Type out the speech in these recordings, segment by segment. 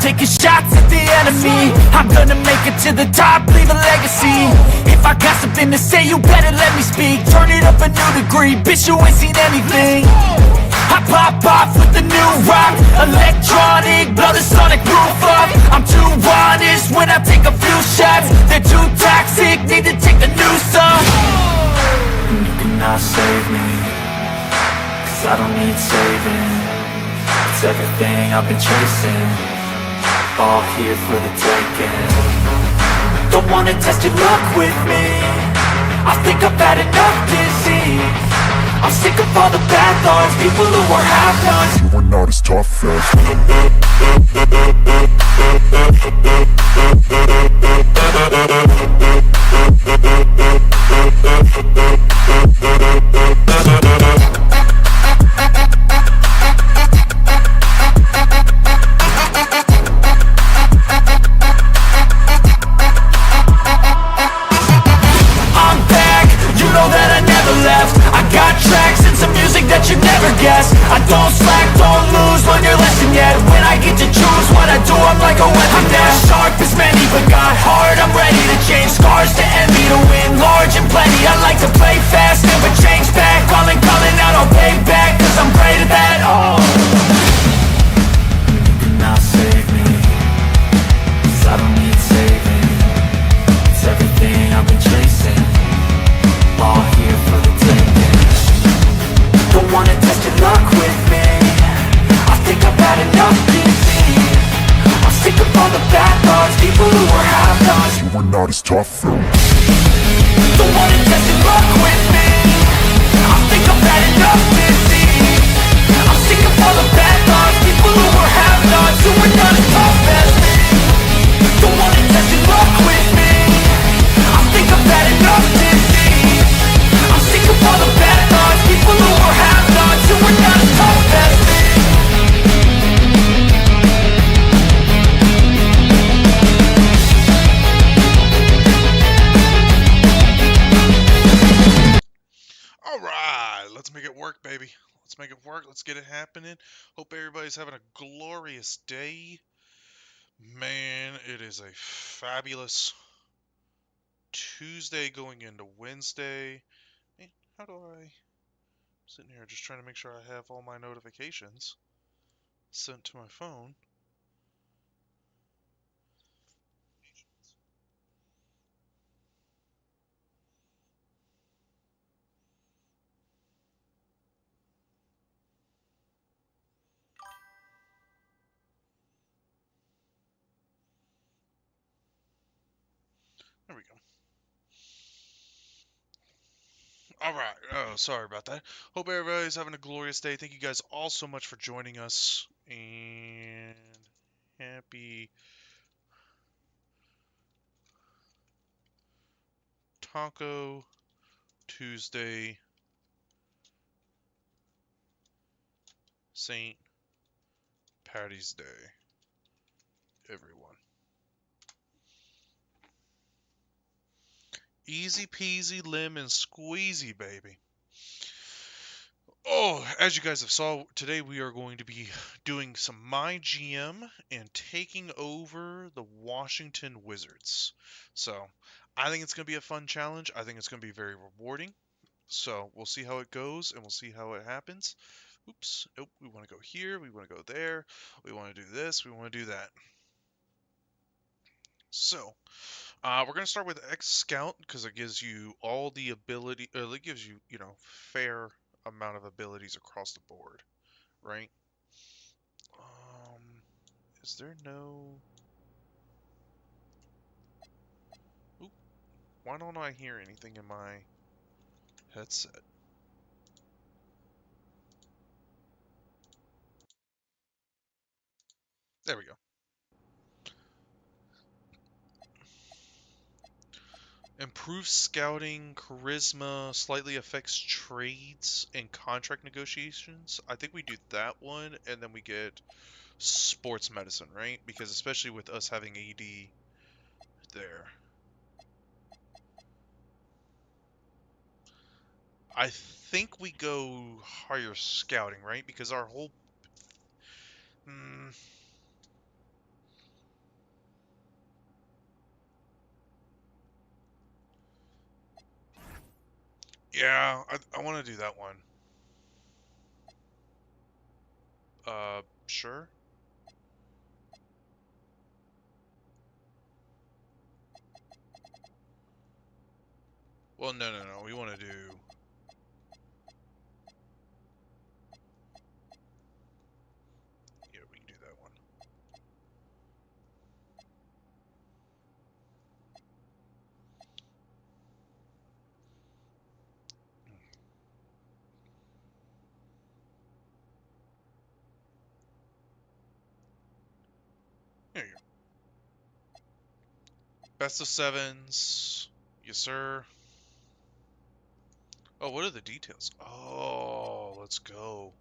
taking shots at the enemy. I'm gonna make it to the top, leave a legacy. If I got something to say, you better let me speak. Turn it up a new degree, bitch, you ain't seen anything. I pop off with the new rock, electronic, blow the sonic roof up. I'm too honest when I take a few shots. They're too toxic, need to take the noose off. And you cannot save me, cause I don't need saving. It's everything I've been chasing, all here for the taking. Don't wanna test your luck with me, I think I've had enough disease. I'm sick of all the bad thoughts, people who are half-nots. You are not as tough as I don't slack, don't lose, learn your lesson yet. When I get to choose what I do, I'm like a weapon. I'm not sharp as many, but got hard, I'm ready to change. Scars to envy, to win large and plenty. I like to play fast, never change back. Calling out, I'll pay back, cause I'm great at that. Oh, you cannot save me, cause I don't need saving. It's everything I've been chasing, all here for the taking. Don't wanna test your luck with me, I think I've had enough disease. I'm sick of all the bad thoughts, people who are half-nots. You are not as tough though. Don't wanna test your luck with me, I think I've had enough disease. I'm sick of all the bad thoughts, people who are half-nots, who are not as tough as me. Don't wanna test your luck with me, I think I've had enough disease. I'm sick of all the bad thoughts, people who are half-nots, who are not as tough as me. Alright, let's make it work, baby. Let's make it work. Let's get it happening. Hope everybody's having a glorious day. Man, it is a fabulous Tuesday going into Wednesday. Man, how do I... Sitting here just trying to make sure I have all my notifications sent to my phone. There we go. Alright, oh, sorry about that. Hope everybody's having a glorious day. Thank you guys all so much for joining us. And happy Taco Tuesday, St. Patty's Day, everyone. Easy peasy lemon squeezy, baby. Oh, as you guys have saw, today we are going to be doing some MyGM and taking over the Washington Wizards. So, I think it's going to be a fun challenge. I think it's going to be very rewarding. So, we'll see how it goes, and we'll see how it happens. Oops. Oh, we want to go here. We want to go there. We want to do this. We want to do that. So, we're going to start with X Scout because it gives you all the ability, it gives you, fair amount of abilities across the board, right? Is there no... Oop, why don't I hear anything in my headset? There we go. Improves scouting, charisma, slightly affects trades and contract negotiations. I think we do that one, and then we get sports medicine, right? Because especially with us having AD there. I think we go higher scouting, right? Because our whole... Yeah, I want to do that one. Sure. Well, no. We want to do... Yeah, we can do that one. There you go. Best of sevens. Yes, sir. Oh, what are the details? Oh, let's go.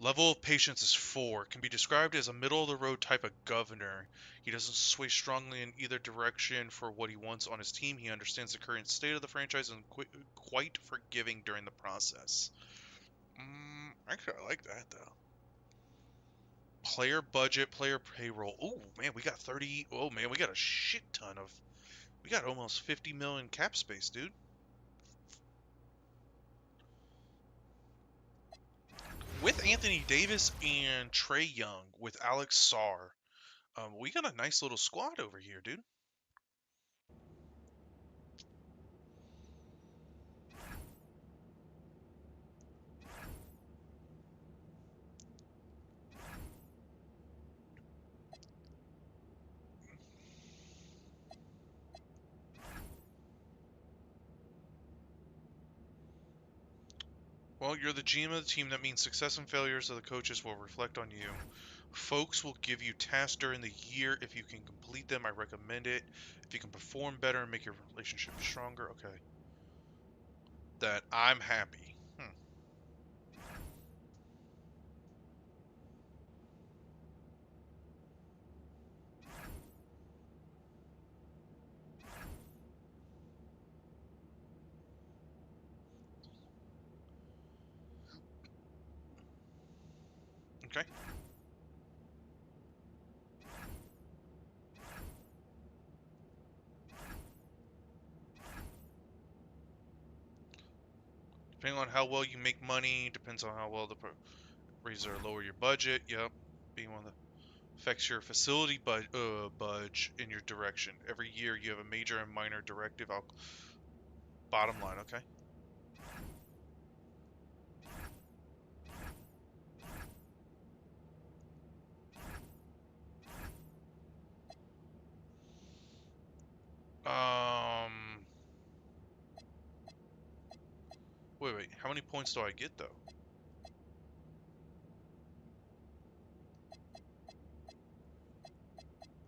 Level of patience is 4. Can be described as a middle-of-the-road type of governor. He doesn't sway strongly in either direction for what he wants on his team. He understands the current state of the franchise and quite forgiving during the process. Actually, I like that, though. Player budget, player payroll. Oh, man, we got 30... Oh, man, we got a shit ton of... We got almost 50 million cap space, dude. With Anthony Davis and Trey Young, with Alex Sarr, we got a nice little squad over here, dude. Well, you're the GM of the team. That means success and failures of the coaches will reflect on you. Folks will give you tasks during the year. If you can complete them, I recommend it. If you can perform better and make your relationship stronger, okay. That I'm happy. Okay. Depending on how well you make money, depends on how well the raise or lower your budget. Yep. Being one that affects your facility budge in your direction. Every year you have a major and minor directive. Bottom line, okay? Um, wait. How many points do I get though?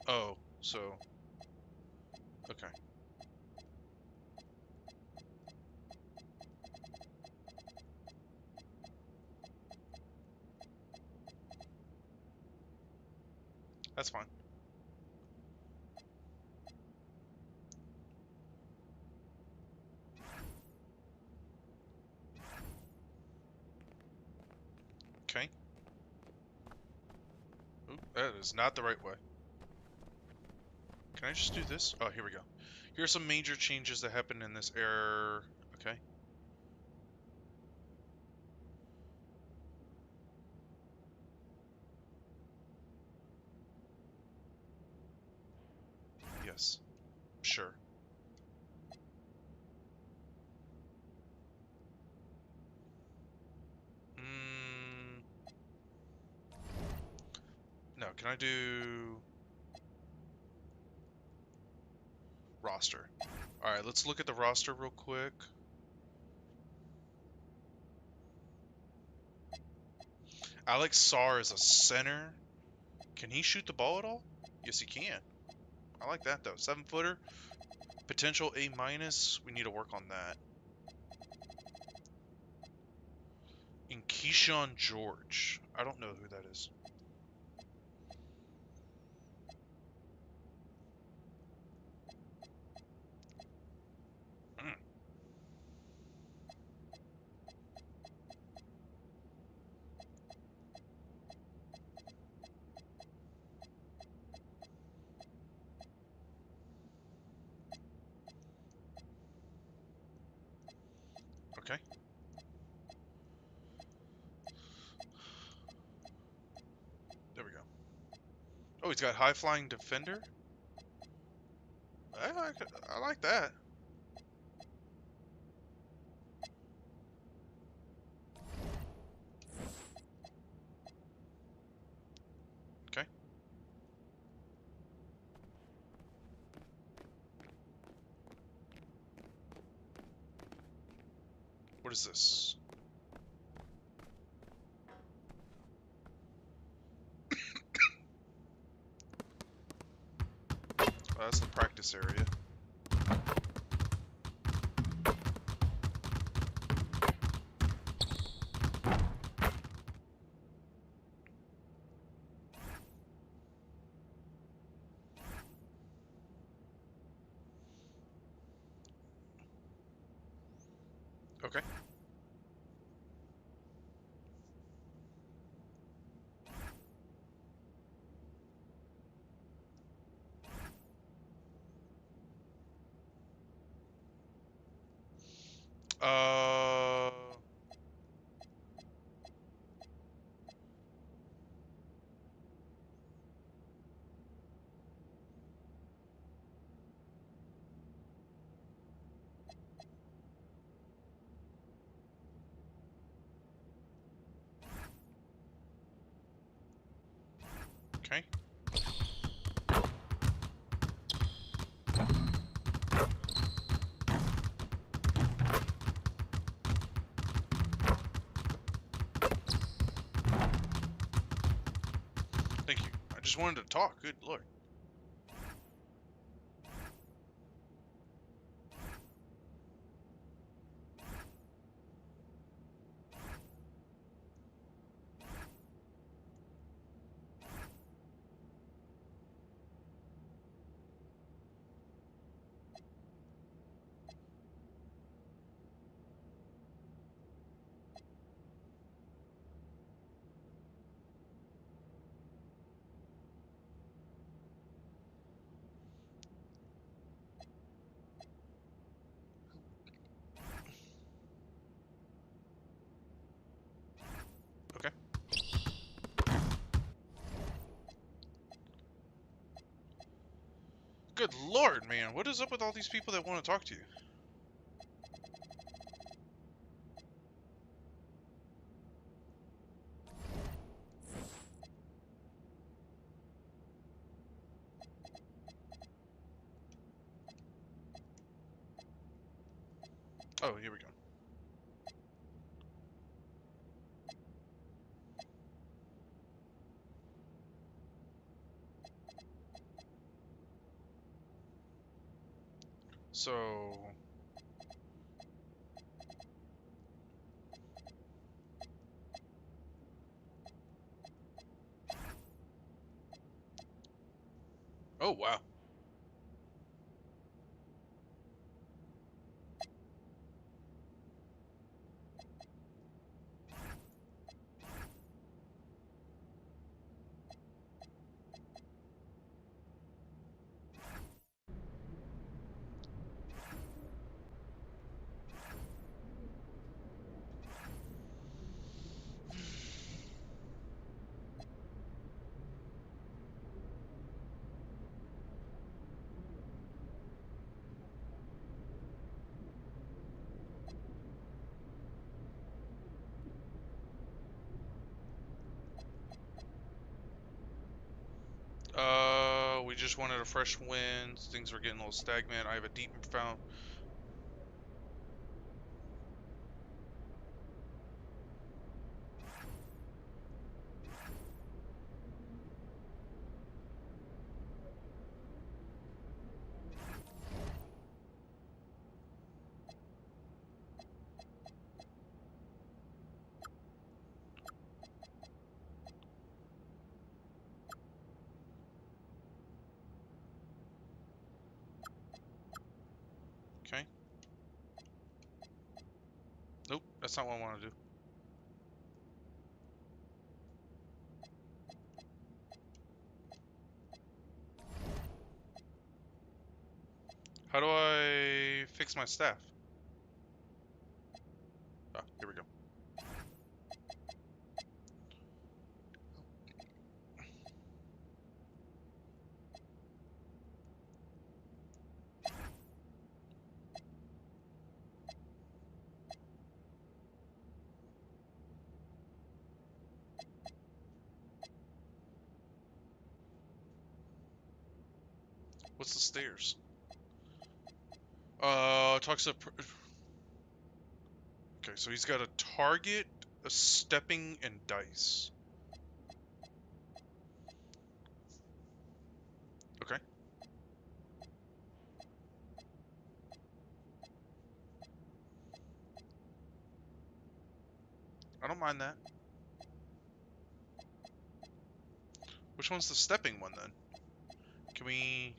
Oh, so okay. That's fine. Okay. Ooh, that is not the right way. Can I just do this? Oh, here we go. Here are some major changes that happen in this error. Okay. Yes. Sure. Mm, no, can I do roster? Alright, let's look at the roster real quick. Alex Sarr is a center. Can he shoot the ball at all? Yes, he can. I like that, though. 7-footer. Potential A-. We need to work on that. In Keyshawn George. I don't know who that is. Mm. Oh, he's got high flying defender. I like that. Okay. What is this? Oh, that's the practice area. Okay. Uh. Okay. Thank you. I just wanted to talk. Good lord. Okay. Good lord, man. What is up with all these people that want to talk to you? Oh, here we go. So. Oh, wow. We just wanted a fresh wind. Things were getting a little stagnant. I have a deep and profound. Okay. Nope, that's not what I want to do. How do I fix my staff? Ah, here we go. What's the stairs? Talks to... Okay, so he's got a target, a stepping, and dice. Okay. I don't mind that. Which one's the stepping one, then? Can we...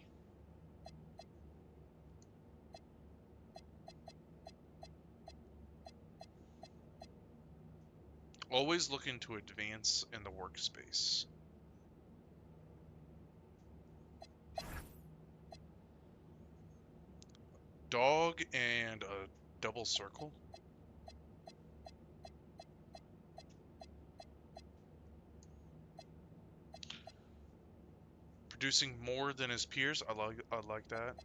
Always looking to advance in the workspace. Dog and a double circle. Producing more than his peers. I like that.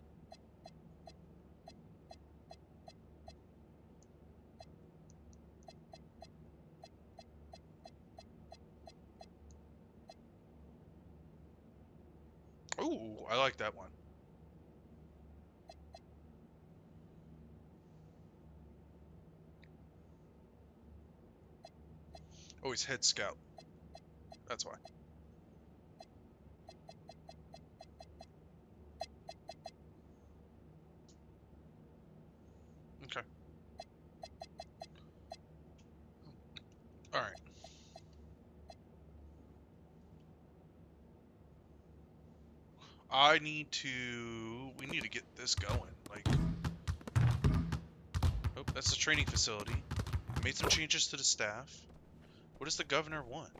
Ooh, I like that one. Oh, he's head scout. That's why. Okay. Alright. We need to get this going. Like, oh, that's the training facility. Made some changes to the staff. What does the governor want?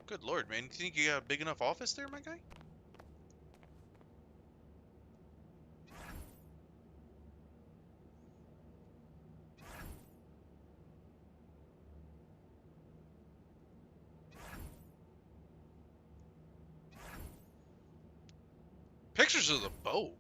Good lord, man. You think you got a big enough office there, my guy? Pictures of the boat.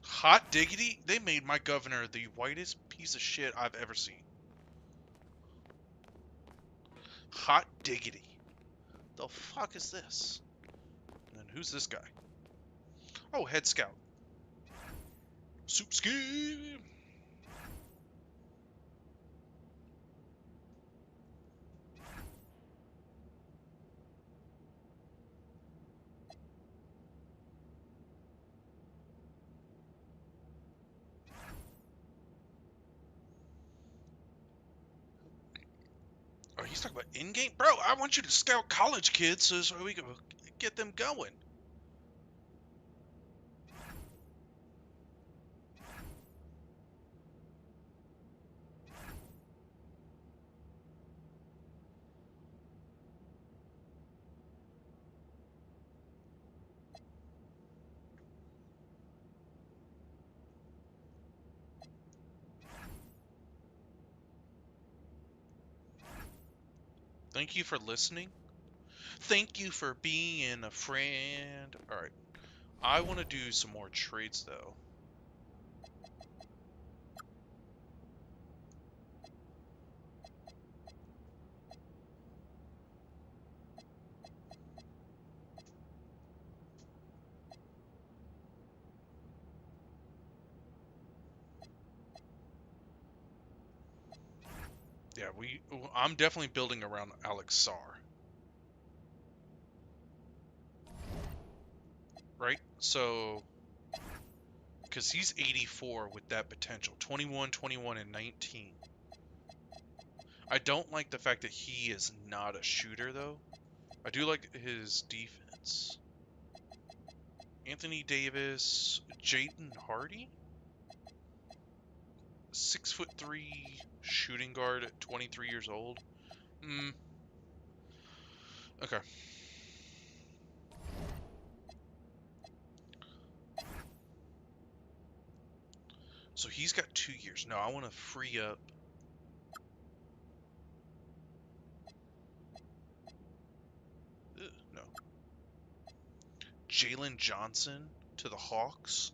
Hot diggity, they made my governor the whitest piece of shit I've ever seen. Hot diggity. The fuck is this? And then who's this guy? Oh, head scout. Soup ski. Oh, he's talking about in-game? Bro, I want you to scout college kids so we can get them going. Thank you for listening. Thank you for being a friend. Alright. I want to do some more trades, though. Yeah, I'm definitely building around Alex Sarr. Right? So, because he's 84 with that potential. 21, 21, and 19. I don't like the fact that he is not a shooter, though. I do like his defense. Anthony Davis, Jayden Hardy? 6'3" shooting guard at 23 years old. Mm. Okay. So he's got 2 years. No, I want to free up. Ugh, no. Jalen Johnson to the Hawks.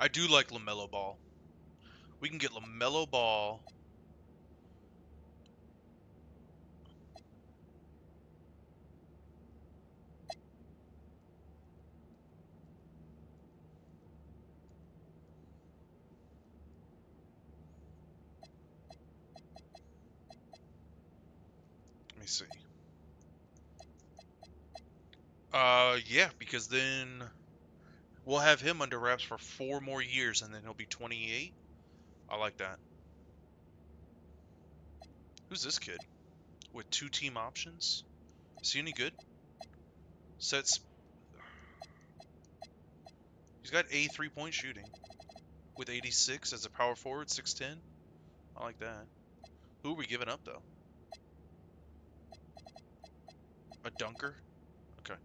I do like LaMelo Ball. We can get LaMelo Ball. Let me see. Yeah, because then we'll have him under wraps for 4 more years, and then he'll be 28. I like that. Who's this kid? With 2 team options? Is he any good? Sets. He's got a 3-point shooting. With 86 as a power forward, 6'10". I like that. Who are we giving up, though? A dunker? Okay.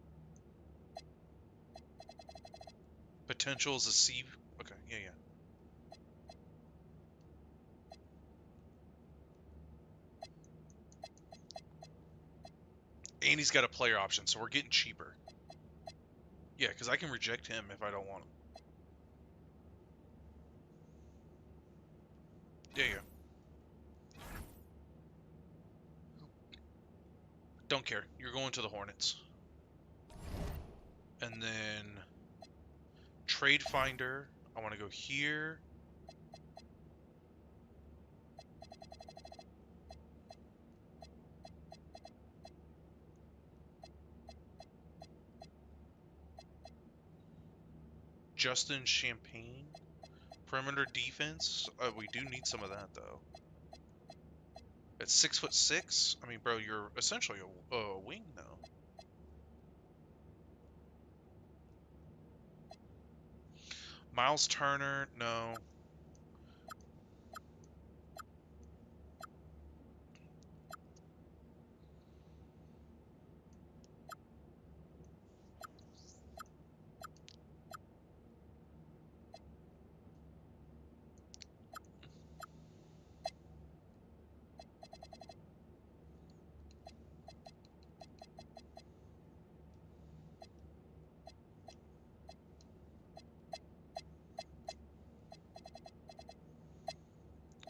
Potential is a C. Okay, yeah. And he's got a player option, so we're getting cheaper. Yeah, because I can reject him if I don't want him. Yeah. Don't care. You're going to the Hornets. And then Trade Finder. I want to go here. Justin Champagne. Perimeter defense. We do need some of that, though. At 6'6", I mean, bro, you're essentially a wing now. Miles Turner, no.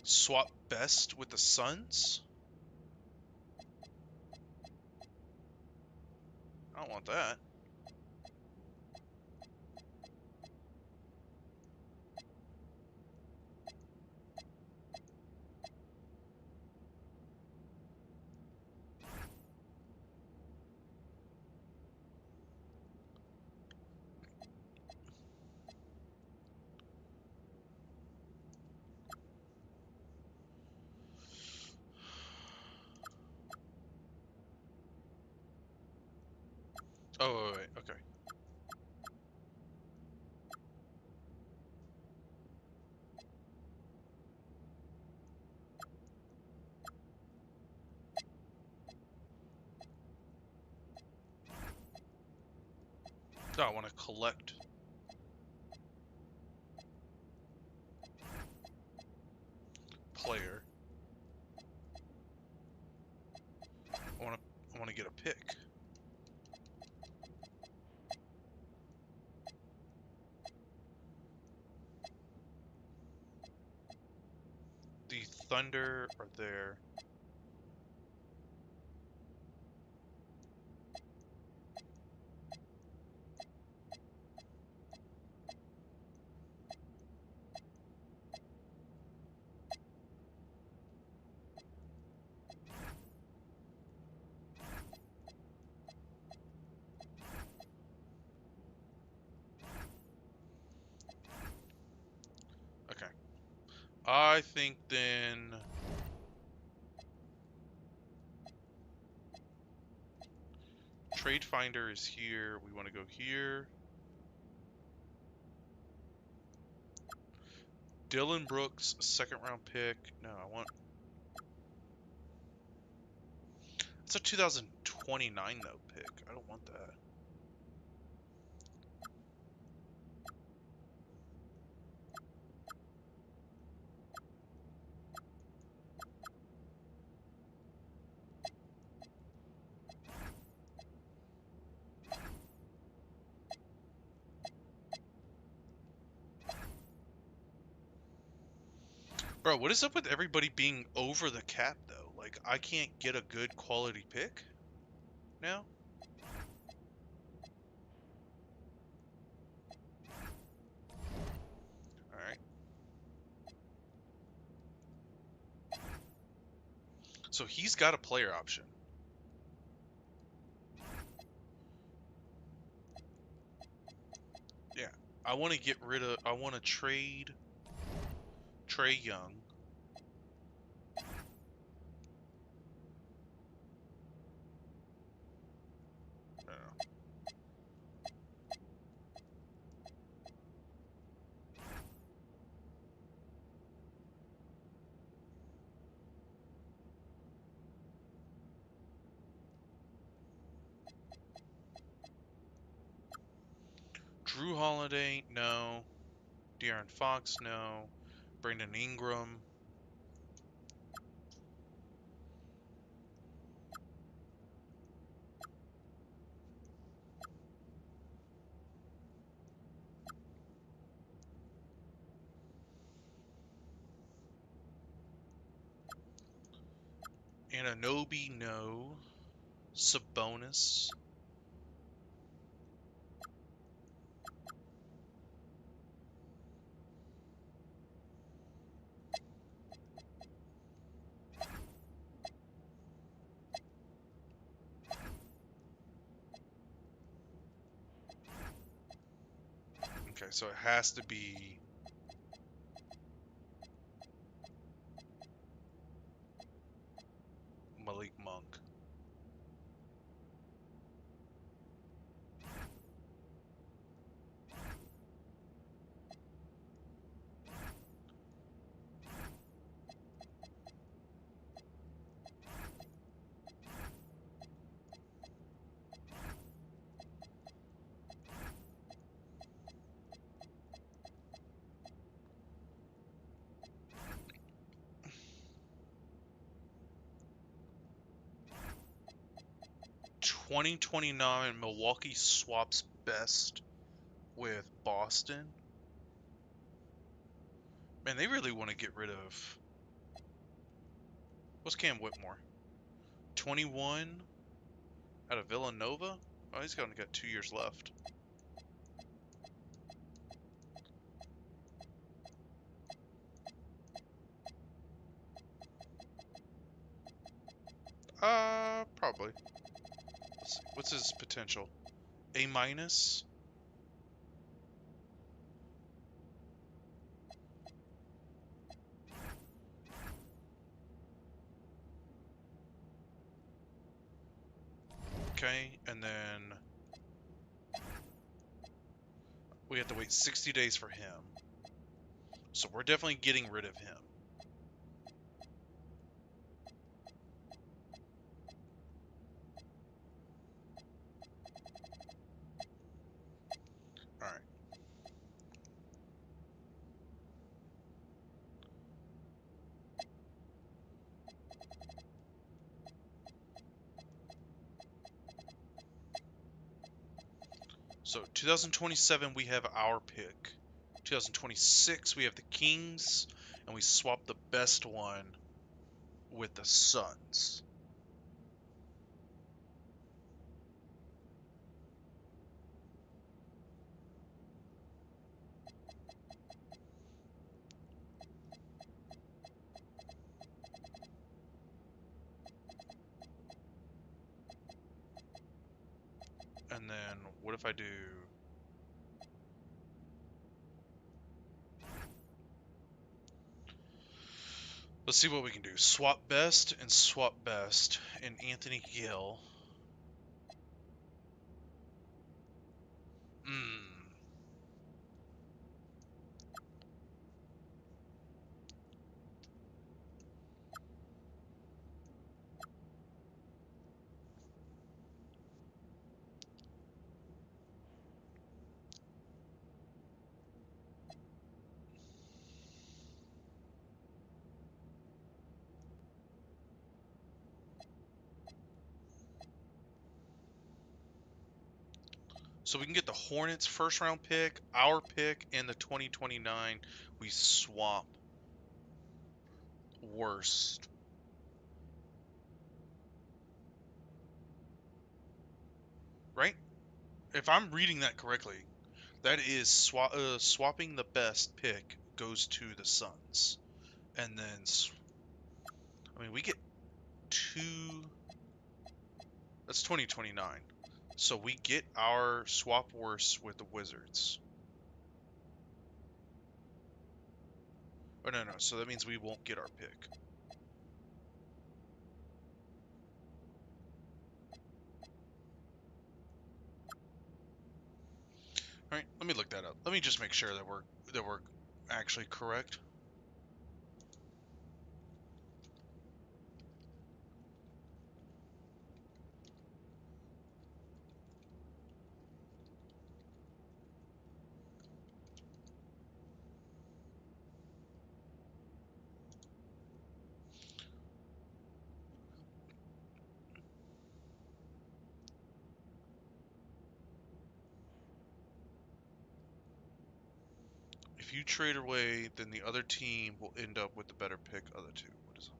Swap Best with the Suns? I don't want that. Oh, wait, okay. No, I want to collect. Player. I want to get a pick. The Thunder are there. Okay. I think then trade finder is here. We want to go here. Dylan Brooks, second round pick. No, I want. It's a 2029 though pick. I don't want that. Bro, what is up with everybody being over the cap though? Like, I can't get a good quality pick now. All right. So he's got a player option. Yeah, I want to get rid of. I want to trade Trey Young. Drew Holiday, no. De'Aaron Fox, no. Brandon Ingram. Anunoby, no. Sabonis. Okay, so it has to be Malik Monk. $20.29 Milwaukee swaps best with Boston. Man, they really want to get rid of. What's Cam Whitmore? 21 out of Villanova? Oh, he's only got 2 years left. Probably. Let's see. What's his potential? A minus? Okay, and then we have to wait 60 days for him. So we're definitely getting rid of him. Alright. So 2027 we have our pick. 2026 we have the Kings, and we swap the best one with the Suns. And then what if I do... Let's see what we can do. Swap best and swap best and Anthony Gill. So we can get the Hornets first round pick, our pick, and the 2029. We swap worst. Right? If I'm reading that correctly, that is swapping the best pick goes to the Suns. And then, I mean, we get two. That's 2029. So we get our swap worst with the Wizards. Oh, no. So that means we won't get our pick. All right, let me look that up. Let me just make sure that we're actually correct. If you trade away, then the other team will end up with the better pick of the two. What is it?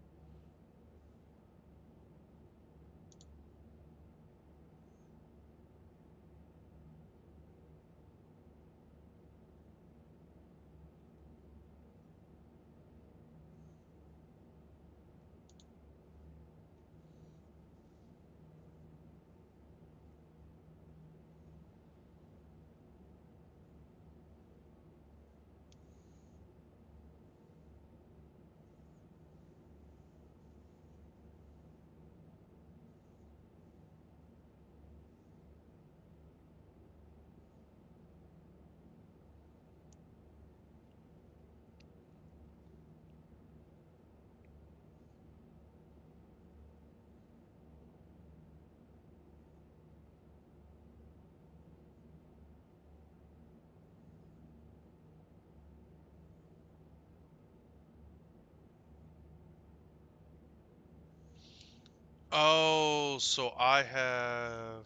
Oh, so I have.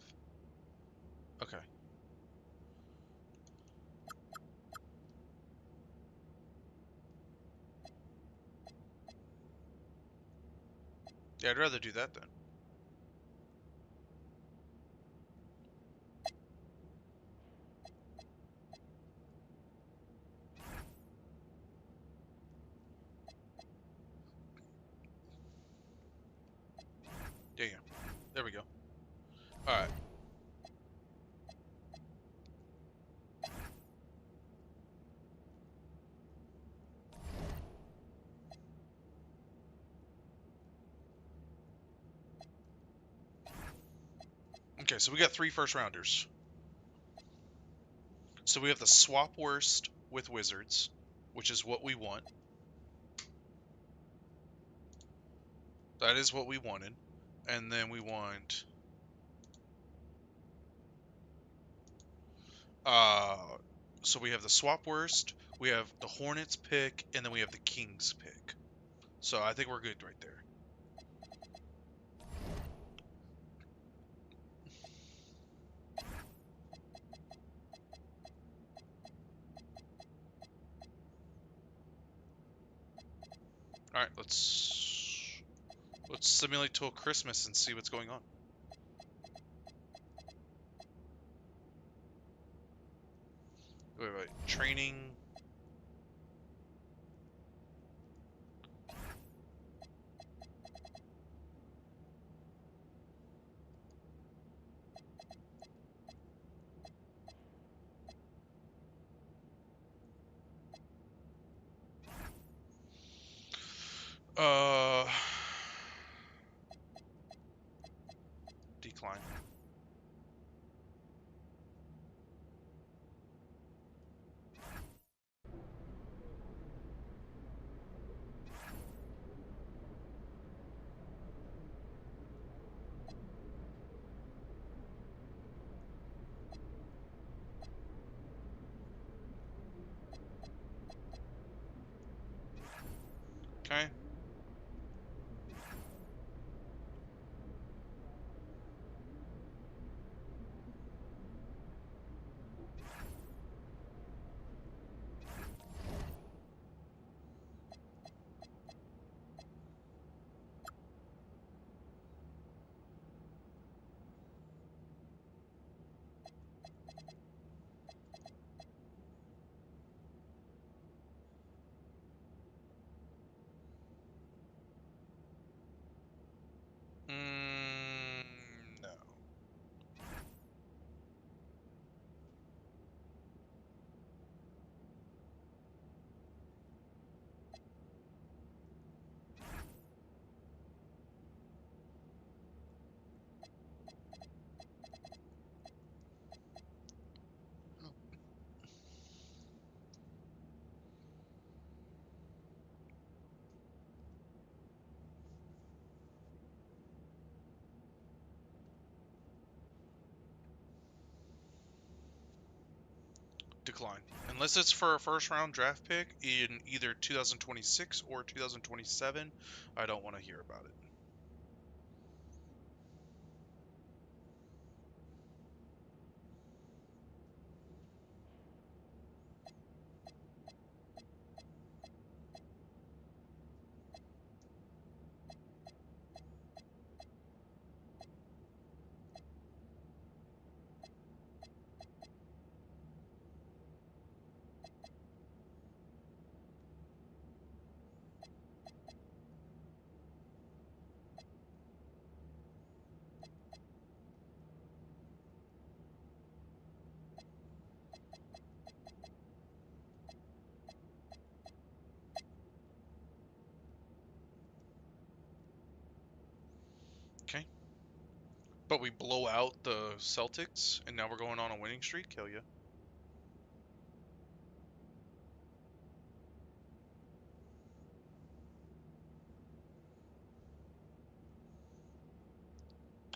Okay. Yeah, I'd rather do that then. Yeah. There we go. All right. Okay, so we got 3 first rounders. So we have the swap worst with Wizards, which is what we want. That is what we wanted. And then we want so we have the swap worst, we have the Hornets pick, and then we have the Kings pick. So I think we're good right there. All right, let's simulate till Christmas and see what's going on. Wait. Training. Uh, Decline. Decline. Unless it's for a first round draft pick in either 2026 or 2027, I don't want to hear about it. Okay. But we blow out the Celtics, and now we're going on a winning streak? Hell yeah.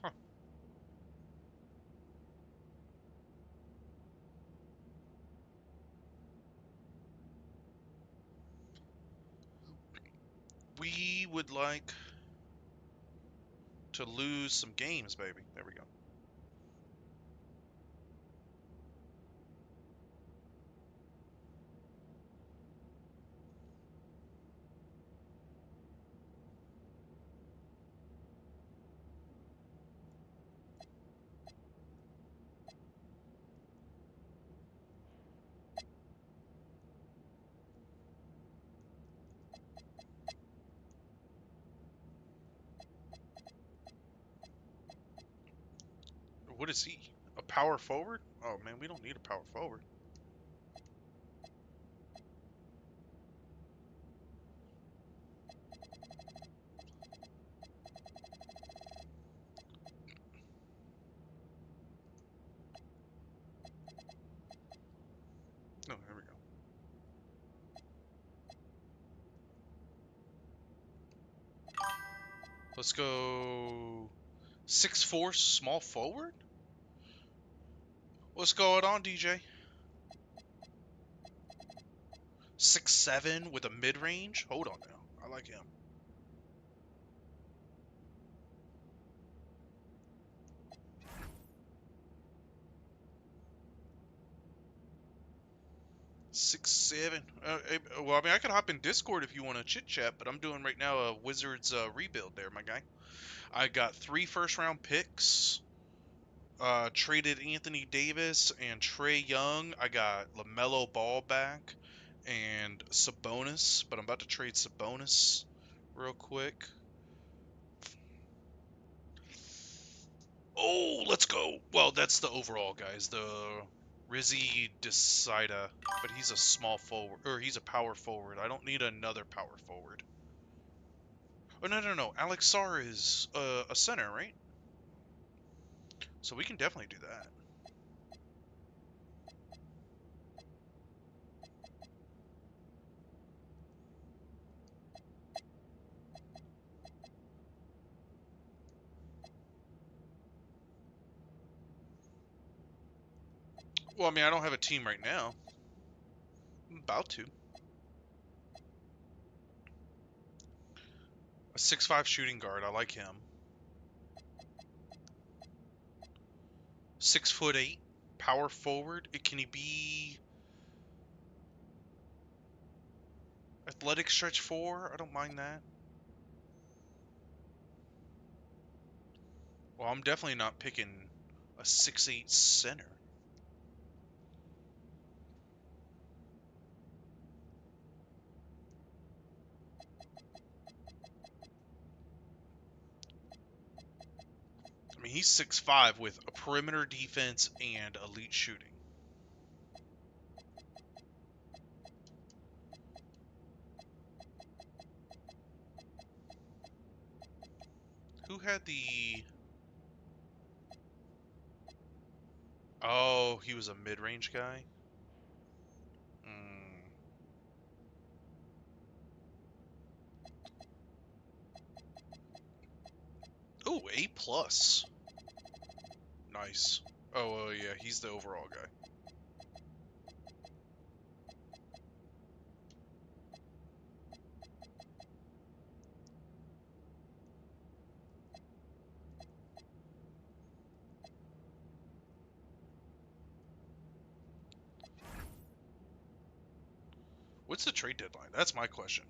Huh. We would like to lose some games, baby. There we go. What is he? A power forward? Oh man, we don't need a power forward. No, there we go. Let's go 6'4" small forward? What's going on, DJ? 6'7" with a mid range? Hold on now. I like him. Six seven. Well, I mean, I could hop in Discord if you want to chit chat, but I'm doing right now a Wizards rebuild there, my guy. I got 3 first round picks. Traded Anthony Davis and Trae Young. I got LaMelo Ball back and Sabonis, but I'm about to trade Sabonis real quick. Oh, let's go. Well, that's the overall, guys. The Rizzy Decida, but he's a small forward, or he's a power forward. I don't need another power forward. Oh, no. Alex Sarr is a center, right? So we can definitely do that. Well, I mean, I don't have a team right now. I'm about to. A 6'5" shooting guard. I like him. 6'8" power forward. Can he be athletic stretch 4? I don't mind that. Well, I'm definitely not picking a 6'8" center. I mean, he's 6'5" with a perimeter defense and elite shooting. Who had the... Oh, he was a mid-range guy? Mm. Oh, A+. Nice. Oh, yeah, he's the overall guy. What's the trade deadline? That's my question.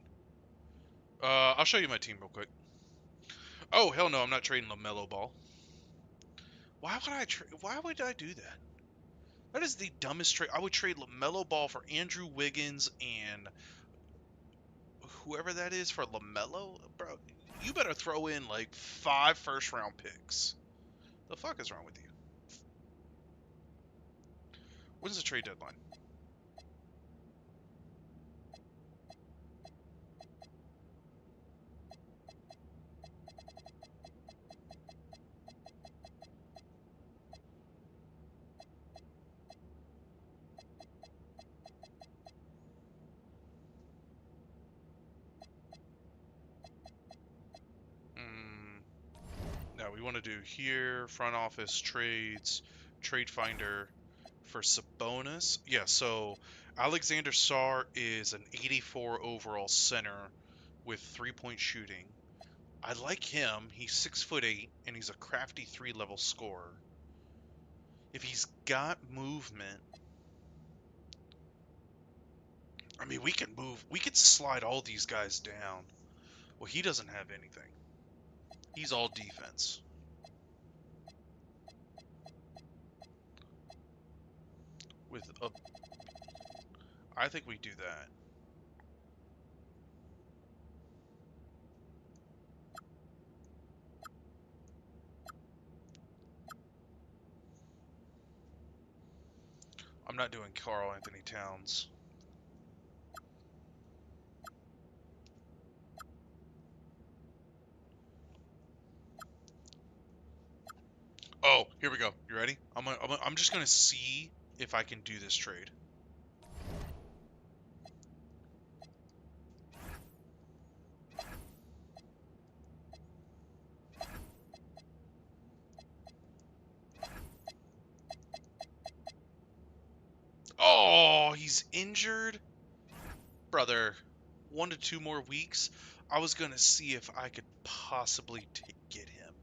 I'll show you my team real quick. Oh, hell no, I'm not trading LaMelo Ball. Why would I do that? That is the dumbest trade. I would trade LaMelo Ball for Andrew Wiggins and whoever that is for LaMelo, bro. You better throw in like 5 first-round picks. The fuck is wrong with you? When's the trade deadline? Now we want to do here, front office trades, trade finder for Sabonis. Yeah, so Alexander Sarr is an 84 overall center with 3-point shooting. I like him. He's 6'8" and he's a crafty 3-level scorer. If he's got movement, I mean, we could slide all these guys down. Well, he doesn't have anything. He's all defense. I think we do that. I'm not doing Karl Anthony Towns. Oh, here we go. You ready? I'm just gonna see if I can do this trade. Oh, he's injured, brother. 1 to 2 more weeks. I was gonna see if I could possibly get him.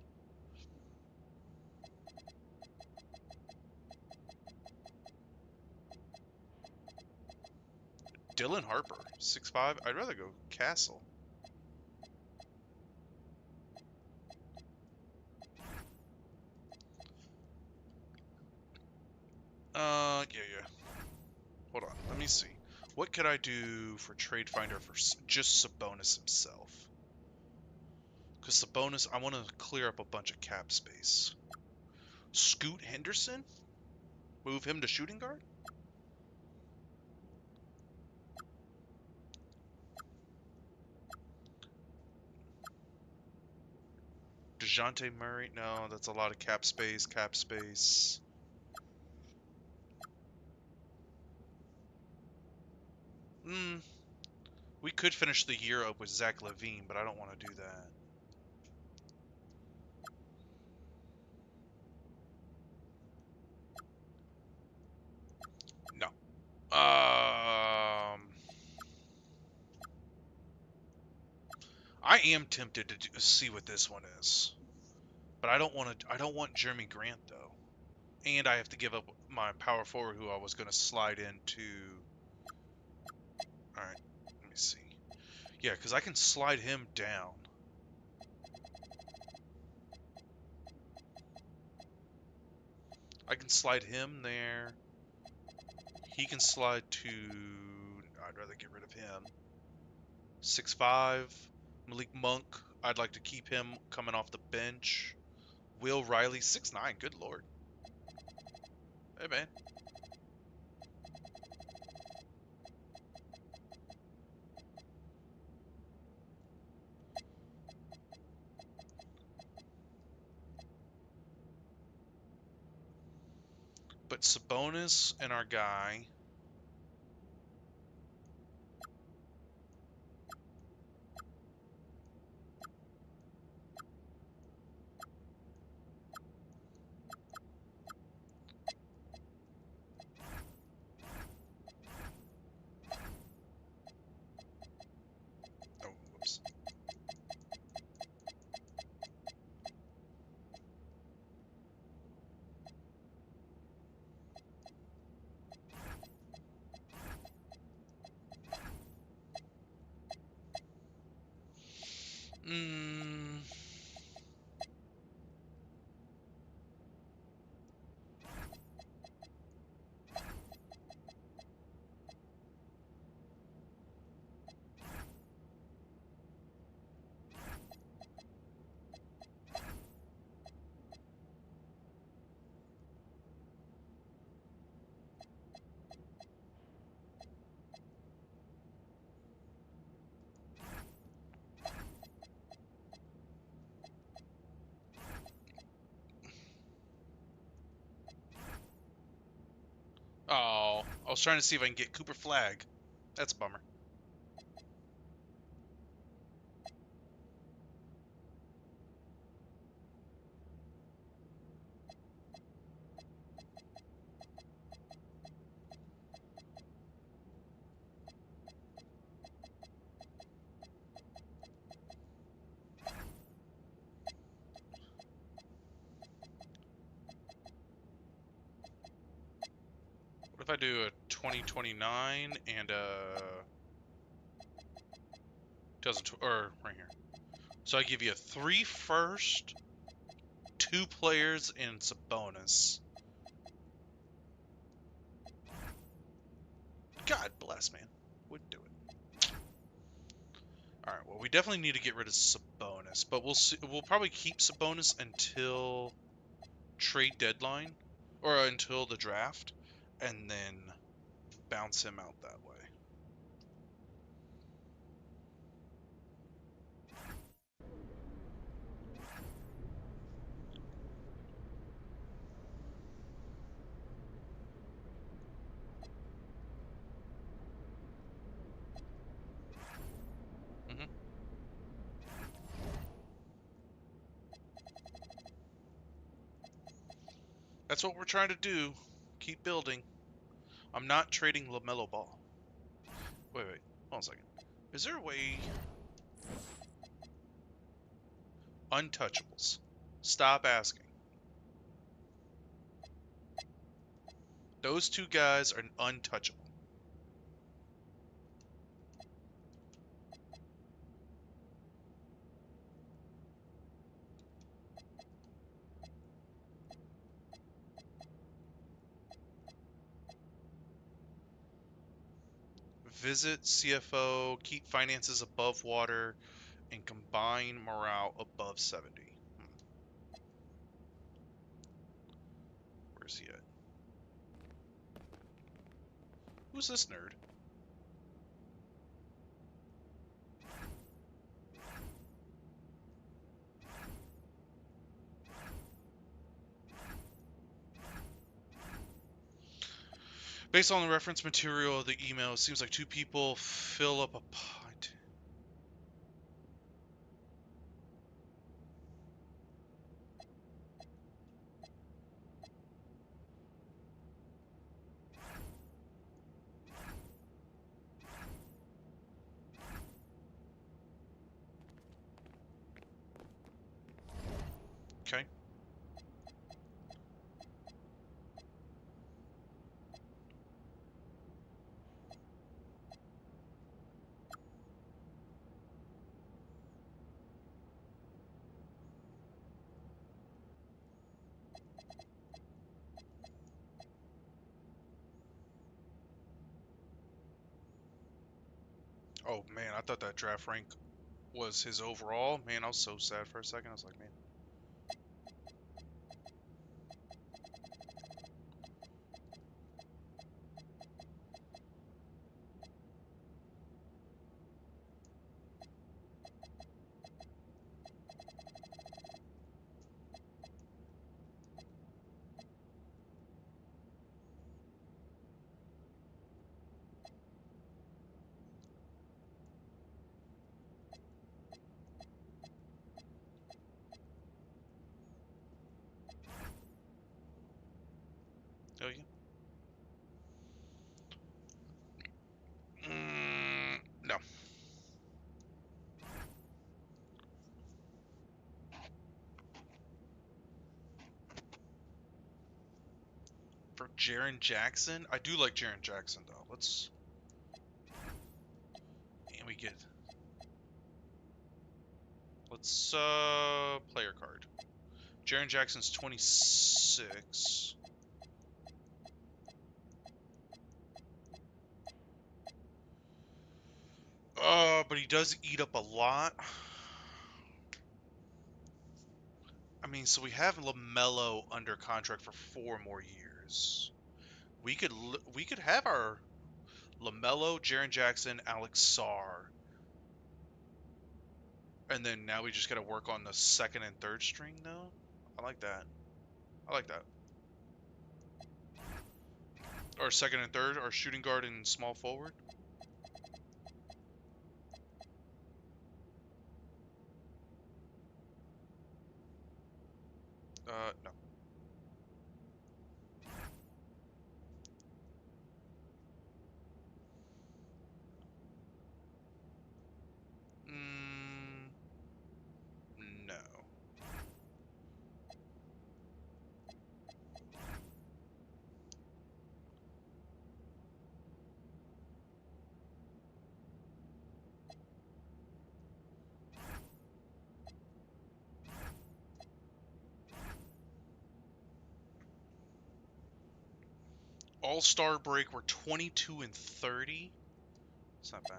Dylan Harper, 6'5". I'd rather go Castle. Yeah. Hold on, let me see. What could I do for Trade Finder for just Sabonis himself? Because Sabonis, I want to clear up a bunch of cap space. Scoot Henderson? Move him to shooting guard? DeJounte Murray? No, that's a lot of cap space. We could finish the year up with Zach LaVine, but I don't want to do that. No. I am tempted to see what this one is, but I don't want to. I don't want Jeremy Grant though, and I have to give up my power forward who I was going to slide into. All right, let me see. Yeah, because I can slide him down. I can slide him there. He can slide to. I'd rather get rid of him. 6'5". Malik Monk. I'd like to keep him coming off the bench. Will Riley, 6'9". Good lord. Hey man. But Sabonis and our guy. Oh, whoops. Mm, oh, I was trying to see if I can get Cooper Flag. That's a bummer. What if I do a 2029 and a 2000 or right here? So I give you a 3 first, 2 players, and it's a bonus. God bless, man. Wouldn't do it. All right. Well, we definitely need to get rid of Sabonis, but we'll see. We'll probably keep Sabonis until trade deadline or until the draft, and then bounce him out that way. hmm That's what we're trying to do. Keep building. I'm not trading LaMelo Ball. Wait. Hold on a second. Is there a way? Untouchables. Stop asking. Those two guys are untouchable. Visit CFO, keep finances above water, and combine morale above 70. Where's he at? Who's this nerd? Based on the reference material of the email, it seems like 2 people fill up a pint. Okay. Oh man, I thought that draft rank was his overall. Man, I was so sad for a second. I was like, man. Oh yeah. No. For Jaren Jackson, I do like Jaren Jackson though. Let's and we get Let's player card. Jaren Jackson's 26. But he does eat up a lot. I mean, so we have LaMelo under contract for 4 more years. We could have our LaMelo, Jaren Jackson, Alex Sarr, and then now we just got to work on the second and third string, though. I like that. I like that. Or second and third, or shooting guard and small forward. No. Mm, no. All-Star break, we're 22 and 30. It's not bad.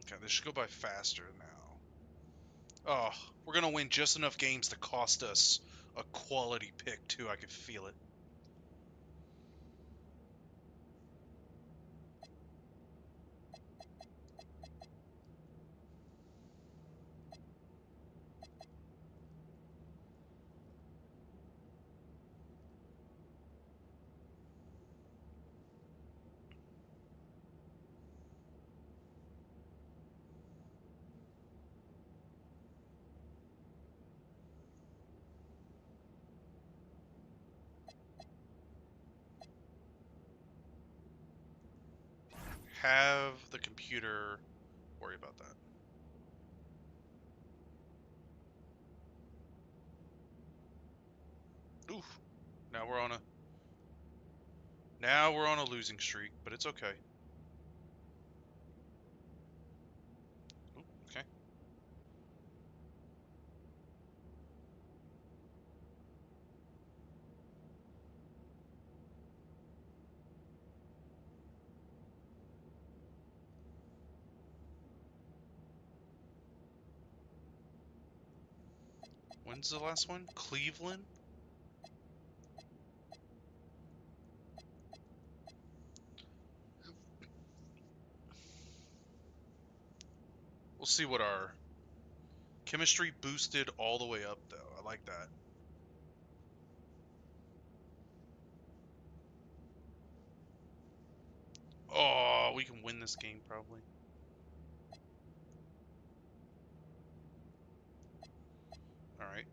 Okay, this should go by faster now. Oh, we're gonna win just enough games to cost us a quality pick, too. I could feel it. Have the computer worry about that. Oof. Now we're on a losing streak, but it's okay. Ooh, okay. When's the last one? Cleveland? We'll see what our chemistry boosted all the way up, though. I like that. Oh, we can win this game, probably. Alright.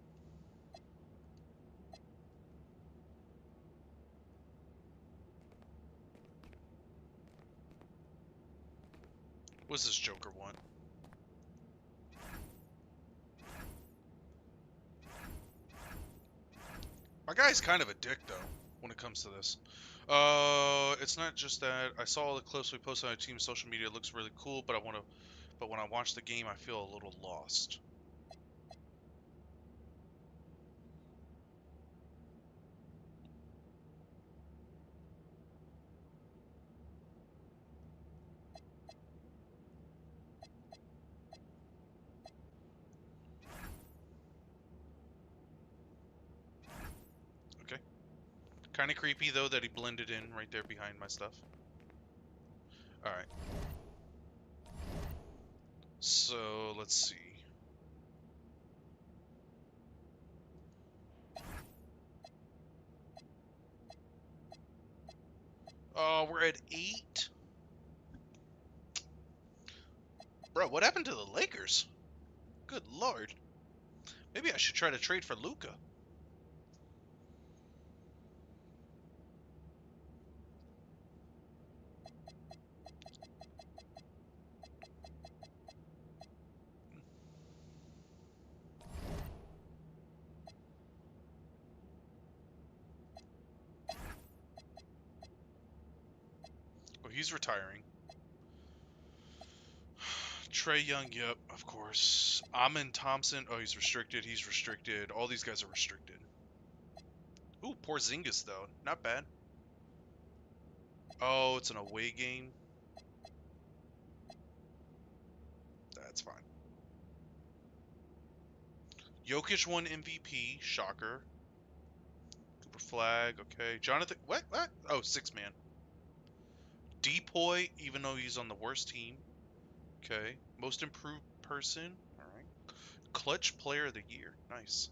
What's this Joker want? My guy's kind of a dick, though, when it comes to this. It's not just that. I saw all the clips we posted on our team's social media. It looks really cool, but when I watch the game, I feel a little lost. Okay. Kind of creepy, though, that he blended in right there behind my stuff. Alright. So, let's see. We're at 8. Bro, what happened to the Lakers? Good lord. Maybe I should try to trade for Luka. he's retiring. Trey Young, yep, of course. Amin Thompson, oh, he's restricted. He's restricted. All these guys are restricted. Ooh, Porzingis, though. Not bad. Oh, it's an away game. That's fine. Jokic won MVP. Shocker. Cooper Flag, okay. Jonathan, what? Oh, 6-man. Depoy, even though he's on the worst team. Okay. Most improved person. All right. Clutch player of the year. Nice.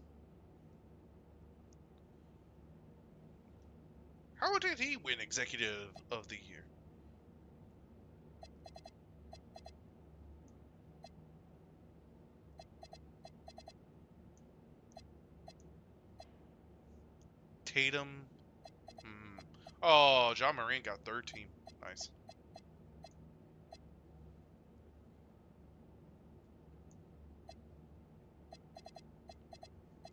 How did he win executive of the year? Tatum. Oh, John Morant got third team. Nice.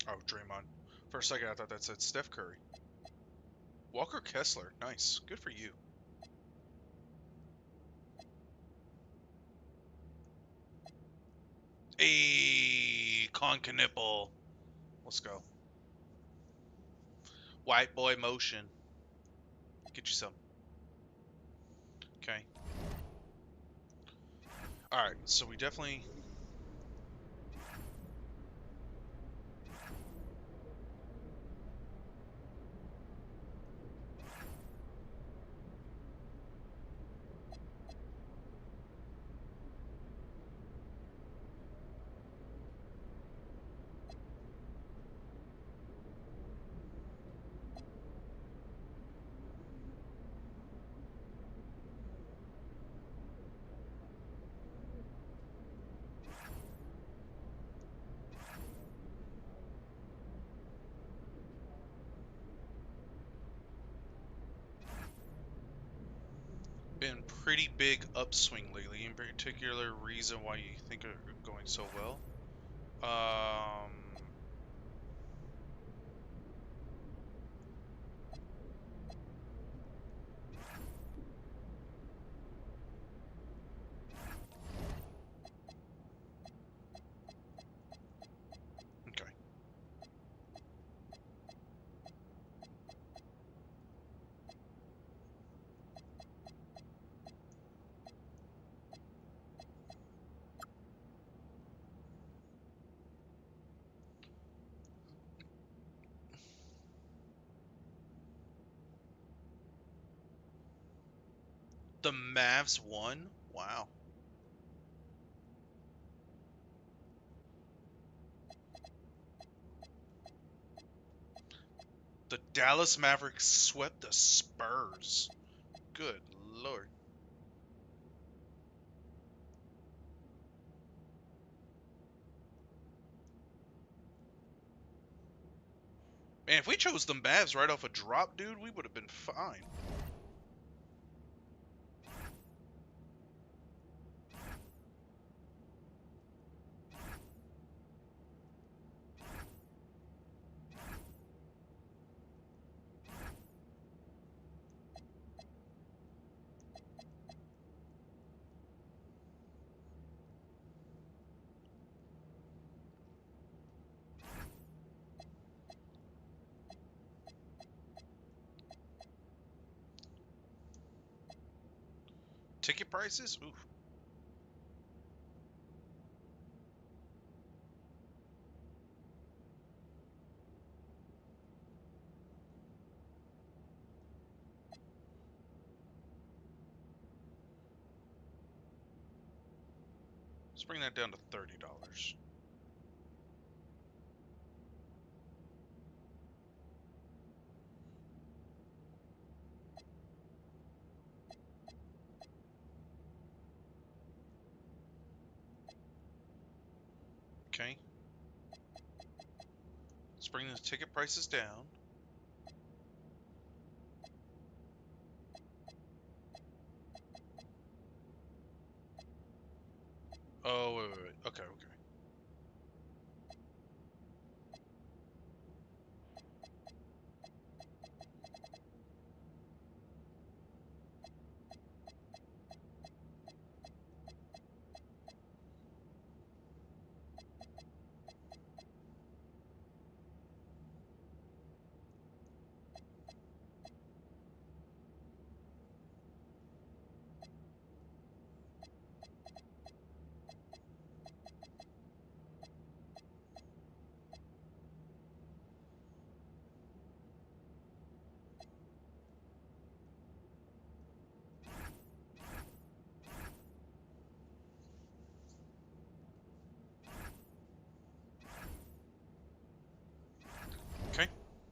Oh, Draymond. For a second, I thought that said Steph Curry. Walker Kessler. Nice. Good for you. Hey, Concanipple. Let's go. White boy motion. Get you some. Okay. Alright, so we definitely... been pretty big upswing lately. In particular, reason why you think are going so well. Okay. The Mavs won? Wow. The Dallas Mavericks swept the Spurs. Good lord. Man, if we chose the Mavs right off a drop, dude, we would have been fine. Ticket prices? Oof. Let's bring that down to $30. Okay. Let's bring the ticket prices down. Oh, wait. Okay, okay.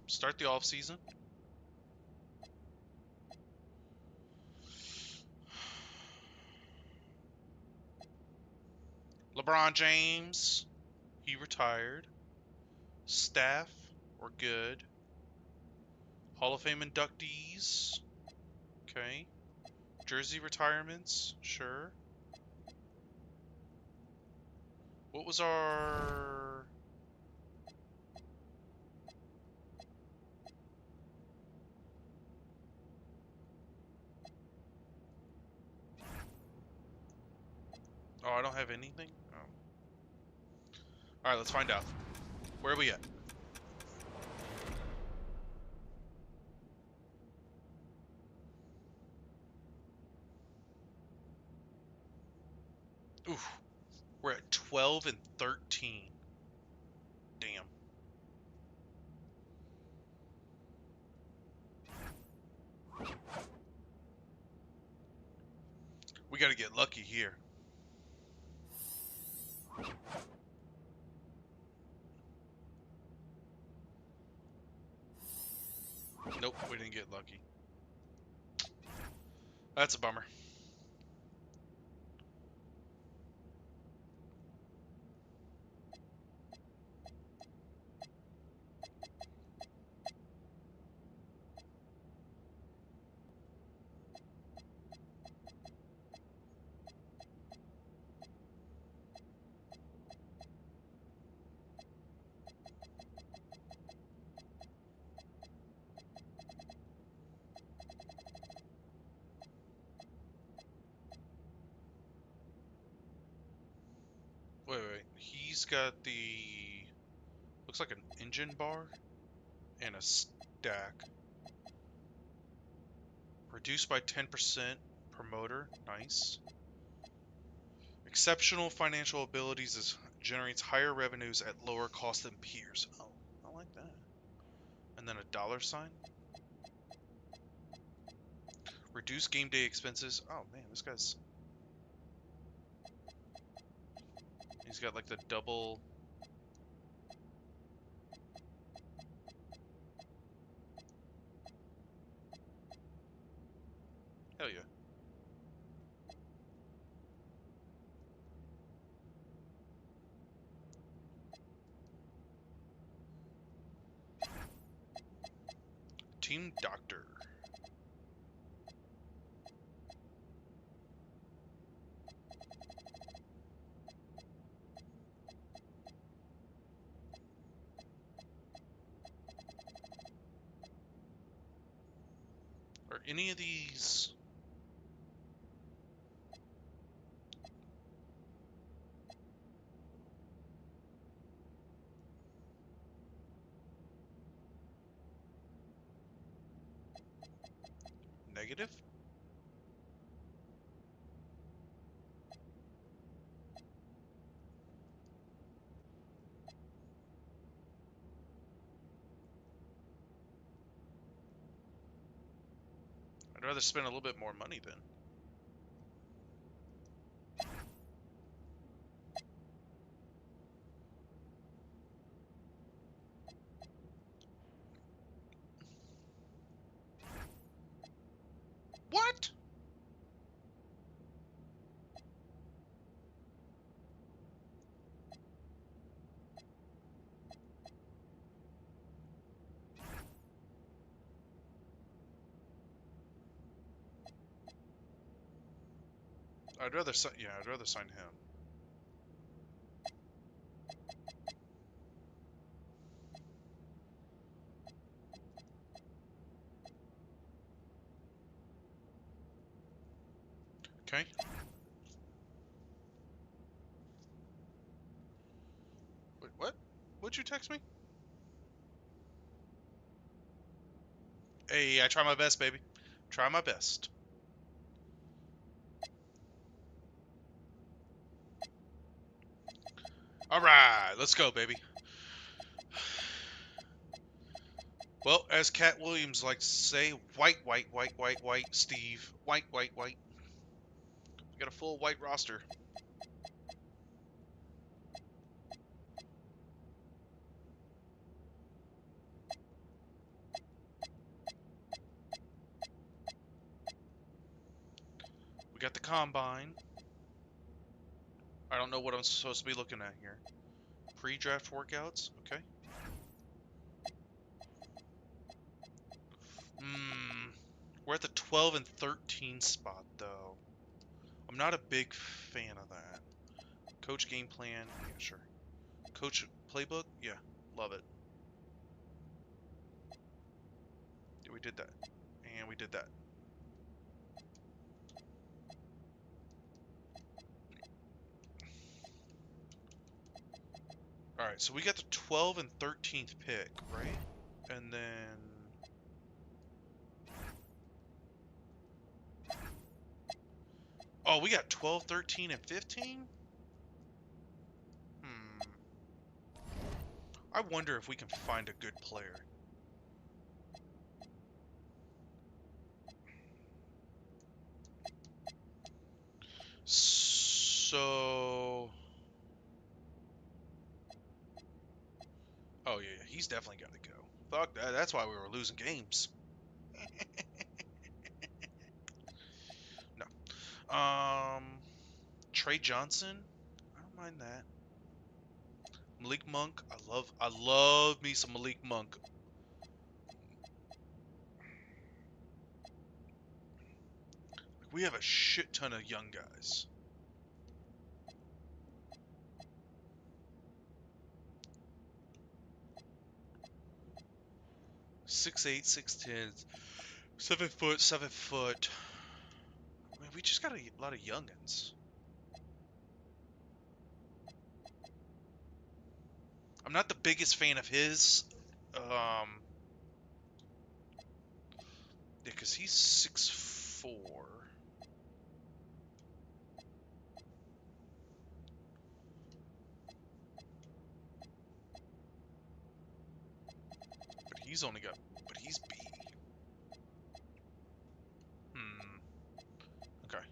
Start the off season. LeBron James, he retired. Staff, we're good. Hall of Fame inductees, okay. Jersey retirements, sure. What was our... Oh, I don't have anything? Oh. Alright, let's find out. Where are we at? Oof. We're at 12 and 13. Damn. We gotta get lucky here. Nope, we didn't get lucky. That's a bummer. Wait. He's got the... Looks like an engine bar and a stack. Reduced by 10% per motor. Nice. Exceptional financial abilities generates higher revenues at lower cost than peers. Oh, I like that. And then a dollar sign. Reduce game day expenses. Oh man, this guy's... He's got like the double... Hell yeah. Team Doctor. Are any of these... negative? I'd rather spend a little bit more money then. What? I'd rather sign... Yeah, I'd rather sign him. Okay. Wait, what? What'd you text me? Hey, I try my best, baby. Try my best. Alright, let's go, baby. Well, as Cat Williams likes to say, white, Steve. White. We got a full white roster. We got the combine. I don't know what I'm supposed to be looking at here. Pre-draft workouts. Okay. We're at the 12 and 13 spot though. I'm not a big fan of that. Coach game plan. Yeah, sure. Coach playbook. Yeah, love it. Yeah, we did that. And we did that. Alright, so we got the 12 and 13th pick, right? And then... Oh, we got 12, 13, and 15? I wonder if we can find a good player. So... Oh, yeah, he's definitely got to go. Fuck that, that's why we were losing games. No. Trey Johnson? I don't mind that. Malik Monk? I love me some Malik Monk. We have a shit ton of young guys. Six eight, 6'10", 7 foot, 7 foot. Man, we just got a lot of youngins. I'm not the biggest fan of his. Yeah, because he's 6'4". But he's only got... But he's B. Okay.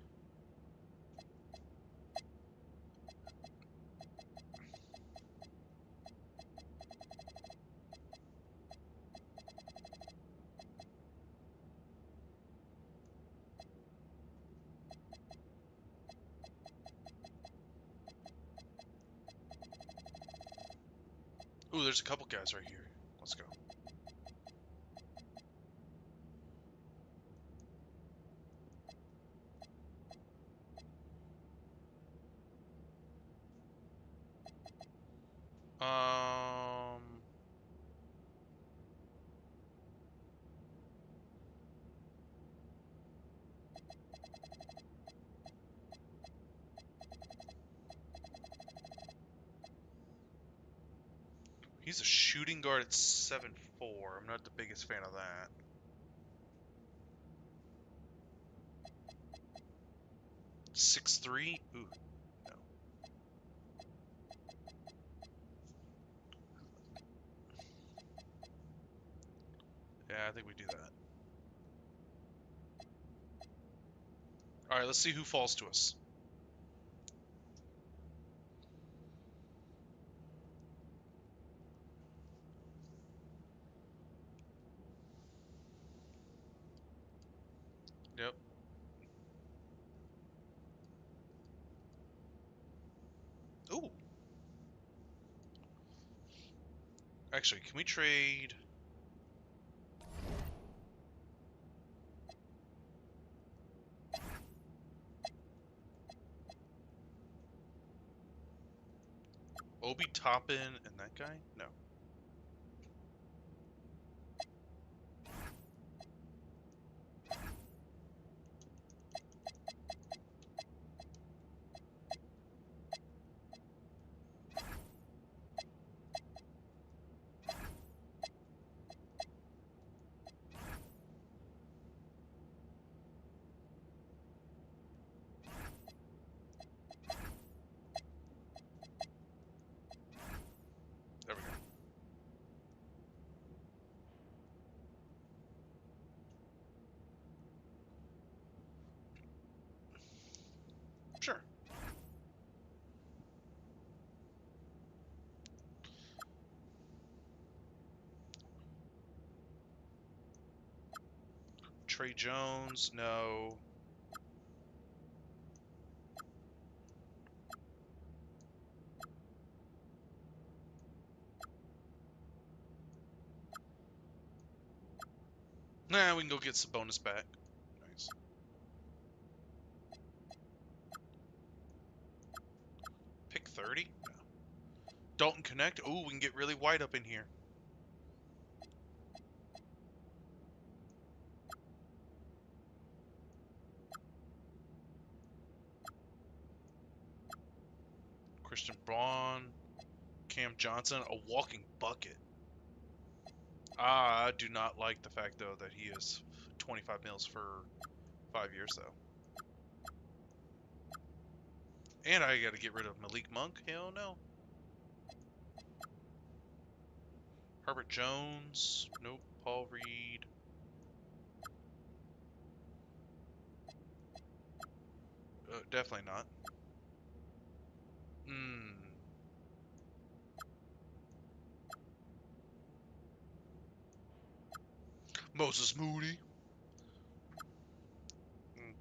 Ooh, there's a couple guys right here. Let's go. He's a shooting guard at 7'4". I'm not the biggest fan of that. 6'3". Ooh, no. Yeah, I think we do that. All right, let's see who falls to us. Yep. Ooh. Actually, can we trade... Obi Toppin and that guy? No. There we go. Sure. Trey Jones, no. Nah, we can go get some bonus back. Nice. Pick 30? No. Dalton Connect. Ooh, we can get really wide up in here. Christian Braun. Cam Johnson. A walking bucket. I do not like the fact, though, that he is 25 mils for 5 years, though. And I got to get rid of Malik Monk. Hell no. Herbert Jones. Nope. Paul Reed. Definitely not. Moses Moody. Mm.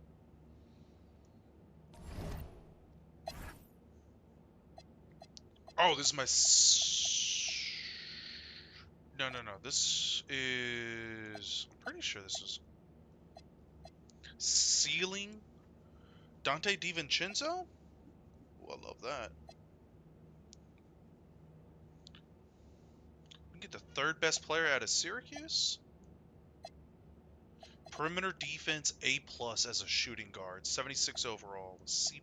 Oh, this is my... No, no, no. This is... I'm pretty sure this is... Ceiling? Dante DiVincenzo? Ooh, I love that. We can get the third best player out of Syracuse? Perimeter defense A+ as a shooting guard. 76 overall. C+.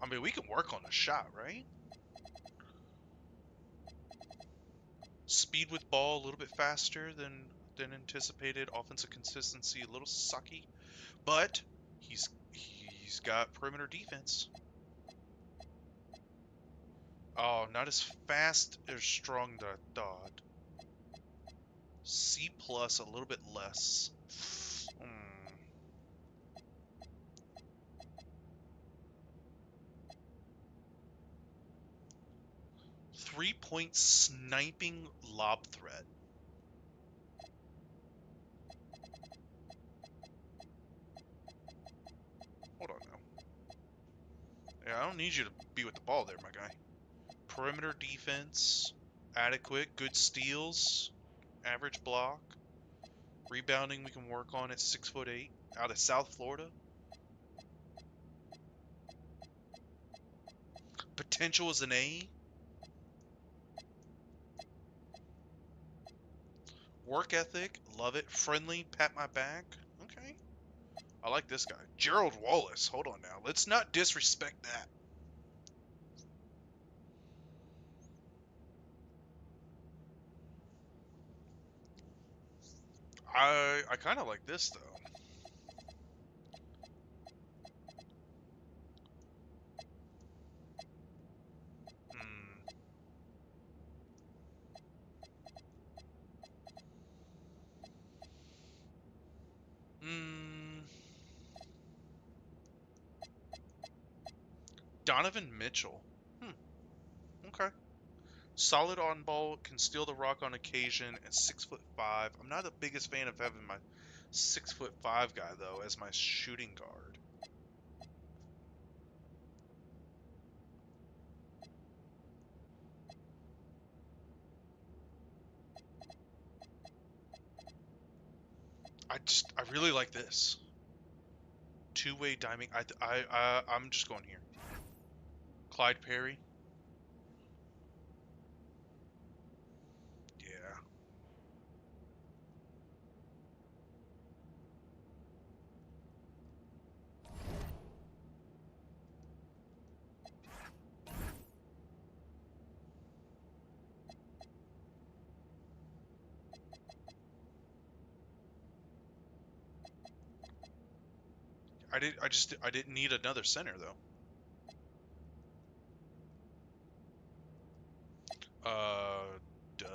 I mean, we can work on the shot, right? Speed with ball, a little bit faster than anticipated. Offensive consistency, a little sucky. But he's got perimeter defense. Oh, not as fast or strong as I thought. C+, a little bit less. 3-point sniping lob threat. Hold on now. Yeah, I don't need you to be with the ball there, my guy. Perimeter defense, adequate, good steals, average block. Rebounding we can work on at 6'8", out of South Florida. Potential is an A. Work ethic, love it. Friendly, pat my back. Okay. I like this guy. Gerald Wallace. Hold on now. Let's not disrespect that. I kind of like this, though. Donovan Mitchell. Okay. Solid on ball, can steal the rock on occasion, and 6'5". I'm not the biggest fan of having my 6'5" guy though as my shooting guard. I really like this. Two-way diming. I'm just going here. Clyde Perry. Yeah. I didn't need another center though. Duh.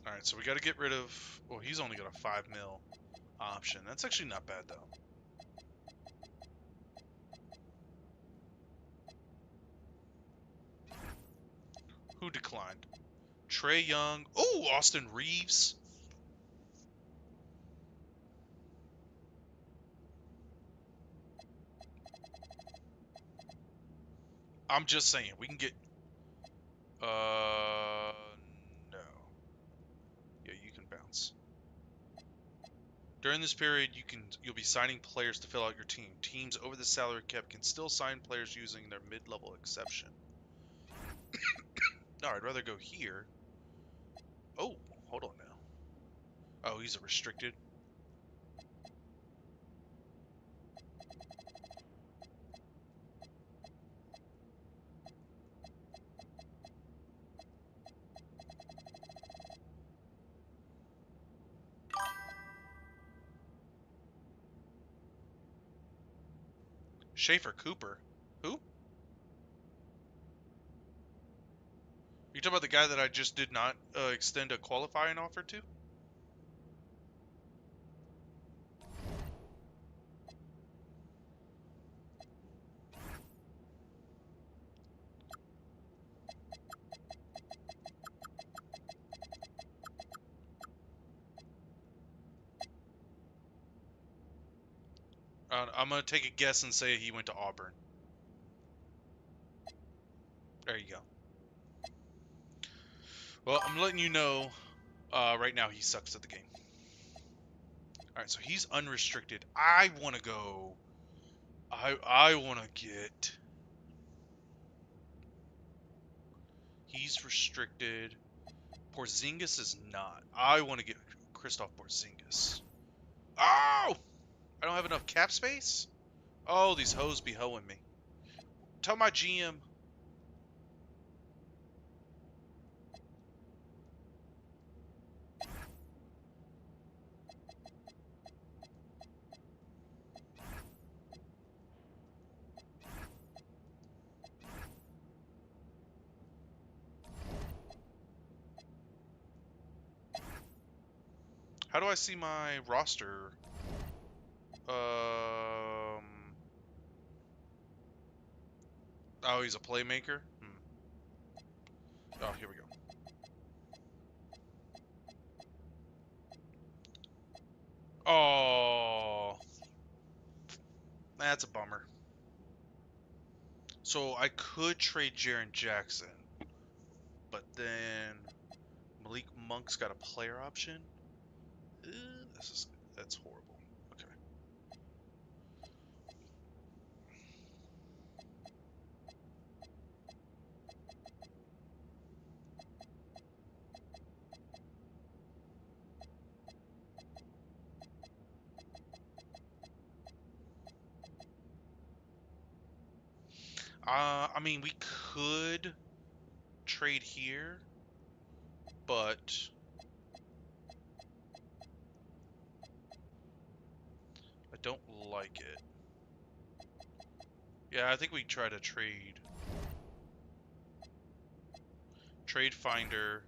All right, so we got to get rid of. Well, he's only got a 5 mil option. That's actually not bad though. Who declined? Trey Young. Oh, Austin Reeves. I'm just saying, we can get... No. Yeah, you can bounce. During this period, you'll be signing players to fill out your team. Teams over the salary cap can still sign players using their mid-level exception. No, I'd rather go here. Oh, hold on now. Oh, he's a restricted. Schaefer Cooper. Who? You talking about the guy that I just did not extend a qualifying offer to? I'm gonna take a guess and say he went to Auburn. There you go. Well, I'm letting you know right now he sucks at the game. Alright, so he's unrestricted. I want to go... I want to get... He's restricted. Porzingis is not. I want to get Christoph Porzingis. Oh! I don't have enough cap space? Oh, these hoes be hoeing me. Tell my GM... How do I see my roster? Oh, he's a playmaker? Oh, here we go. Oh, that's a bummer. So I could trade Jaren Jackson, but then Malik Monk's got a player option. That's horrible. Okay. I mean, we could trade here, but I don't like it. Yeah, I think we try to trade. Trade Finder.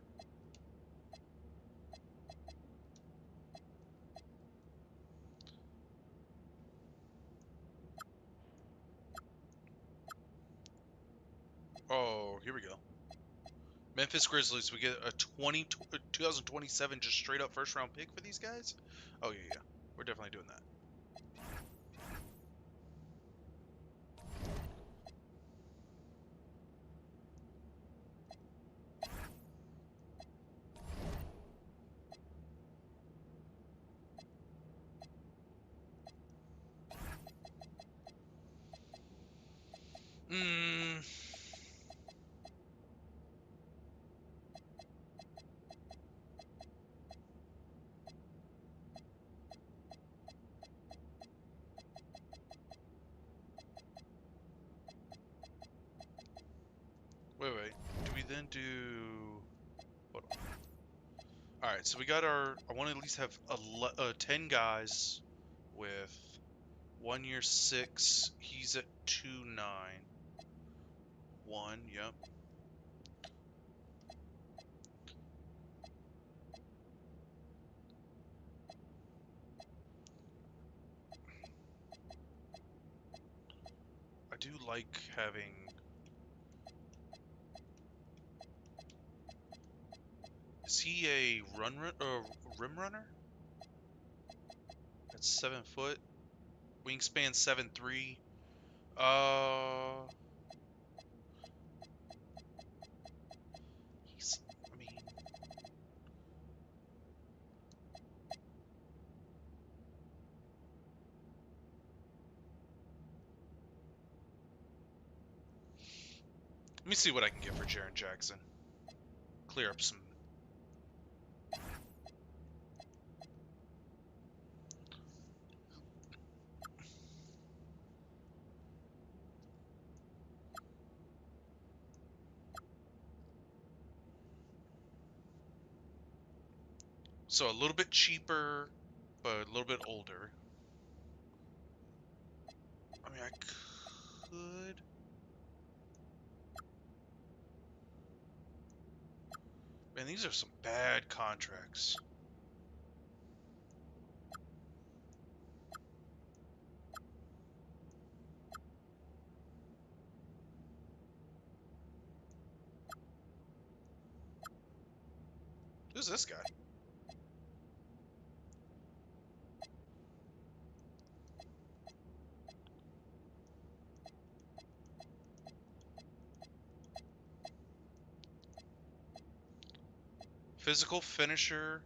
Oh, here we go. Memphis Grizzlies, we get a 2027 just straight up first round pick for these guys? Oh, yeah. We're definitely doing that. Wait. Do we then do... Hold on. Alright, so we got our... I want to at least have 10 guys with 1 year 6. He's at 2.9. 1, yep. I do like having... Is he a rim runner? That's 7 foot. Wingspan 7'3". me see what I can get for Jaren Jackson. Clear up some. So a little bit cheaper, but a little bit older. I mean, I could. Man, these are some bad contracts. Who's this guy? Physical finisher,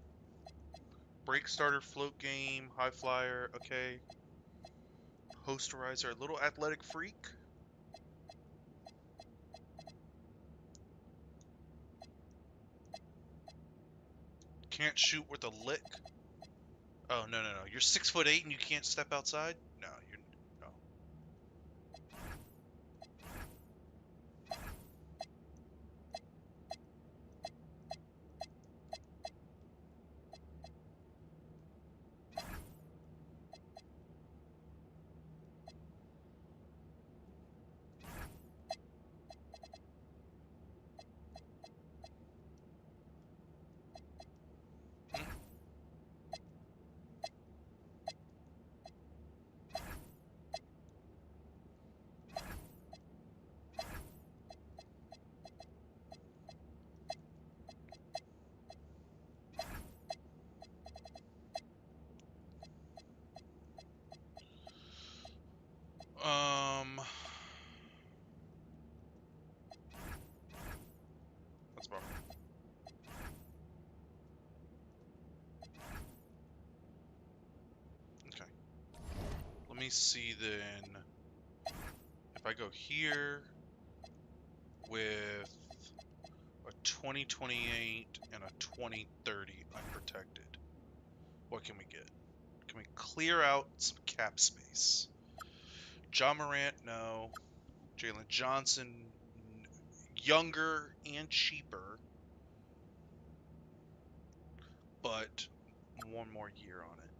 break starter, float game, high flyer, okay. Posterizer, a little athletic freak. Can't shoot with a lick. Oh, no. You're 6'8" and you can't step outside? No, you're no. That's a bummer. Okay. Let me see then. If I go here with a 2028 and a 2030 unprotected, what can we get? Can we clear out some cap space? John Morant, no. Jalen Johnson, younger and cheaper, but one more year on it.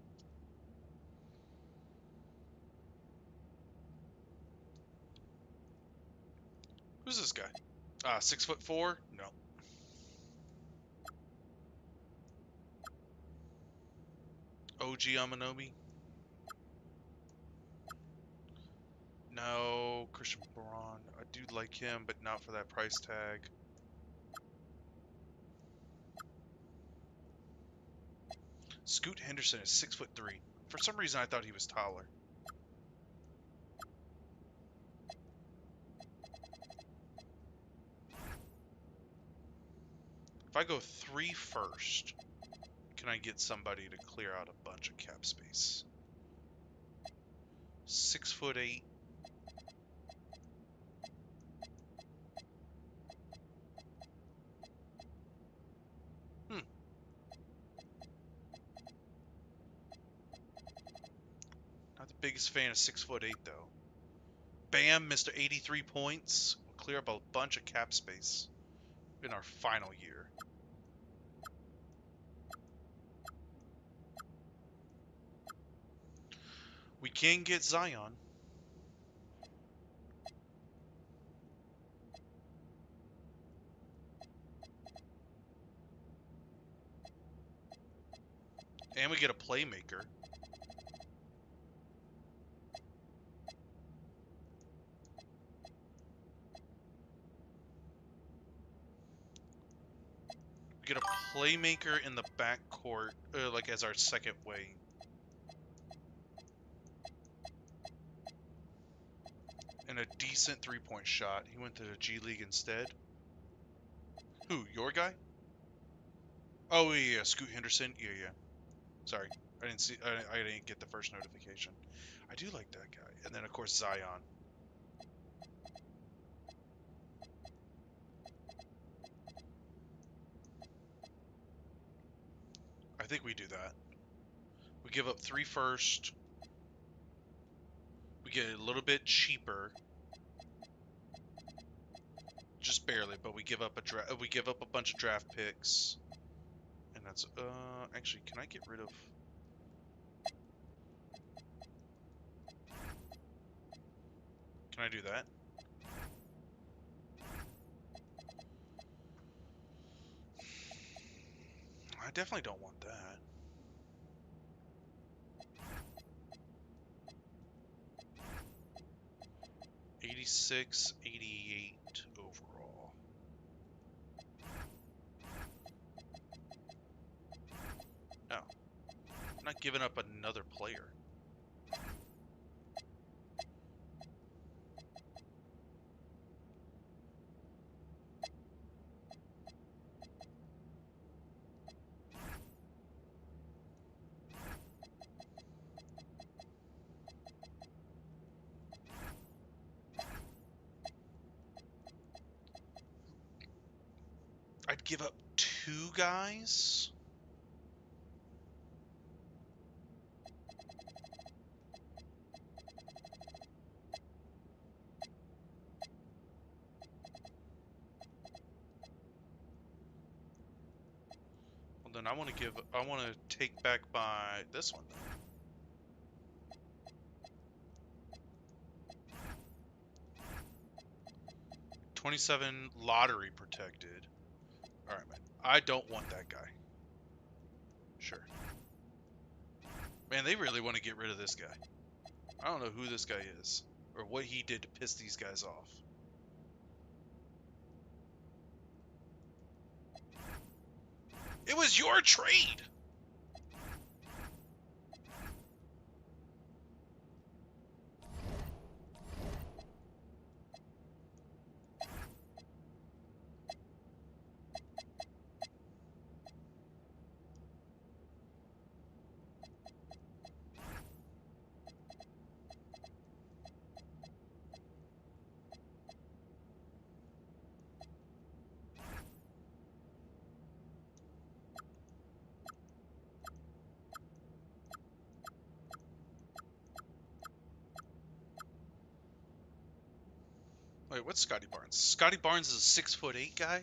Who's this guy? 6'4"? No. OG Amanobi? No. Christian Braun. I do like him, but not for that price tag. Scoot Henderson is 6'3". For some reason, I thought he was taller. If I go 3 first, can I get somebody to clear out a bunch of cap space? 6'8". Not the biggest fan of 6'8" though. Bam, Mr. 83 points. We'll clear up a bunch of cap space in our final year. We can get Zion. And we get a playmaker. We get a playmaker in the backcourt, like as our second wing. And a decent three-point shot. He went to the G League instead. Who, your guy? Oh, yeah, Scoot Henderson. Yeah. Sorry, I didn't see. I didn't get the first notification. I do like that guy. And then, of course, Zion. I think we do that. We give up 3 first. We get a little bit cheaper. Just barely, but we give up a bunch of draft picks. And that's actually, can I get rid of Can I do that? I definitely don't want that. $86, $88 overall. No. I'm not giving up another player. I'd give up 2 guys. Well, then I want to take back this one then. 27 lottery protected. Alright, man. I don't want that guy. Sure. Man, they really want to get rid of this guy. I don't know who this guy is, or what he did to piss these guys off. It was your trade! Wait, what's Scotty Barnes? Scotty Barnes is a 6'8" guy?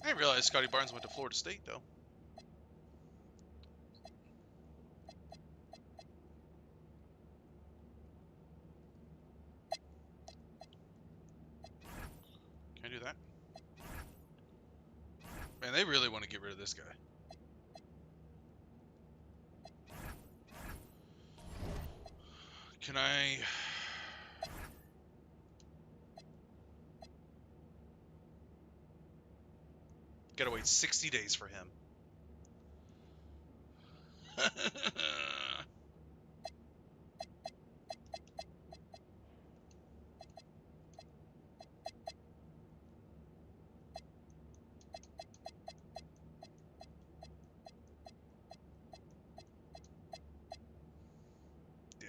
I didn't realize Scotty Barnes went to Florida State, though. Can I do that? Man, they really want to get rid of this guy. Can I... Gotta wait 60 days for him. Yeah.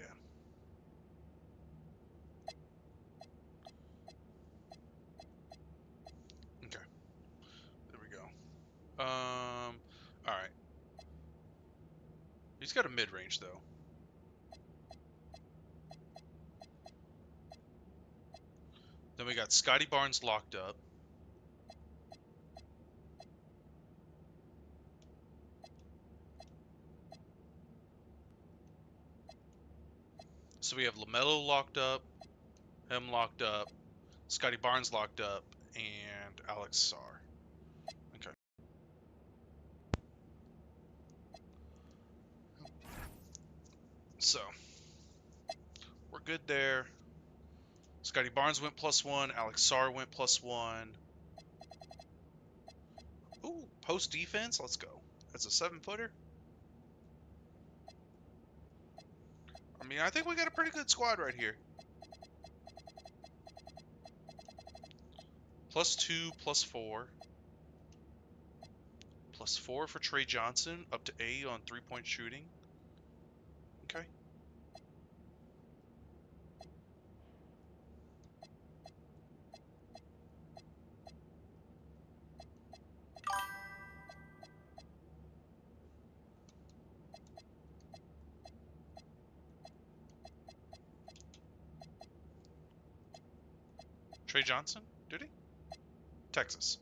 Okay. There we go. Alright. He's got a mid-range, though. Then we got Scotty Barnes locked up. So we have LaMelo locked up, him locked up, Scotty Barnes locked up, and Alex Sarr. Okay. So, we're good there. Scotty Barnes went +1, Alex Sarr went +1. Ooh, post defense, let's go. That's a 7-footer. I mean, I think we got a pretty good squad right here. +2, +4, +4 for Trey Johnson, up to A on 3-point shooting. Okay. Trey Johnson? Did he? Texas.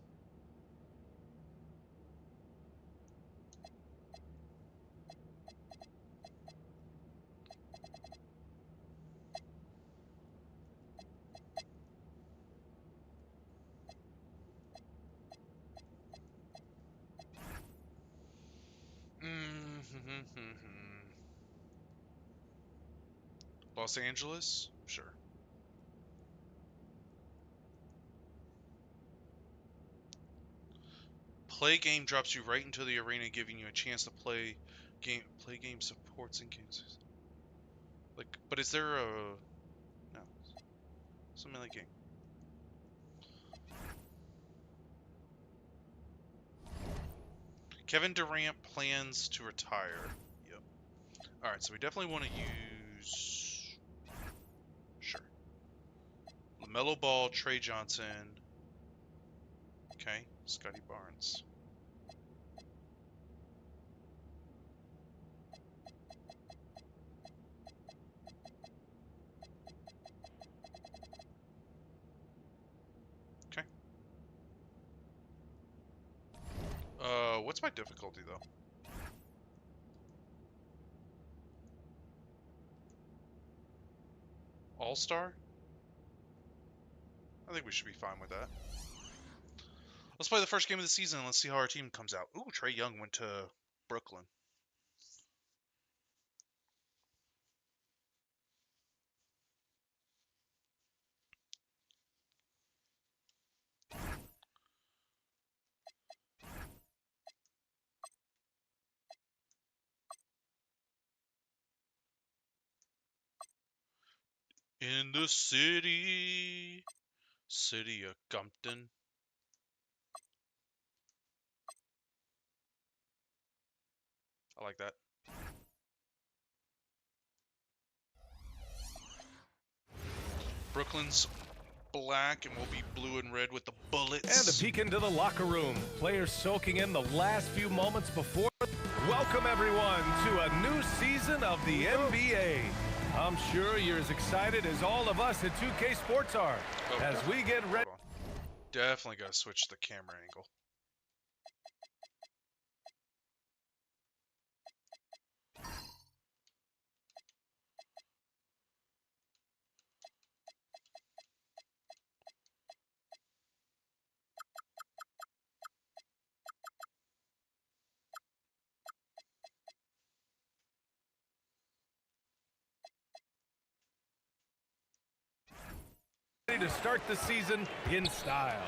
Los Angeles? Sure. Play game drops you right into the arena, giving you a chance to play game supports in games. Like, but is there a no? Something like game. Kevin Durant plans to retire. Yep. All right, so we definitely want to use. Sure. LaMelo Ball, Trey Johnson. Okay, Scotty Barnes. Okay. What's my difficulty though? All-Star? I think we should be fine with that. Let's play the first game of the season and let's see how our team comes out. Ooh, Trae Young went to Brooklyn. In the city of Compton. I like that. Brooklyn's black and we'll be blue and red with the bullets. And a peek into the locker room. Players soaking in the last few moments before. Welcome everyone to a new season of the NBA. I'm sure you're as excited as all of us at 2K Sports are as we get ready. Definitely gotta switch the camera angle. To start the season in style.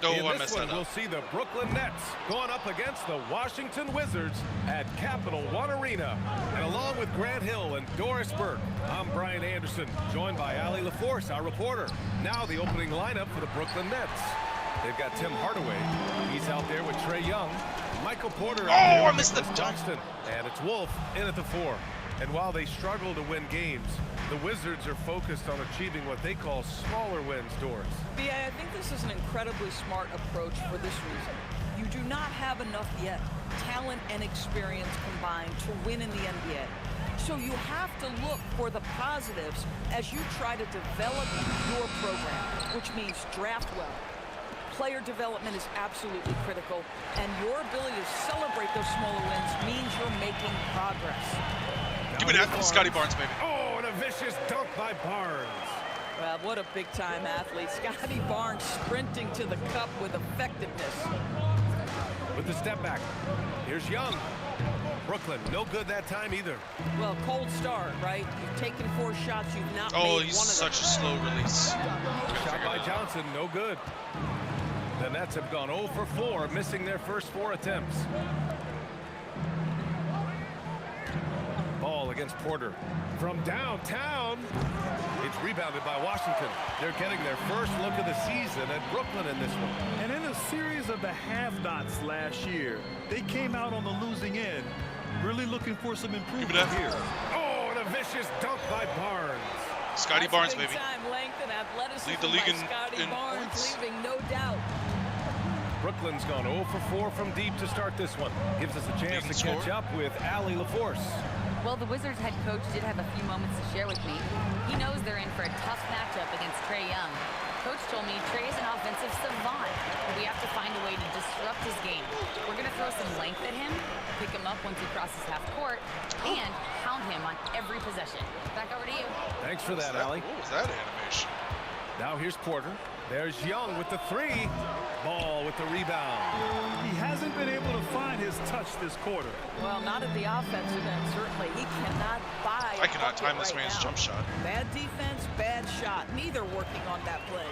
Oh, in I this messed one, that up. we'll see the Brooklyn Nets going up against the Washington Wizards at Capital One Arena. And along with Grant Hill and Doris Burke, I'm Brian Anderson, joined by Ali LaForce, our reporter. Now the opening lineup for the Brooklyn Nets. They've got Tim Hardaway. He's out there with Trae Young. Michael Porter. Oh, I missed the dunk. And it's Wolf in at the 4. And while they struggle to win games, the Wizards are focused on achieving what they call smaller wins, Doris. Yeah, I think this is an incredibly smart approach for this reason. You do not have enough yet, talent and experience combined, to win in the NBA. So you have to look for the positives as you try to develop your program, which means draft well. Player development is absolutely critical, and your ability to celebrate those smaller wins means you're making progress. Give it up, Scotty Barnes, baby. Oh, and a vicious dunk by Barnes. Well, what a big-time athlete. Scotty Barnes sprinting to the cup with effectiveness. With the step back, here's Young. Brooklyn, no good that time either. Well, cold start, right? You've taken 4 shots, you've not made Oh, one of them. he's such a slow release. Shot by Johnson, no good. The Nets have gone 0 for 4, missing their first 4 attempts. Ball against Porter. From downtown, It's rebounded by Washington. They're getting their first look of the season at Brooklyn in this one. And in a series of the have-nots last year, they came out on the losing end, really looking for some improvement here. Oh, and a vicious dunk by Barnes. Scotty Barnes, baby. Time, length, and athleticism Lead the league by Scotty in Barnes, points. leaving no doubt. Brooklyn's gone 0 for 4 from deep to start this one. Gives us a chance to catch up with Allie LaForce. Well, the Wizards head coach did have a few moments to share with me. He knows they're in for a tough matchup against Trae Young. Coach told me Trae is an offensive savant. We have to find a way to disrupt his game. We're going to throw some length at him, pick him up once he crosses half court, and hound him on every possession. Back over to you. Thanks for that, Allie. What was that animation? Now here's Porter. There's Young with the three. Ball with the rebound. He hasn't been able to find his touch this quarter. Well, not at the offensive end, certainly. He cannot buy I cannot time this right man's now. jump shot. Bad defense, bad shot. Neither working on that play.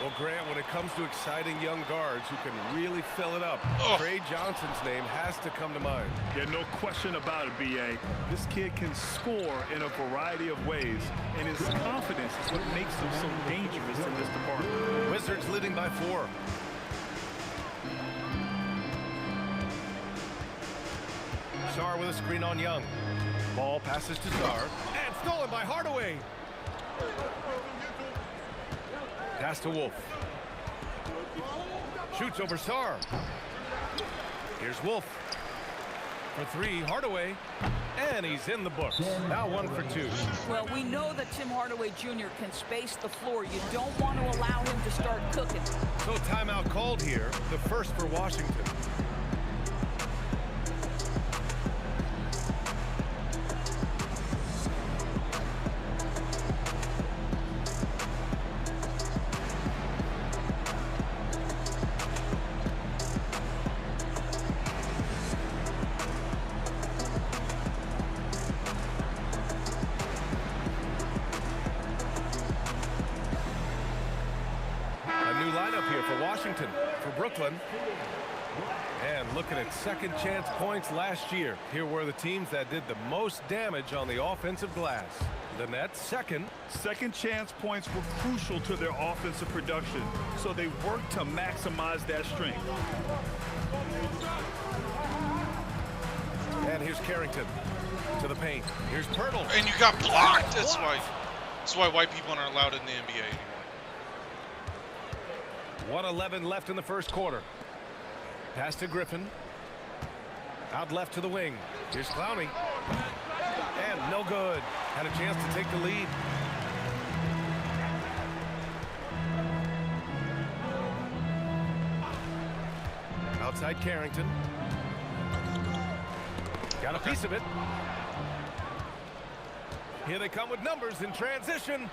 Well, Grant, when it comes to exciting young guards who can really fill it up, Oh. Trae Johnson's name has to come to mind. Yeah, no question about it, B.A. This kid can score in a variety of ways, and his confidence is what makes him so dangerous in this department. Wizards leading by 4. Sarr with a screen on Young. Ball passes to Sarr. And stolen by Hardaway. Pass to Wolf. Shoots over Sarr. Here's Wolf. For 3, Hardaway. And he's in the books. Now 1 for 2. Well, we know that Tim Hardaway Jr. can space the floor. You don't want to allow him to start cooking. So timeout called here. The first for Washington. Washington for Brooklyn. And looking at second chance points last year. Here were the teams that did the most damage on the offensive glass. The Nets second. Second chance points were crucial to their offensive production, so they worked to maximize that strength. And here's Carrington to the paint. Here's Pirtle. And you got blocked. That's why white people aren't allowed in the NBA anymore. 1:11 left in the first quarter. Pass to Griffin. Out left to the wing. Here's Clowney. And no good. Had a chance to take the lead. Outside Carrington. Got a piece of it. Here they come with numbers in transition.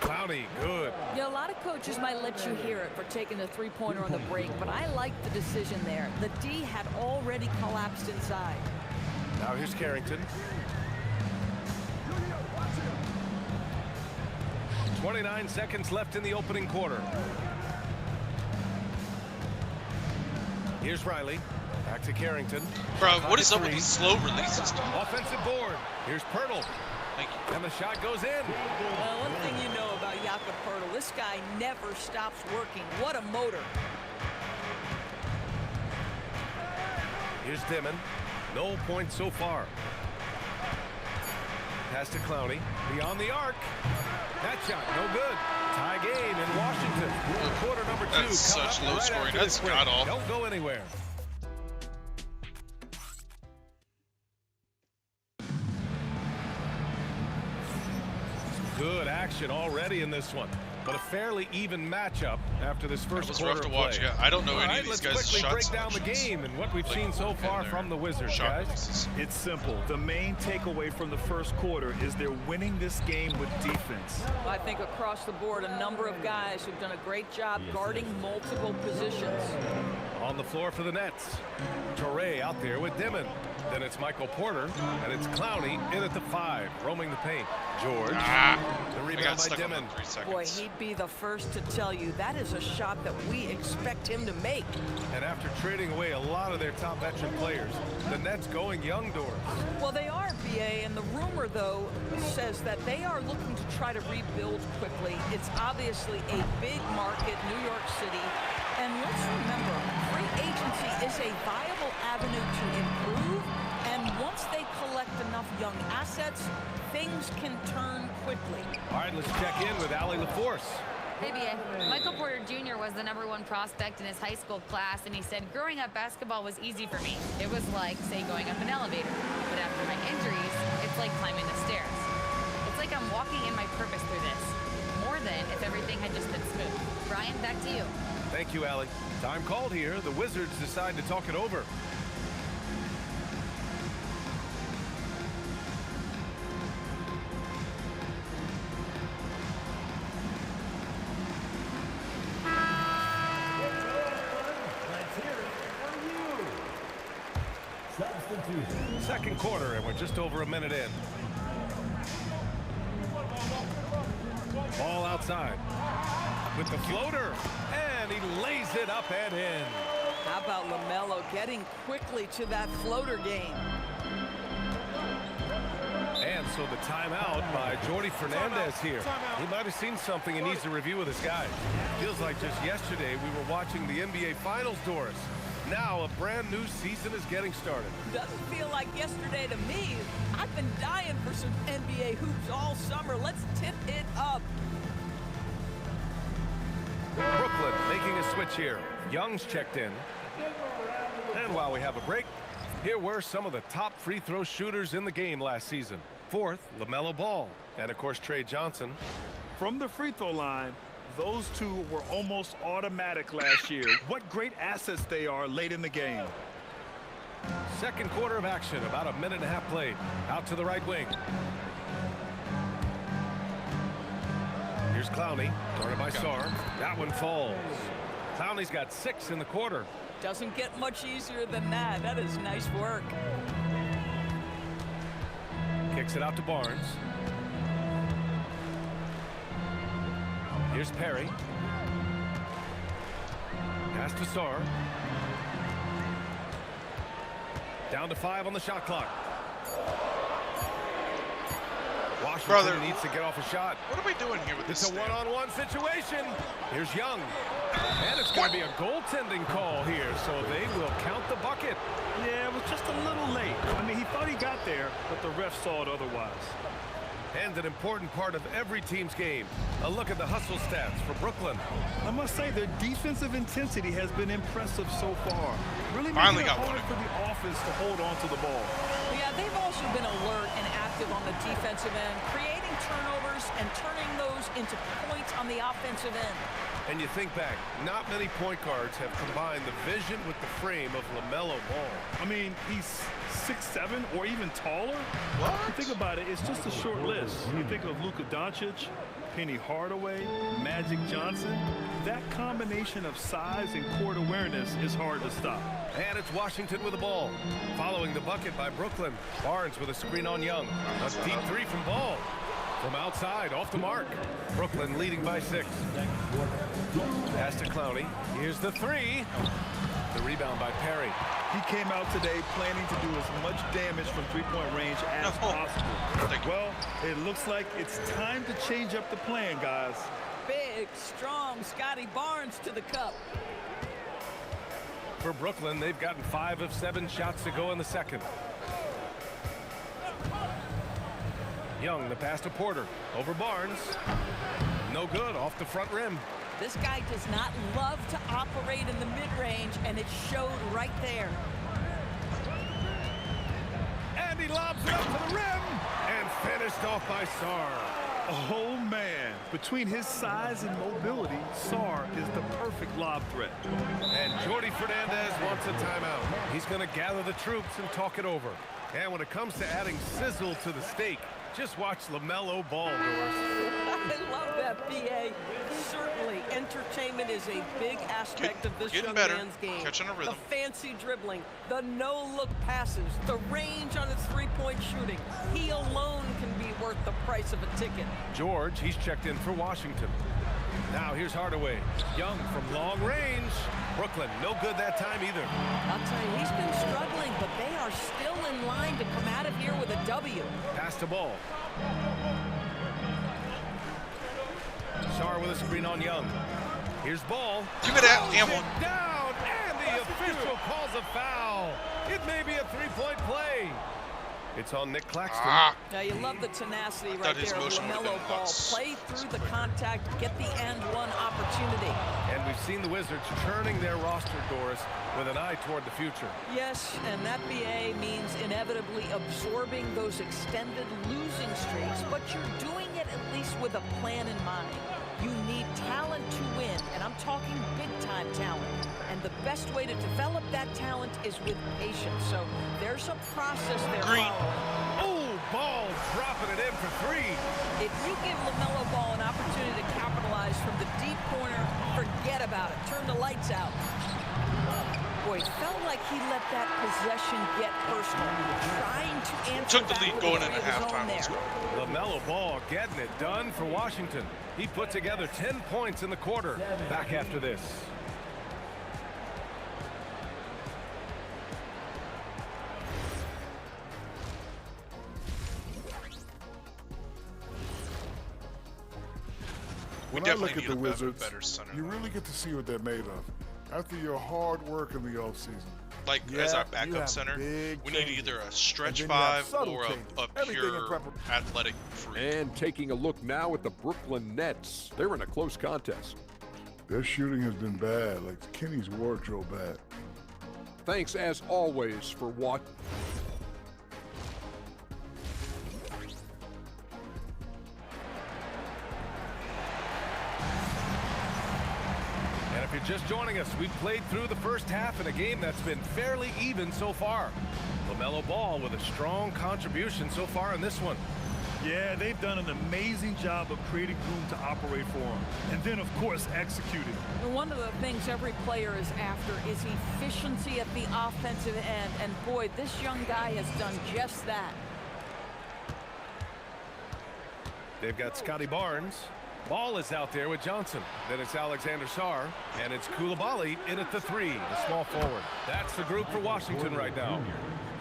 Clowney, good. Yeah, a lot of coaches might let you hear it for taking the three-pointer on the break, but I like the decision there. The D had already collapsed inside. Now here's Carrington. 29 seconds left in the opening quarter. Here's Riley. Back to Carrington. Bro, what is up with these slow releases? Offensive board. Here's Pirtle. Thank you. And the shot goes in. Well, one thing you know about Jakob Poeltl, this guy never stops working. What a motor. Here's Dimon. No points so far. Pass to Clowney. Beyond the arc. That shot, no good. Tie game in Washington. Quarter number 2. That's such low scoring. That's god awful. Don't go anywhere. Good action already in this one, but a fairly even matchup after this first quarter. It was rough to watch. Yeah, I don't know any of these guys' let's quickly shot break down the game and what we've seen so far from the Wizards, guys. Releases. It's simple. The main takeaway from the first quarter is they're winning this game with defense. I think across the board, a number of guys who've done a great job guarding multiple positions. On the floor for the Nets. Torrey out there with Dimon. Then it's Michael Porter, and it's Clowney in at the 5, roaming the paint. George, the rebound by Dimon. Boy, he'd be the first to tell you that is a shot that we expect him to make. And after trading away a lot of their top veteran players, the Nets going young, Doris. Well, they are, BA, and the rumor, though, says that they are looking to try to rebuild quickly. It's obviously a big market, New York City, and let's remember, free agency is a viable avenue to improve, and once they collect enough young assets, things can turn quickly. All right, let's check in with Allie LaForce. Hey, BA. Michael Porter Jr. was the #1 prospect in his high school class, and he said, growing up, basketball was easy for me. It was like, say, going up an elevator. But after my injuries, it's like climbing the stairs. It's like I'm walking in my purpose through this. More than if everything had just been smooth. Brian, back to you. Thank you, Allie. Time called here. The Wizards decide to talk it over. Second quarter, and we're just over a minute in. Ball outside with the floater, and he lays it up and in. How about LaMelo getting quickly to that floater game? And so the timeout by Jordi Fernandez here. He might have seen something he needs to review with his guys. Feels like just yesterday we were watching the NBA Finals, Doris. Now a brand new season is getting started. Doesn't feel like yesterday to me. I've been dying for some NBA hoops all summer. Let's tip it up. Brooklyn making a switch here. Young's checked in. And while we have a break, here were some of the top free throw shooters in the game last season. Fourth, LaMelo Ball. And of course, Trey Johnson. From the free throw line, those two were almost automatic last year. What great assets they are late in the game. Second quarter of action, about a minute and a half played. Out to the right wing. Here's Clowney, guarded by Sarr. That one falls. Clowney's got 6 in the quarter. Doesn't get much easier than that. That is nice work. Kicks it out to Barnes. Here's Perry. Pass to Sarr. Down to 5 on the shot clock. Washington needs to get off a shot. What are we doing here with this? It's a one-on-one situation. Here's Young. And it's going to be a goaltending call here, so they will count the bucket. Yeah, it was just a little late. I mean, he thought he got there, but the ref saw it otherwise. And an important part of every team's game. A look at the hustle stats for Brooklyn. I must say their defensive intensity has been impressive so far. Really Finally making it got hard one. for the offense to hold on to the ball. Yeah, they've also been alert and active on the defensive end, creating turnovers and turning those into points on the offensive end. And you think back, not many point guards have combined the vision with the frame of LaMelo Ball. I mean, he's 6'7" or even taller. What? You think about it, it's just a short list. You think of Luka Doncic, Penny Hardaway, Magic Johnson. That combination of size and court awareness is hard to stop. And it's Washington with the ball. Following the bucket by Brooklyn. Barnes with a screen on Young. A deep 3 from Ball. From outside, off the mark. Brooklyn leading by 6. Pass to Clowney. Here's the 3. The rebound by Perry. He came out today planning to do as much damage from three-point range as possible. Well, it looks like it's time to change up the plan, guys. Big, strong Scotty Barnes to the cup. For Brooklyn, they've gotten 5 of 7 shots to go in the second. Young, the pass to Porter. Over Barnes. No good, off the front rim. This guy does not love to operate in the mid-range, and it showed right there. And he lobs it up to the rim. And finished off by Sarr. Oh, man. Between his size and mobility, Sarr is the perfect lob threat. And Jordi Fernandez wants a timeout. He's going to gather the troops and talk it over. And when it comes to adding sizzle to the steak, just watch LaMelo Ball, Doris. I love that, BA. Certainly, entertainment is a big aspect of this getting young better. man's game. Catching a rhythm. The fancy dribbling, the no-look passes, the range on his three-point shooting. He alone can be worth the price of a ticket. George, he's checked in for Washington. Now here's Hardaway. Young from long range. Brooklyn, no good that time either. I'll tell you, he's been struggling, but they are still in line to come out of here with a W. Pass the ball. Sarr with a screen on Young. Here's ball. Give me that. Damn one. Down, and the official calls a foul. It may be a three-point play. It's on Nick Claxton. Now, you love the tenacity I right thought his there of motion would've LaMelo been Ball. nuts. Play through the contact, get the and one opportunity. And we've seen the Wizards churning their roster, Doris, with an eye toward the future. Yes, and that BA means inevitably absorbing those extended losing streaks, but you're doing it at least with a plan in mind. You need talent to win, and I'm talking big-time talent. And the best way to develop that talent is with patience. So there's a process there Green. following. Oh, Ball dropping it in for three. If you give LaMelo Ball an opportunity to capitalize from the deep corner, forget about it. Turn the lights out. Boy, it felt like he let that possession get personal. Trying to answer Took the back lead with going a into three of his own halftime. there. Let's go. LaMelo Ball getting it done for Washington. He put together 10 points in the quarter. Back after this. We When I definitely look at need the a Wizards, better center. you really get to see what they're made of. After your hard work in the offseason. Like, Yeah, as our you backup have center, big we need changes. either a stretch And then you have five subtle or a changes. Everything in pure preparation. athletic freak. And taking a look now at the Brooklyn Nets. They're in a close contest. Their shooting has been bad, like Kenny's wardrobe bad. Thanks, as always, for watching. And if you're just joining us, we've played through the first half in a game that's been fairly even so far. LaMelo Ball with a strong contribution so far in this one. Yeah, they've done an amazing job of creating room to operate for him. And then, of course, executing. And one of the things every player is after is efficiency at the offensive end. And boy, this young guy has done just that. They've got Scotty Barnes. Ball is out there with Johnson. Then it's Alexander Sarr. And it's Koulibaly in at the three, the small forward. That's the group for Washington right now.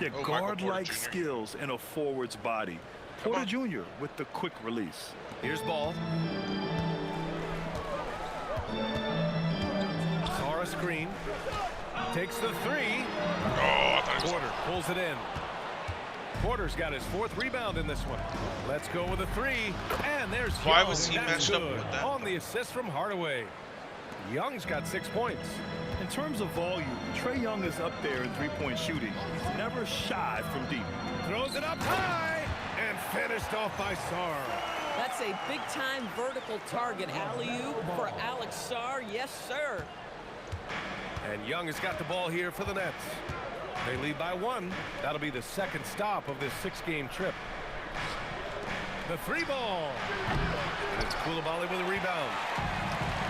Yeah, Oh, Michael Porter guard-like Jr. skills in a forward's body. Porter Jr. with the quick release. Here's Ball. Sarr screen. Takes the three. Oh, I thought it was Porter pulls it in. Porter's got his fourth rebound in this one. Let's go with a three. And there's Why Young. was he That's matched up good. with that? On the assist from Hardaway. Young's got 6 points. In terms of volume, Trae Young is up there in three-point shooting. He's never shy from deep. Throws it up high and finished off by Sarr. That's a big-time vertical target. Alley-oop for Alex Sarr. Yes, sir. And Young has got the ball here for the Nets. They lead by 1. That'll be the second stop of this 6-game trip. The three ball. And it's Koulibaly with a rebound.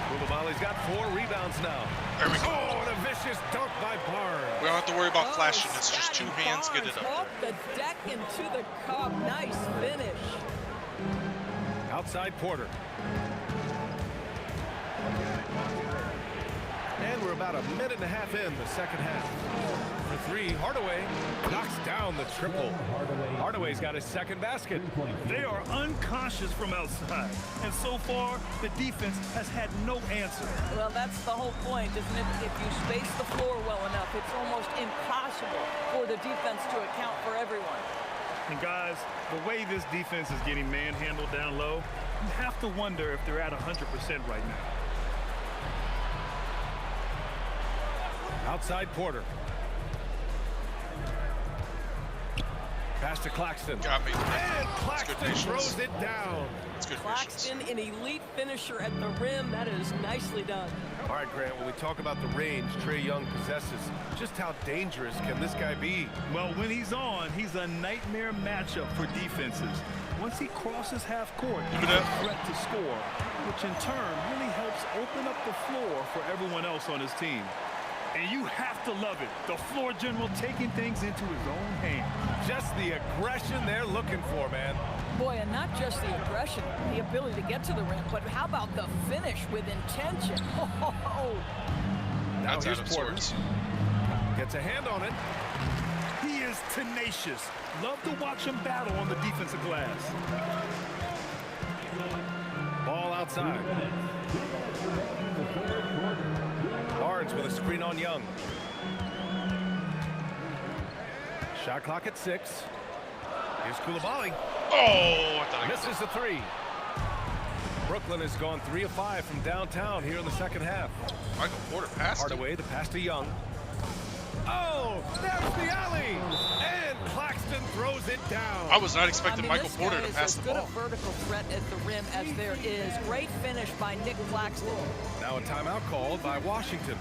Koulibaly's got 4 rebounds now. There we go. Oh, and a vicious dunk by Barnes. We don't have to worry about flashing. Oh, It's just two Scotty hands get Barnes it up off there. the deck into the cup. Nice finish. Outside Porter. And we're about a minute and a half in the second half. For 3, Hardaway knocks down the triple. Hardaway's got his second basket. They are unconscious from outside. And so far, the defense has had no answer. Well, that's the whole point, isn't it? If you space the floor well enough, it's almost impossible for the defense to account for everyone. And guys, the way this defense is getting manhandled down low, you have to wonder if they're at 100% right now. Outside Porter. Pass to Claxton. Got me. And That's good Claxton patience. throws it down. That's good patience. Claxton, an elite finisher at the rim. That is nicely done. All right, Grant, when we talk about the range Trae Young possesses, just how dangerous can this guy be? Well, when he's on, he's a nightmare matchup for defenses. Once he crosses half court, he's a threat to score, which in turn really helps open up the floor for everyone else on his team. And you have to love it. The floor general taking things into his own hands. Just the aggression they're looking for, man. Boy, and not just the aggression, the ability to get to the rim, but how about the finish with intention? Oh, Now That's here's out of Porter. sorts. Gets a hand on it. He is tenacious. Love to watch him battle on the defensive glass. Ball outside. Barnes with a screen on Young. Shot clock at 6. Here's Koulibaly. Oh, I thought I Misses the 3. Brooklyn has gone 3 of 5 from downtown here in the second half. Michael Porter passed it. Hardaway, the pass to Young. Oh, there's the alley! And Claxton throws it down. I was not expecting Michael this Porter guy to is pass as the good ball. a vertical threat at the rim as there is. Great finish by Nick Claxton. Now a timeout called by Washington.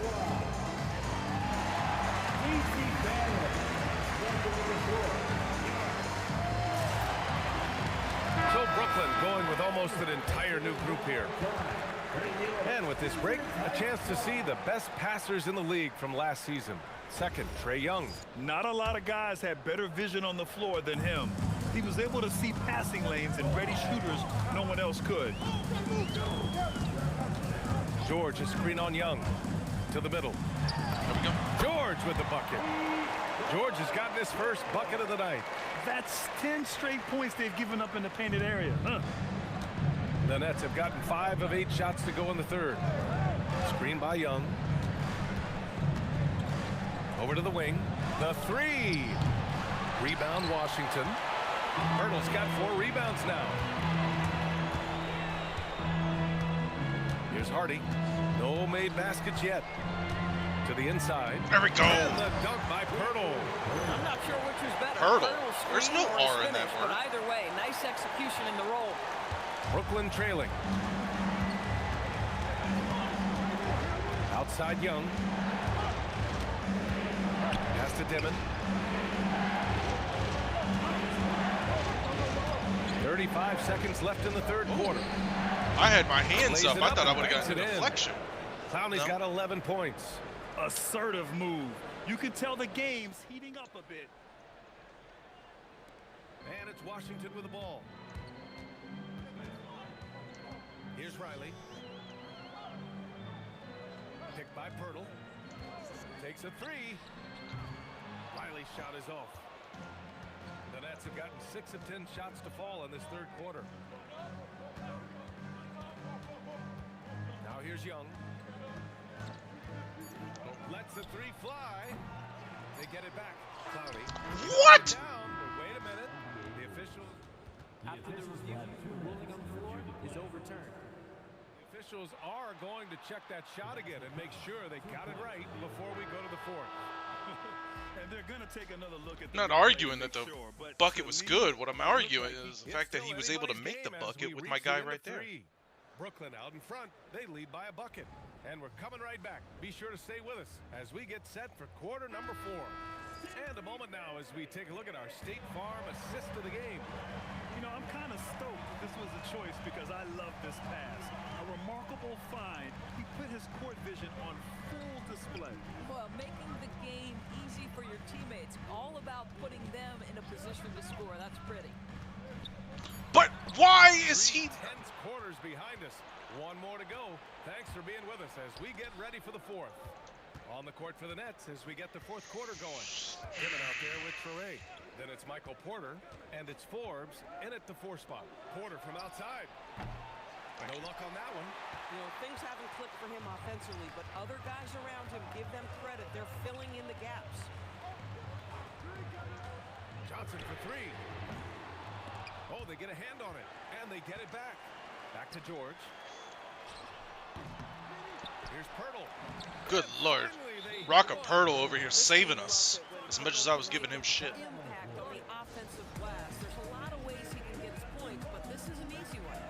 So Brooklyn going with almost an entire new group here. And with this break, a chance to see the best passers in the league from last season. Second, Trae Young. Not a lot of guys had better vision on the floor than him. He was able to see passing lanes and ready shooters no one else could. George, a screen on Young. To the middle. There we go. George with the bucket. George has gotten his first bucket of the night. That's 10 straight points they've given up in the painted area. The Nets have gotten 5 of 8 shots to go in the third. Screen by Young. Over to the wing. The 3. Rebound Washington. Hurdle's got 4 rebounds now. Here's Hardy. No made baskets yet. To the inside. There we go. And the dunk by Pirtle. I'm not sure which was better. Hurdle. Pirtle's There's screen no or his R in that finish, word. But either way, nice execution in the roll. Brooklyn trailing. Outside Young. Pass to Dimon. 35 seconds left in the third quarter. I had my hands Lays up. it I up thought I and would have banks gotten a it in. deflection. Clowney's No. got 11 points. Assertive move. You can tell the game's heating up a bit. And it's Washington with the ball. Here's Riley. Picked by Pirtle. Takes a 3. Riley's shot is off. The Nets have gotten 6 of 10 shots to fall in this third quarter. Now here's Young. Lets the 3 fly. They get it back. Clowney. What? Down, but wait a minute. The officials. After the review, ruling on the floor is overturned. The officials are going to check that shot again and make sure they got it right before we go to the fourth. And they're going to take another look at the Not replay arguing to that the make sure, but bucket to was me, good. What I'm it looked arguing like is the It's fact that he still was able to anybody's make the game as bucket we with reach my the guy end of right there. 3. Brooklyn out in front. They lead by a bucket. And we're coming right back. Be sure to stay with us as we get set for quarter number 4. And a moment now as we take a look at our State Farm assist of the game. You know, I'm kind of stoked that this was a choice because I love this pass. A remarkable find. He put his court vision on full display. Well, making the game easy for your teammates. All about putting them in a position to score. That's pretty. But why is he? 3 tense quarters behind us. 1 more to go. Thanks for being with us as we get ready for the fourth. On the court for the Nets as we get the fourth quarter going. Dimon out there with Trae. Then it's Michael Porter, and it's Forbes in at the 4 spot. Porter from outside. No luck on that one. You know, things haven't clicked for him offensively, but other guys around him, give them credit. They're filling in the gaps. Johnson for 3. Oh, they get a hand on it, and they get it back. Back to George. Here's Pirtle. Good lord. Rocket Pirtle over here saving us as much as I was giving him shit. Impact on the offensive glass. There's a lot of ways he can get his points, but this is an easy one.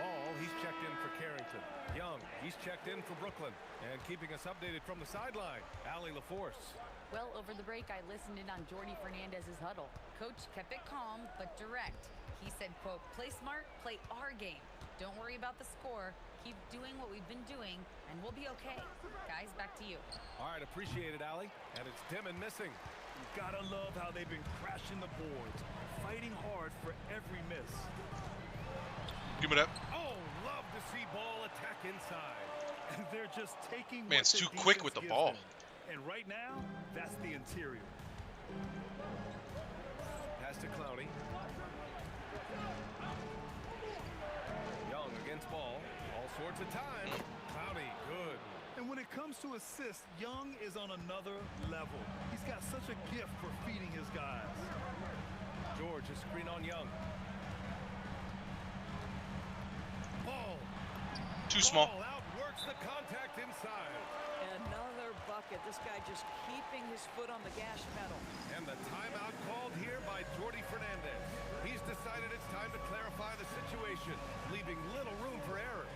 Ball, he's checked in for Carrington. Young, he's checked in for Brooklyn. And keeping us updated from the sideline, Allie LaForce. Well, over the break, I listened in on Jordy Fernandez's huddle. Coach kept it calm, but direct. He said, quote, play smart, play our game. Don't worry about the score. Keep doing what we've been doing, and we'll be okay. Guys, back to you. All right, appreciate it, Allie. And it's dim and missing. You gotta love how they've been crashing the boards, fighting hard for every miss. Give me that. Oh, love to see ball attack inside. And they're just taking. Man, it's too quick with the ball. And right now, that's the interior. Pass to Clowney. Young against ball. All sorts of time. Clowney, good. And when it comes to assists, Young is on another level. He's got such a gift for feeding his guys. George, a screen on Young. Ball. Too small. Ball outworks the contact inside. Another bucket. This guy just keeping his foot on the gas pedal. And the timeout called here by Jordi Fernandez. He's decided it's time to clarify the situation, leaving little room for error.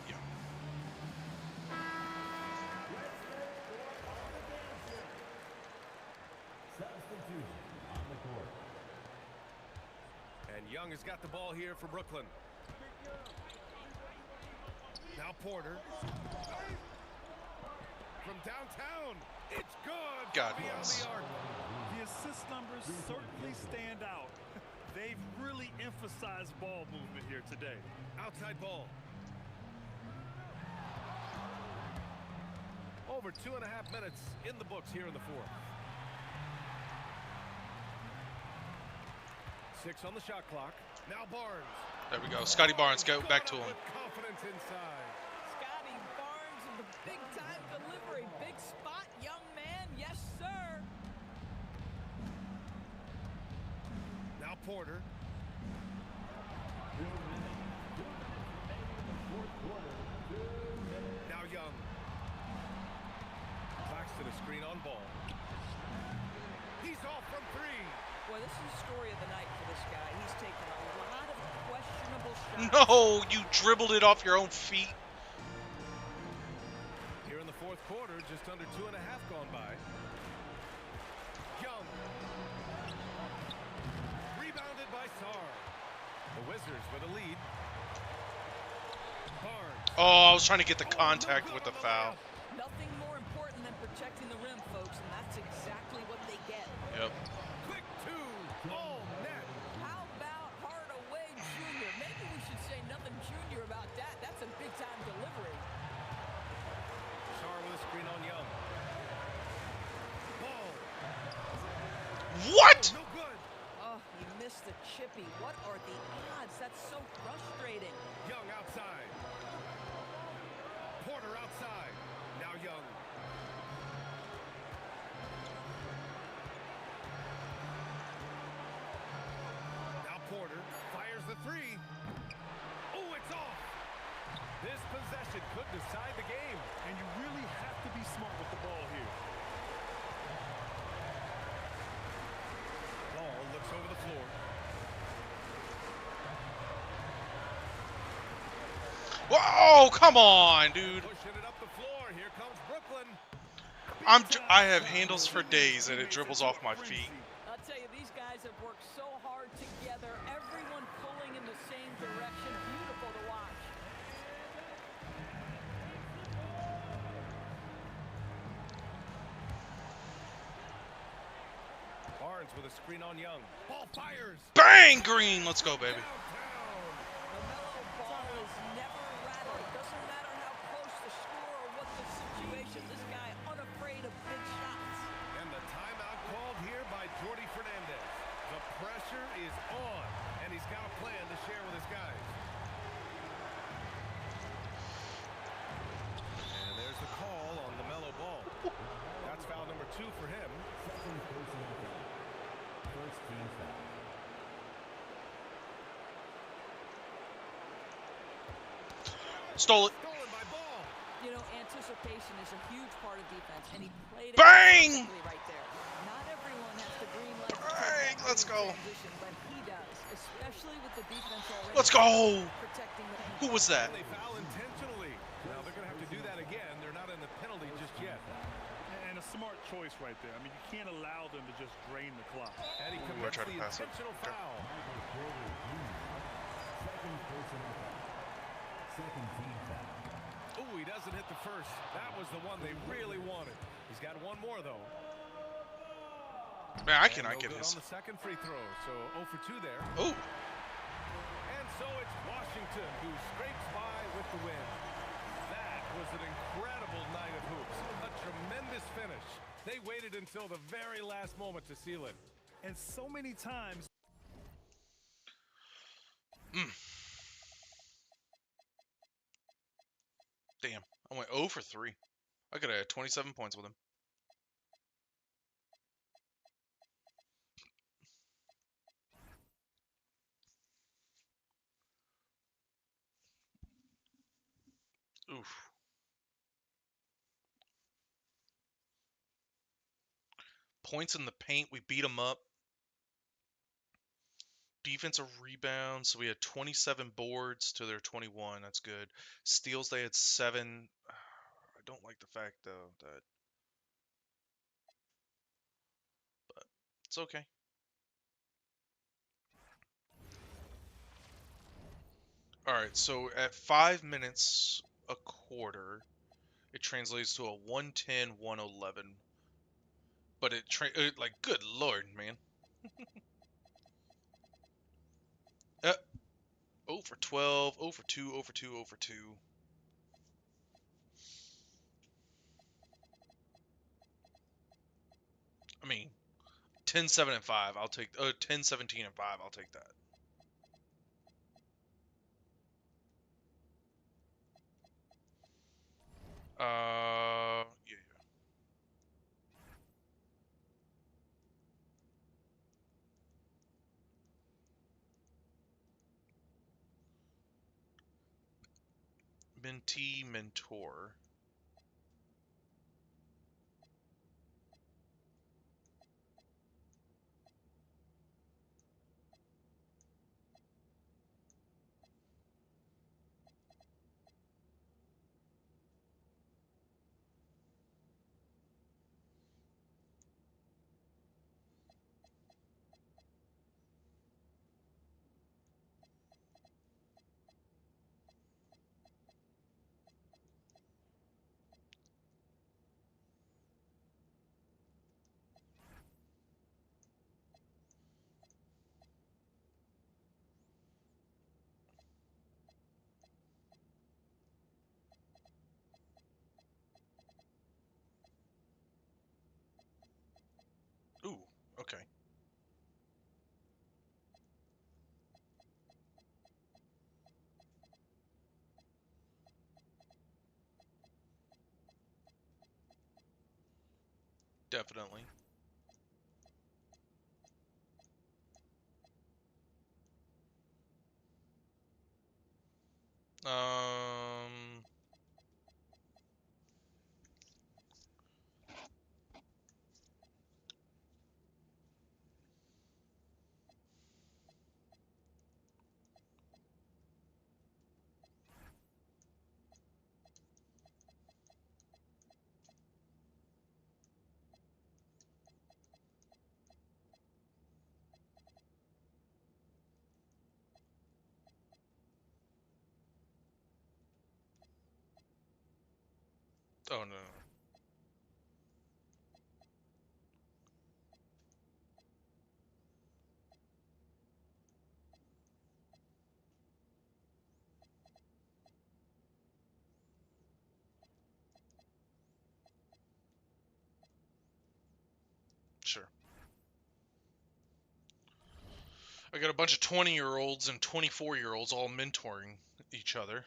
Yeah. Substitution on the court. And Young has got the ball here for Brooklyn. Now Porter. From downtown. It's good. God Beyond bless. the arc. The assist numbers certainly stand out. They've really emphasized ball movement here today. Outside ball. Over 2.5 minutes in the books here in the fourth. 6 on the shot clock. Now Barnes. There we go. Scotty Barnes, go back to him. With confidence inside. Scotty Barnes with the big-time delivery. Big spot, young man. Yes, sir. Now Porter. Now Young. Claxton a screen on ball. He's off from 3. Boy, this is the story of the night for this guy. He's taken a lot of questionable shots. No, you dribbled it off your own feet. Here in the fourth quarter, just under 2.5 gone by. Young. Rebounded by Sarr. The Wizards with a lead. Barnes. Oh, I was trying to get the contact with the foul. Nothing more important than protecting the rim, folks, and that's exactly what they get. Yep. Quick 2. All net. How about Hardaway Jr.? Maybe we should say nothing junior about that. That's a big-time delivery. Sarr with a screen on Young. Ball. What? No good. Oh, he missed the chippy. What are the odds? That's so frustrating. Young outside. Porter outside. Now Young. Now Porter fires the 3. Oh, it's off. This possession could decide the game. And you really have to be smart with the ball here. Ball looks over the floor. Whoa, come on, dude. Pushing it up the floor. Here comes Brooklyn. I have handles for days and it dribbles off my feet. I'll tell you, these guys have worked so hard together. Everyone pulling in the same direction. Beautiful to watch. Barnes with a screen on Young. Ball fires. Bang, Green. Let's go, baby. LaMelo Ball is never rattled. Doesn't matter how close the score or what the situation. This guy unafraid of big shots. And the timeout called here by Jordi Fernandez. The pressure is on, and he's got a plan to share with his guys. And there's the call on LaMelo Ball. That's foul number 2 for him. Second personal foul. Stole it. Stolen by Ball. You know, anticipation is a huge part of defense, and he played it Bang! perfectly right there. Not everyone has the green light to take Bang! that Let's winning go. transition, but he does, especially with the defense already Let's go. protecting the paint. Who was that? And they foul intentionally. Now they're going to have to do that again. They're not in the penalty just yet. And a smart choice right there. I mean, you can't allow them to just drain the clock. And he Ooh, I commits tried to the pass it. intentional Okay. foul. Second personal foul. Second team foul. Oh, he doesn't hit the first. That was the one they really wanted. He's got one more, though. Man, I And cannot no get good his. on the second free throw, so 0 for 2 there. Oh, And so it's Washington who scrapes by with the win. That was an incredible night of hoops. A tremendous finish. They waited until the very last moment to seal it. And so many times. damn. I went 0 for 3. I could have had 27 points with him. Oof. Points in the paint, we beat them up. Defensive rebounds, so we had 27 boards to their 21. That's good. Steals, they had 7. I don't like the fact, though, that... But it's okay. Alright, so at 5 minutes a quarter, it translates to a 110, 111. But like, good lord, man. 0 for 12, 0 for 2, 0 for 2, 0 for 2. I mean, 10, 7, and 5. I'll take 10, 17, and 5. I'll take that. Yeah. Mentee, mentor. Ooh, okay. Definitely. Um, oh no. Sure. I got a bunch of 20-year-olds and 24-year-olds all mentoring each other.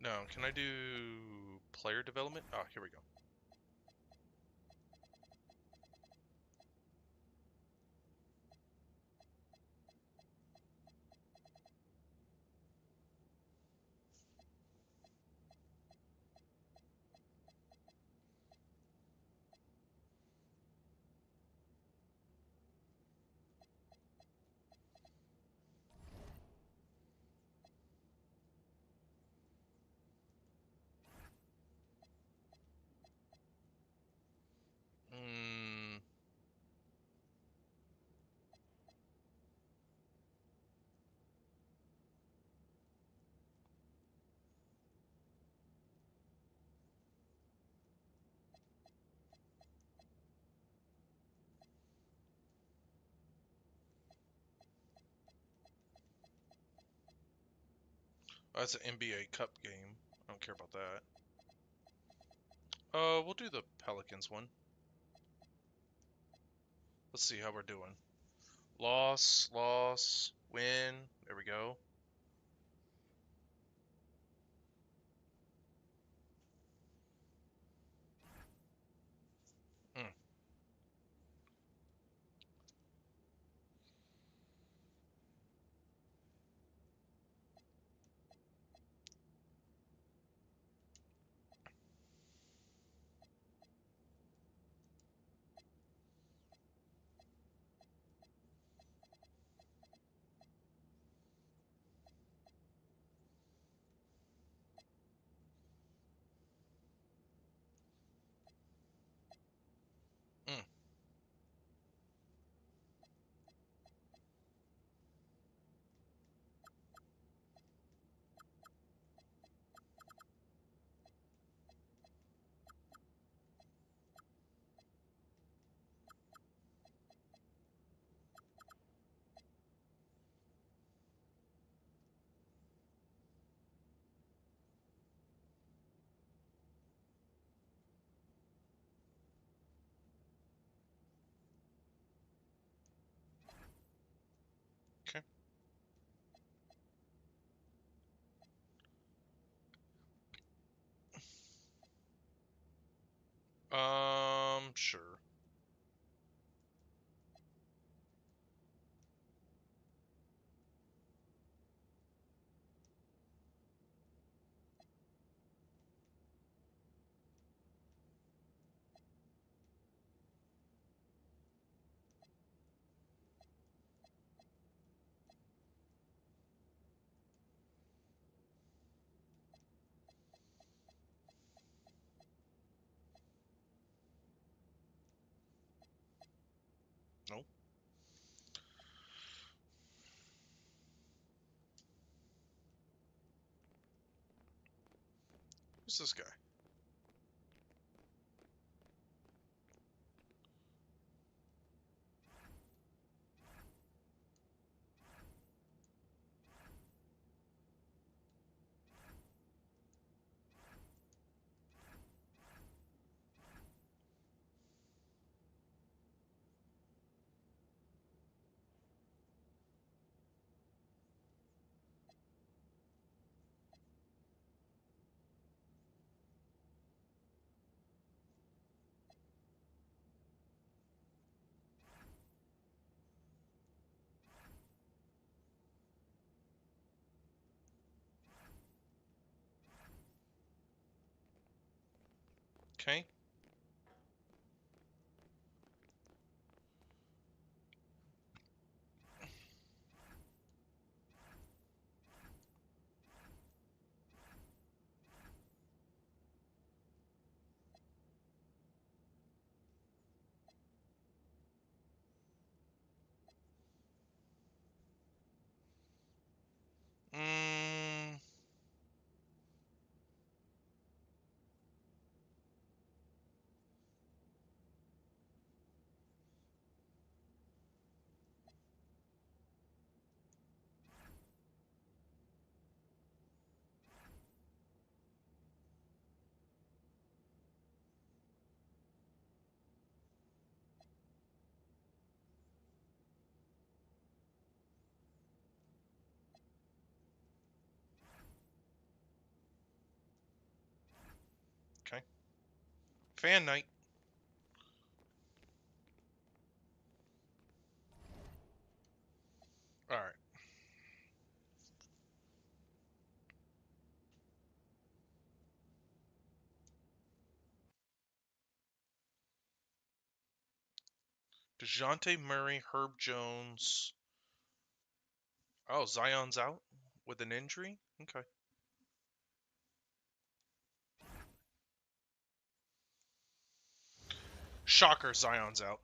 No, can I do player development? Oh, here we go. Mm, that's an NBA Cup game. I don't care about that. We'll do the Pelicans one. Let's see how we're doing. Loss, loss, win. There we go. Mm. Mm. Okay. Sure. No. Who's this guy? Okay. Mm, Fan night. All right. DeJounte Murray, Herb Jones. Oh, Zion's out with an injury? Okay. Shocker, Zion's out.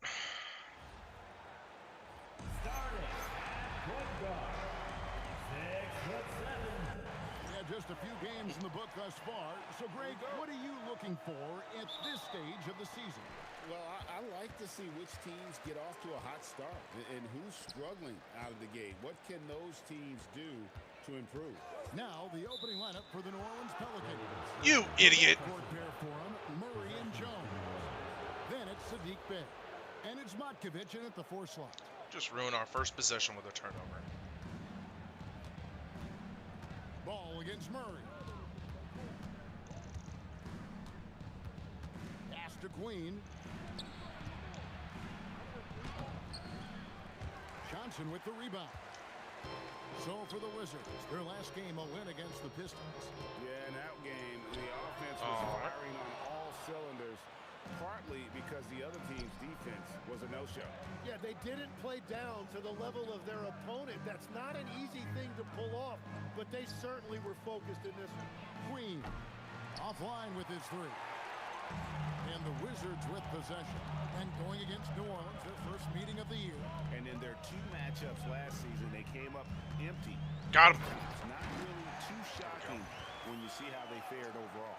Yeah, just a few games in the book thus far. So, Greg, what are you looking for at this stage of the season? Well, I like to see which teams get off to a hot start and who's struggling out of the gate. What can those teams do to improve? Now, the opening lineup for the New Orleans Pelicans. You idiot. Court pair for them, Murray and Jones. Then it's Sadiq Bey. And it's Matkovic in at the 4 slot. Just ruin our first possession with a turnover. Ball against Murray. Pass to Queen. Johnson with the rebound. So for the Wizards, their last game a win against the Pistons. Yeah, in that game, the offense was firing on all cylinders, partly because the other team's defense was a no-show. Yeah, they didn't play down to the level of their opponent. That's not an easy thing to pull off, but they certainly were focused in this one. Queen offline with his 3. And the Wizards with possession. And going against New Orleans, their first meeting of the year. And in their 2 matchups last season, they came up empty. Got him. It's not really too shocking when you see how they fared overall.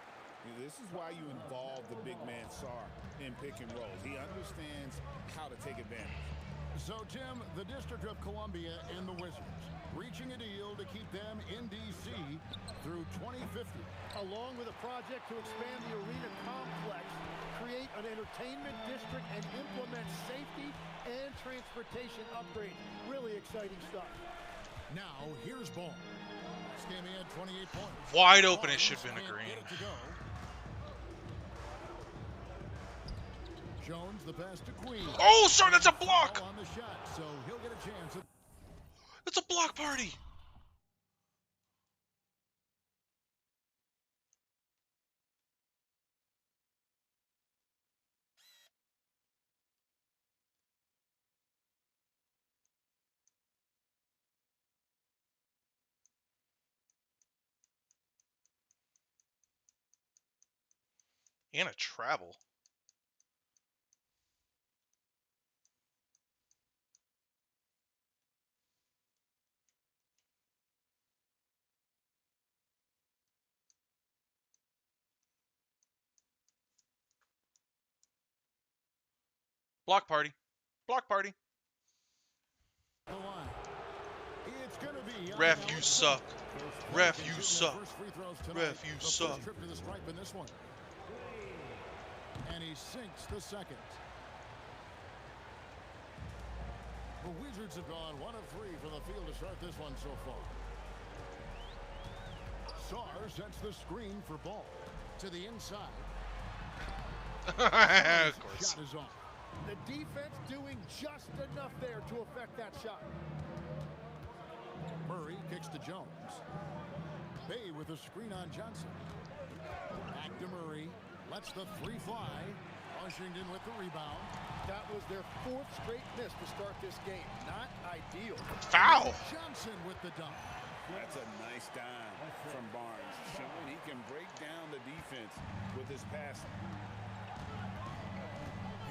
This is why you involve the big man Sarr in pick and rolls. He understands how to take advantage. So, Tim, the District of Columbia and the Wizards reaching a deal to keep them in D.C. through 2050. Along with a project to expand the arena complex, create an entertainment district, and implement safety and transportation upgrades. Really exciting stuff. Now, here's Ball. This game he had 28 points. Wide open, it should have been a green. Jones, the pass to Queen. Oh, sir, that's a block! On the shot, so he'll get a chance. It's a block party! And a travel. Block party. Block party. It's gonna be Ref, you suck. Ref, you suck. Ref, you suck. Trip to the stripe in this one. And he sinks the second. The Wizards have gone 1 of 3 from the field to start this one so far. Sarr sets the screen for Ball to the inside. Of course. Shot is off. The defense doing just enough there to affect that shot. Murray kicks to Jones. Bey with a screen on Johnson. Back to Murray. Lets the 3 fly. Washington with the rebound. That was their 4th straight miss to start this game. Not ideal. Foul! Johnson with the dunk. That's a nice dime from Barnes, showing he can break down the defense with his passing.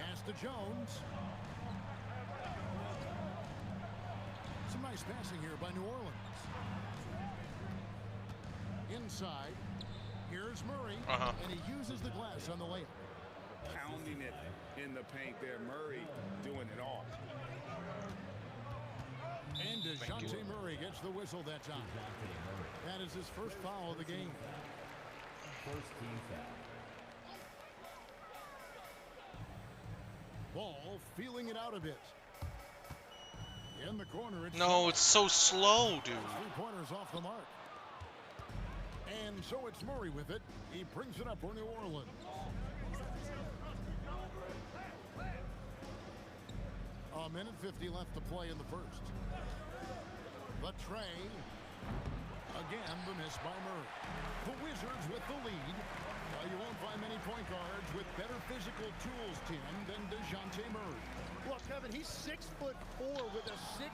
Pass to Jones. Some nice passing here by New Orleans. Inside. Here's Murray. And he uses the glass on the layup. Pounding it in the paint there. Murray doing it all. And DeJounte Murray gets the whistle that time. That is his first foul of the game. First team foul. Ball feeling it out a bit. In the corner. It's so slow, dude. 3-pointers off the mark. And so it's Murray with it. He brings it up for New Orleans. A minute 50 left to play in the first. The tray. Again, the miss by Murray. The Wizards with the lead. You won't find many point guards with better physical tools, Tim, than DeJounte Murray. Look, Kevin, he's 6'4" with a 6'10"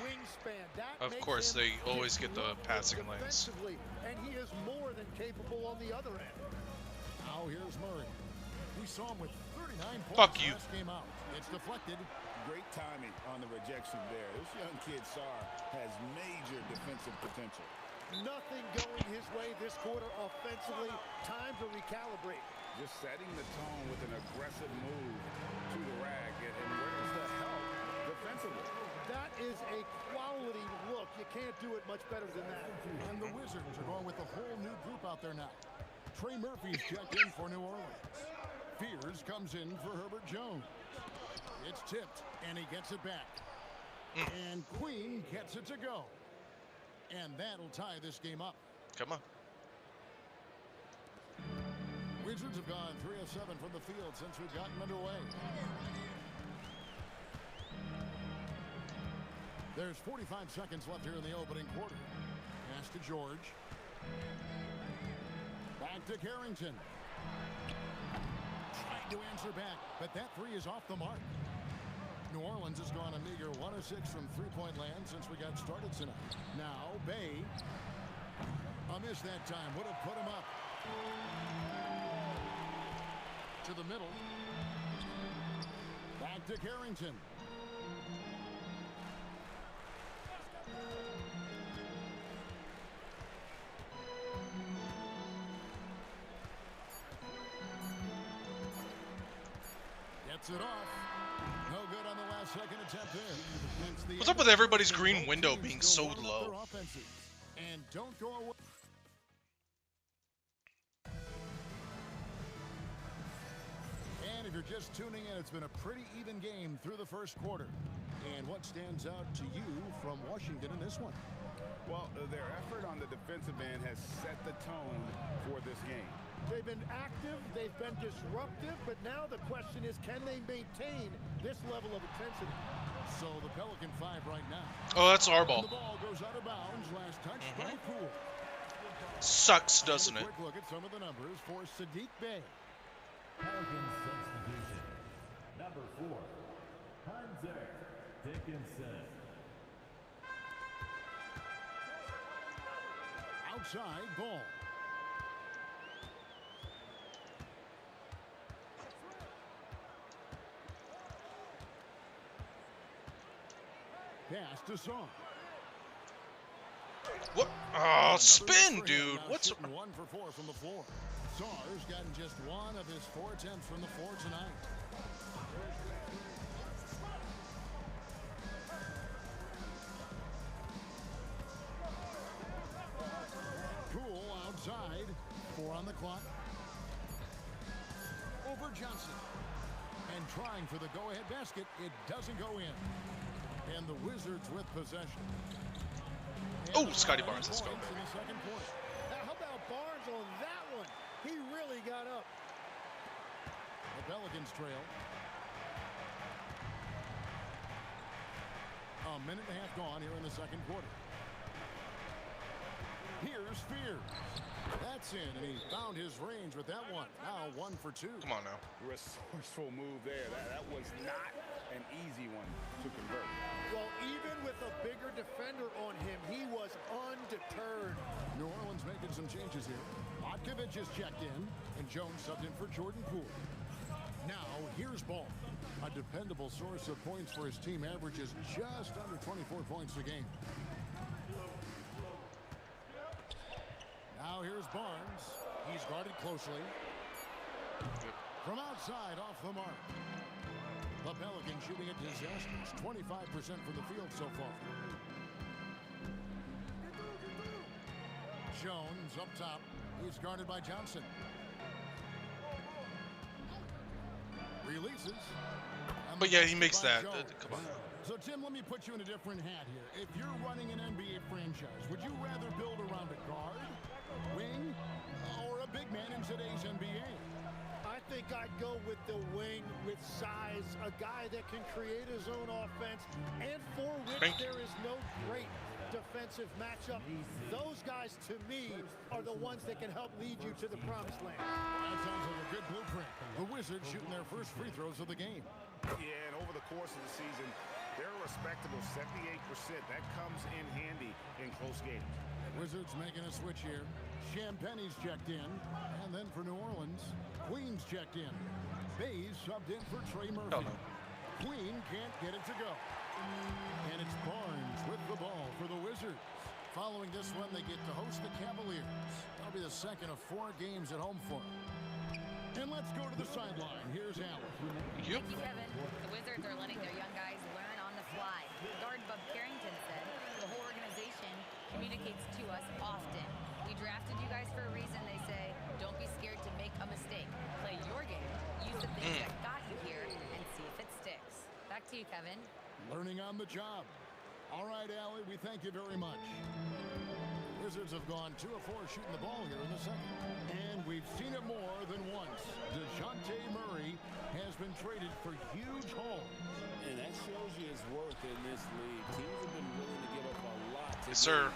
wingspan. That Of makes course, him they always get the passing lanes. defensively, and he is more than capable on the other end. Now here's Murray. We saw him with 39 points Fuck you. last game out. It's deflected. Great timing on the rejection there. This young kid, Sarr, has major defensive potential. Nothing going his way this quarter offensively. Time to recalibrate. Just setting the tone with an aggressive move to the rack. And where's the help defensively? That is a quality look. You can't do it much better than that. And the Wizards are going with a whole new group out there now. Trey Murphy's checked in for New Orleans. Fears comes in for Herbert Jones. It's tipped, and he gets it back. And Queen gets it to go. And that'll tie this game up. Come on. Wizards have gone 3 of 7 from the field since we've gotten underway. There's 45 seconds left here in the opening quarter. Pass to George. Back to Carrington. Trying to answer back, but that three is off the mark. New Orleans has gone a meager 1 of 6 from three-point land since we got started tonight. Now, Bay. A miss that time. Would have put him up. To the middle. Back to Carrington. Gets it off. No good on the last second attempt there. What's up with everybody's green window being so low? And don't go away. And if you're just tuning in, it's been a pretty even game through the first quarter. And what stands out to you from Washington in this one? Well, their effort on the defensive end has set the tone for this game. They've been active, they've been disruptive, but now the question is, can they maintain this level of intensity? So the Pelican 5 right now. Oh, that's our ball. The ball goes out of bounds. Last touch by Poole. Sucks, doesn't it? Quick look at some of the numbers for Sadiq Bey. Pelicans substitution. Number 4, Hunter Dickinson. Outside ball. Pass to Sarr. What? Oh, spin, dude. What's 1 for 4 from the floor. Sarr's gotten just 1 of his 4 attempts from the floor tonight. Poole outside. 4 on the clock. Over Johnson. And trying for the go-ahead basket. It doesn't go in. And the Wizards with possession. Oh, Scotty Barnes, let's go, baby. Now, how about Barnes on that one? He really got up. The Pelicans trail. A minute and a half gone here in the second quarter. Here's Fears. That's in, and he found his range with that one. Now 1 for 2. Come on now. Resourceful move there. That was not an easy one to convert. Well, even with a bigger defender on him, he was undeterred. New Orleans making some changes here. Otkovich is checked in, and Jones subbed in for Jordan Poole. Now, here's Ball. A dependable source of points for his team, averages just under 24 points a game. Now here's Barnes. He's guarded closely. From outside, off the mark. The Pelicans shooting at disastrous. 25% from the field so far. Jones up top. He's guarded by Johnson. Releases. But yeah, he makes that. Come on. So, Tim, let me put you in a different hat here. If you're running an NBA franchise, would you rather build around a guard, wing, or a big man in today's NBA? I think I'd go with the wing with size, a guy that can create his own offense and for which there is no great defensive matchup. Those guys, to me, are the ones that can help lead you to the promised land. That sounds like a good blueprint. The Wizards shooting their first free throws of the game. Yeah, and over the course of the season, they're a respectable 78%. That comes in handy in close games. Wizards making a switch here. Champagne's checked in. And then for New Orleans, Queen's checked in. Bays subbed in for Trey Murphy. Queen can't get it to go. And it's Barnes with the ball for the Wizards. Following this one, they get to host the Cavaliers. That'll be the second of 4 games at home for them. And let's go to the sideline. Here's Allen. Thank you, Kevin. The Wizards are letting their young guys learn on the fly. Guard Bub Carrington said, the whole organization communicates to us often. We drafted you guys for a reason, they say. Don't be scared to make a mistake. Play your game. Use the things that got you here and see if it sticks. Back to you, Kevin. Learning on the job. All right, Allie, we thank you very much. Wizards have gone 2 of 4 shooting the ball here in the second. And we've seen it more than once. DeJounte Murray has been traded for huge hauls. And that shows you his worth in this league. Teams have been willing to give up a lot to Yes, sir.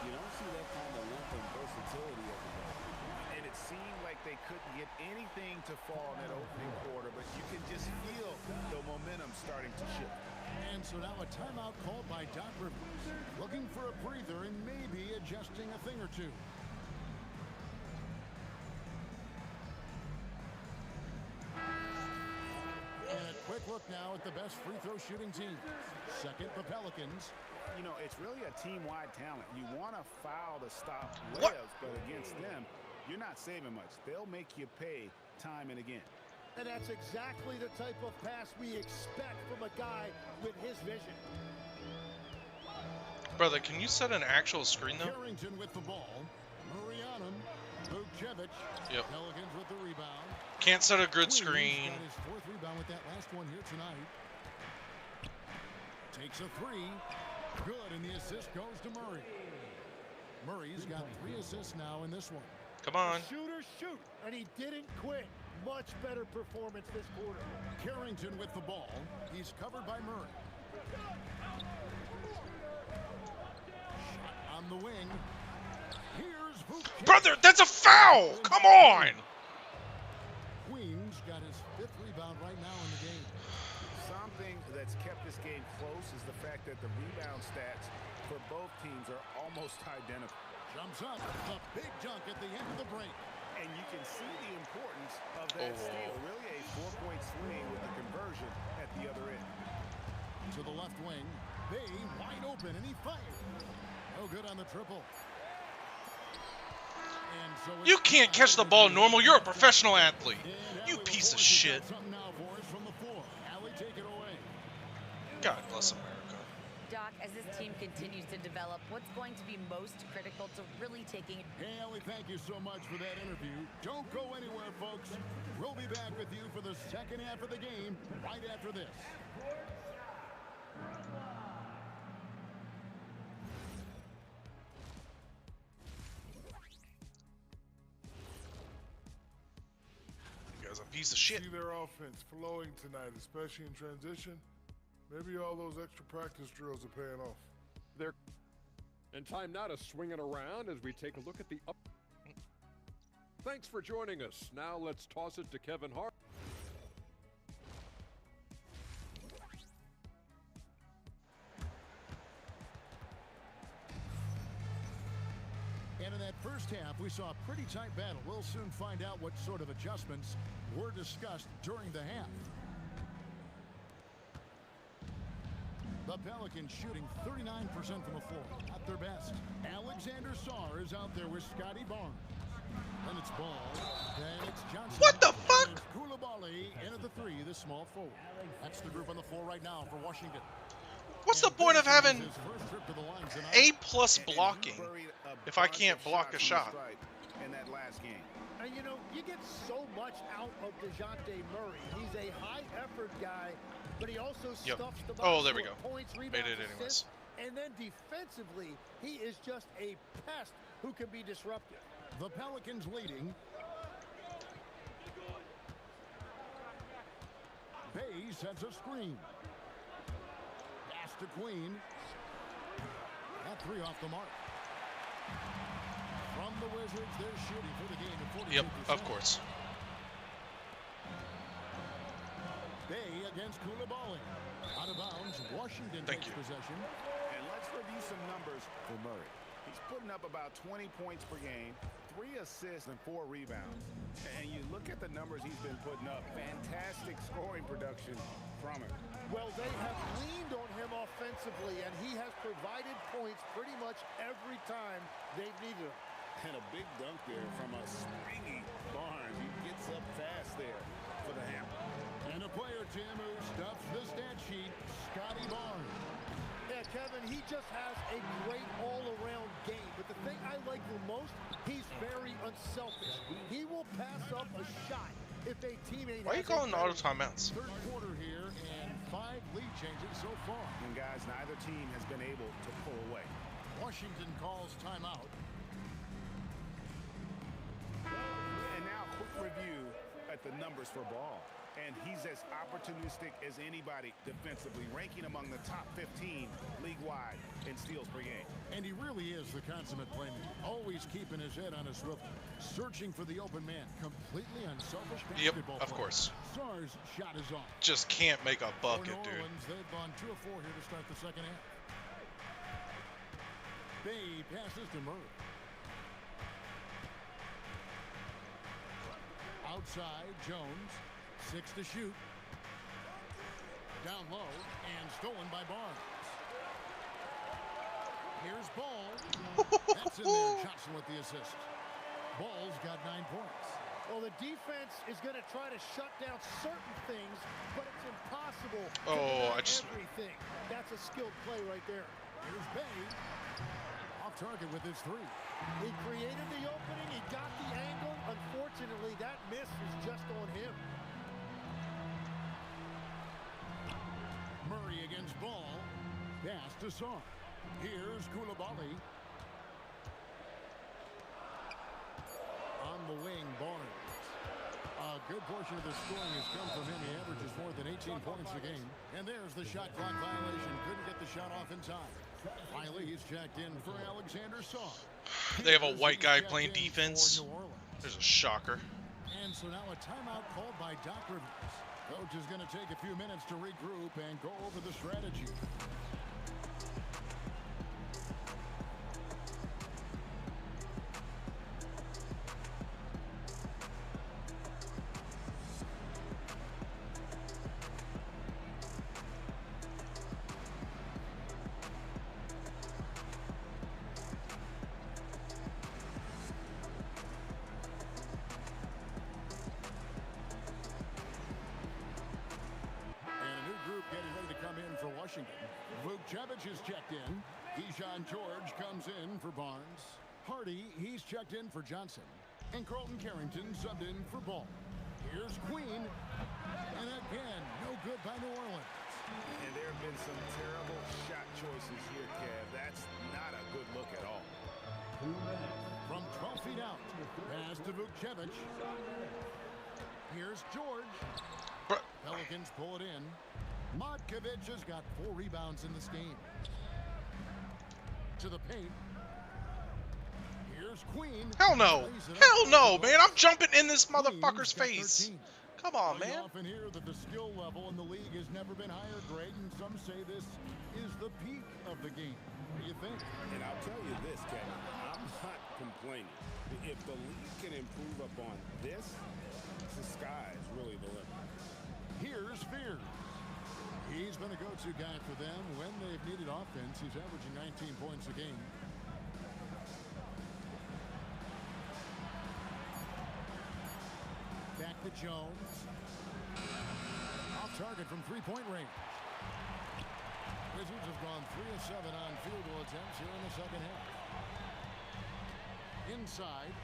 You don't see that kind of length and versatility every day. And it seemed like they couldn't get anything to fall in that opening quarter, but you can just feel the momentum starting to shift. And so now a timeout called by Doc Rivers. Looking for a breather and maybe adjusting a thing or two. And a quick look now at the best free throw shooting team. Second, the Pelicans. You know, it's really a team-wide talent. You want to foul to stop layups, but against them, you're not saving much. They'll make you pay time and again. And that's exactly the type of pass we expect from a guy with his vision. Brother, can you set an actual screen though? Carrington with the ball. Marianum. Vukcevic. Yep. Pelicans with the rebound. Can't set a grid screen. Got his 4th rebound with that last one here tonight. Takes a 3. Good, and the assist goes to Murray. Murray's got 3 assists now in this one. Come on. Shooter, shoot. And he didn't quit. Much better performance this quarter. Carrington with the ball. He's covered by Murray. Shot on the wing. Here's Vukcevic. Brother, that's a foul! Come on! Queen's got his 5th rebound right now in the game. Something that's kept this game close is the fact that the rebound stats for both teams are almost identical. Jumps up. A big dunk at the end of the break. And you can see the importance of that steal. Really a 4-point swing with the conversion at the other end. To the left wing. Bay wide open, and he fires. No good on the triple. And so you can't catch the ball normal. You're a professional athlete. You piece of shit. Now for us from the floor. Allie, take it away. God bless America. Doc, as this team continues to develop, what's going to be most critical to really taking... Hey, Allie, thank you so much for that interview. Don't go anywhere, folks. We'll be back with you for the second half of the game right after this. You guys a piece of shit. See their offense flowing tonight, especially in transition. Maybe all those extra practice drills are paying off. And time now to swing it around as we take a look at the up. Thanks for joining us. Now let's toss it to Kevin Hart. And in that first half, we saw a pretty tight battle. We'll soon find out what sort of adjustments were discussed during the half. The Pelicans shooting 39% from the floor, at their best. Alexander Sarr is out there with Scotty Barnes. Then it's Ball. Then it's Johnson. What the fuck? And it's Koulibaly in at the 3, the small forward. That's the group on the floor right now for Washington. What's the point of having A+ blocking if I can't block a shot? In that last game. And you know, you get so much out of DeJounte Murray. He's a high-effort guy, but he also stuffs the box. Oh, there we go. Points, Made rebounds, it anyways. assists, and then defensively, he is just a pest who can be disruptive. The Pelicans leading. Bay sets a screen. Pass to Queen. That three off the mark. From the Wizards, they're shooting for the game at 42%. Yep, of course. Bay against Koulibaly. Out of bounds, Washington takes possession. And let's review some numbers for Murray. He's putting up about 20 points per game, 3 assists and 4 rebounds. And you look at the numbers he's been putting up, fantastic scoring production from him. Well, they have leaned on him offensively, and he has provided points pretty much every time they've needed him. And a big dunk there from a springy Barnes. He gets up fast there for the hammer. And a player, Tim, who stuffs the stat sheet, Scotty Barnes. Yeah, Kevin, he just has a great all-around game. But the thing I like the most, he's very unselfish. He will pass up a shot if a teammate. Why are you calling auto timeouts? Third quarter here, and 5 lead changes so far. And guys, neither team has been able to pull away. Washington calls timeout. And now, quick review at the numbers for Ball. And he's as opportunistic as anybody defensively, ranking among the top 15 league-wide in steals per game. And he really is the consummate playmaker, always keeping his head on a swivel, searching for the open man, completely unselfish basketball Yep, of course. Sarr's shot is off. Just can't make a bucket, For New dude. Orleans, they've gone 2 of 4 here to start the second half. Bay passes to Murray. Outside, Jones. 6 to shoot. Down low and stolen by Barnes. Here's Ball. That's in there. Johnson with the assist. Ball's got 9 points. Well, the defense is going to try to shut down certain things, but it's impossible to Oh, deny everything. That's a skilled play right there. Here's Bay. Off target with his 3. He created the opening. He got the angle. Unfortunately, that miss is just on him. Murray against Ball. Pass to Sarr. Here's Koulibaly. On the wing, Barnes. A good portion of the scoring has come from him. He averages more than 18 points a game. And there's the shot clock violation. Couldn't get the shot off in time. Finally, he's checked in for Alexander Sarr. They have a white guy playing defense. There's a shocker. And so now a timeout called by Doc Rivers. Coach is going to take a few minutes to regroup and go over the strategy. Is checked in. Keyshawn George comes in for Barnes. Hardy, he's checked in for Johnson. And Carlton Carrington subbed in for Ball. Here's Queen. And again, no good by New Orleans. And there have been some terrible shot choices here, Kev. That's not a good look at all. From 12 feet out, pass to Vukcevic. Here's George. Pelicans pull it in. Modkovic has got 4 rebounds in this game. To the paint. Here's Queen. Hell no. Hell no, man. I'm jumping in this motherfucker's face. Come on, man. I often hear that the skill level in the league has never been higher, Greg, and some say this is the peak of the game. What do you think? And I'll tell you this, Kevin. I'm not complaining. If the league can improve upon this, the sky is really the limit. Here's Fears. He's been a go-to guy for them when they've needed offense. He's averaging 19 points a game. Back to Jones. Off target from three-point range. Wizards have gone 3 of 7 on field goal attempts here in the second half. Inside.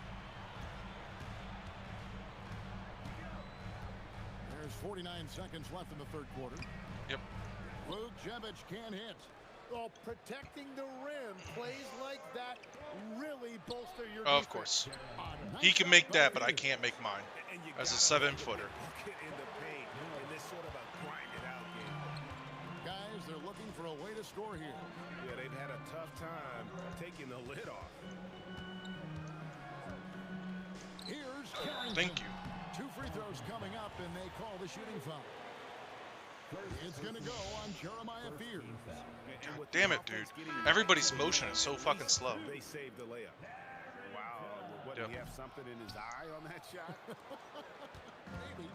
There's 49 seconds left in the third quarter. Yep. Vukcevic can't hit. Well, protecting the rim, plays like that really bolster your Of defense. course. He can make that, but I can't make mine. As a 7-footer. Get in the paint in this sort of a they're looking for a way to score here. Yeah, they've had a tough time taking the lid off. Here's Carrington. Thank you. 2 free throws coming up, and they call the shooting foul. It's going to go on Jeremiah Fears. God damn it, dude. Everybody's motion is so fucking slow. They saved the layup. Wow. What, did he have something in his eye on that shot? Maybe.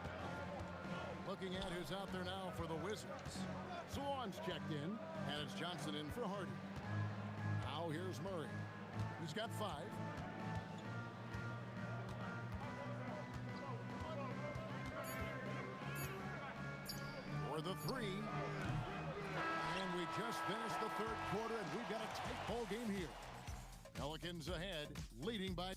Looking at who's out there now for the Wizards. Swan's checked in, and it's Johnson in for Harden. Now here's Murray. He's got 5. For the 3. And we just finished the 3rd quarter, and we've got a tight ball game here. Pelicans ahead, leading by...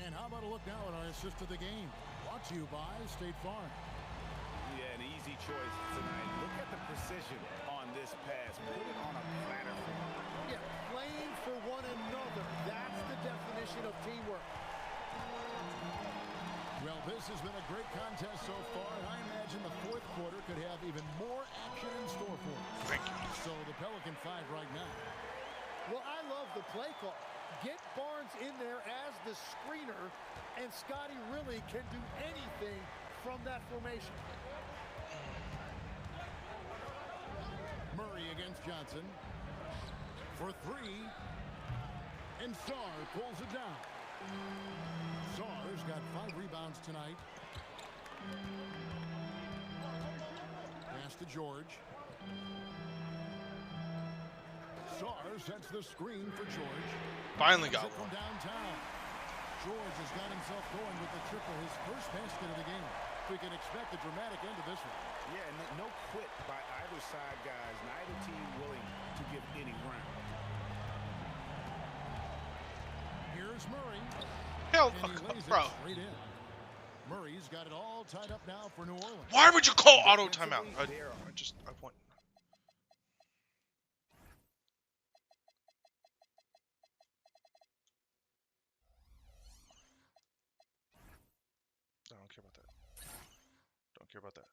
And how about a look now at our assist of the game? Brought to you by State Farm. Yeah, an easy choice tonight. Look at the precision on this pass. Put it on a platter. Yeah, playing for one another. That's the definition of teamwork. Well, this has been a great contest so far, and I imagine the 4th quarter could have even more action in store for us. Thank you. So the Pelican 5 right now. Well, I love the play call. Get Barnes in there as the screener, and Scotty really can do anything from that formation. Murray against Johnson. For 3. And Sarr pulls it down. Sarr's got 5 rebounds tonight. Pass to George. Sarr sets the screen for George. Finally got one. From downtown. George has got himself going with the triple, his first basket of the game. We can expect a dramatic end to this one. Yeah, no quit by either side, guys. Neither team willing to give any ground. Here's Murray. Hell, bro. Murray's got it all tied up now for New Orleans. Why would you call auto timeout? I want. I don't care about that. Don't care about that.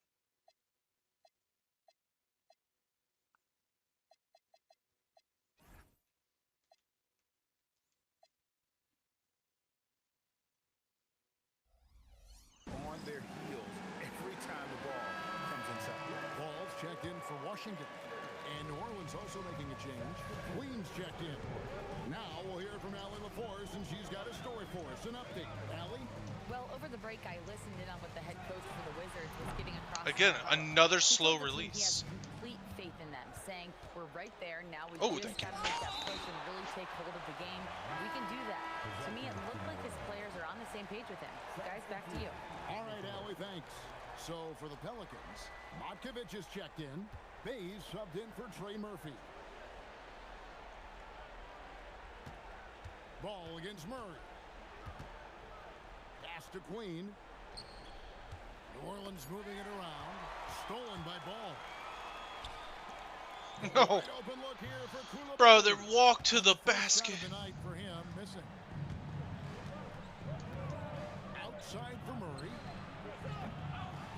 On their heels every time the ball comes inside. Ball's checked in for Washington. And New Orleans also making a change. Queens checked in. Now we'll hear from Allie LaForce, and she's got a story for us. An update. Allie? Well, over the break, I listened in on what the head coach for the Wizards was getting across. Again, another slow release. He has complete faith in them, saying, we're right there. Now we just got to make that push and really take hold of the game. We can do that. To me, it looked like his players are on the same page with him. Guys, back to you. All right, Allie, thanks. So for the Pelicans, Motkovich is checked in. Bays subbed in for Trey Murphy. Ball against Murray. Pass to Queen. New Orleans moving it around. Stolen by Ball. No. Right open look here for Koulibaly. Bro, they walk to the basket. Tonight for him, missing. Outside for Murray.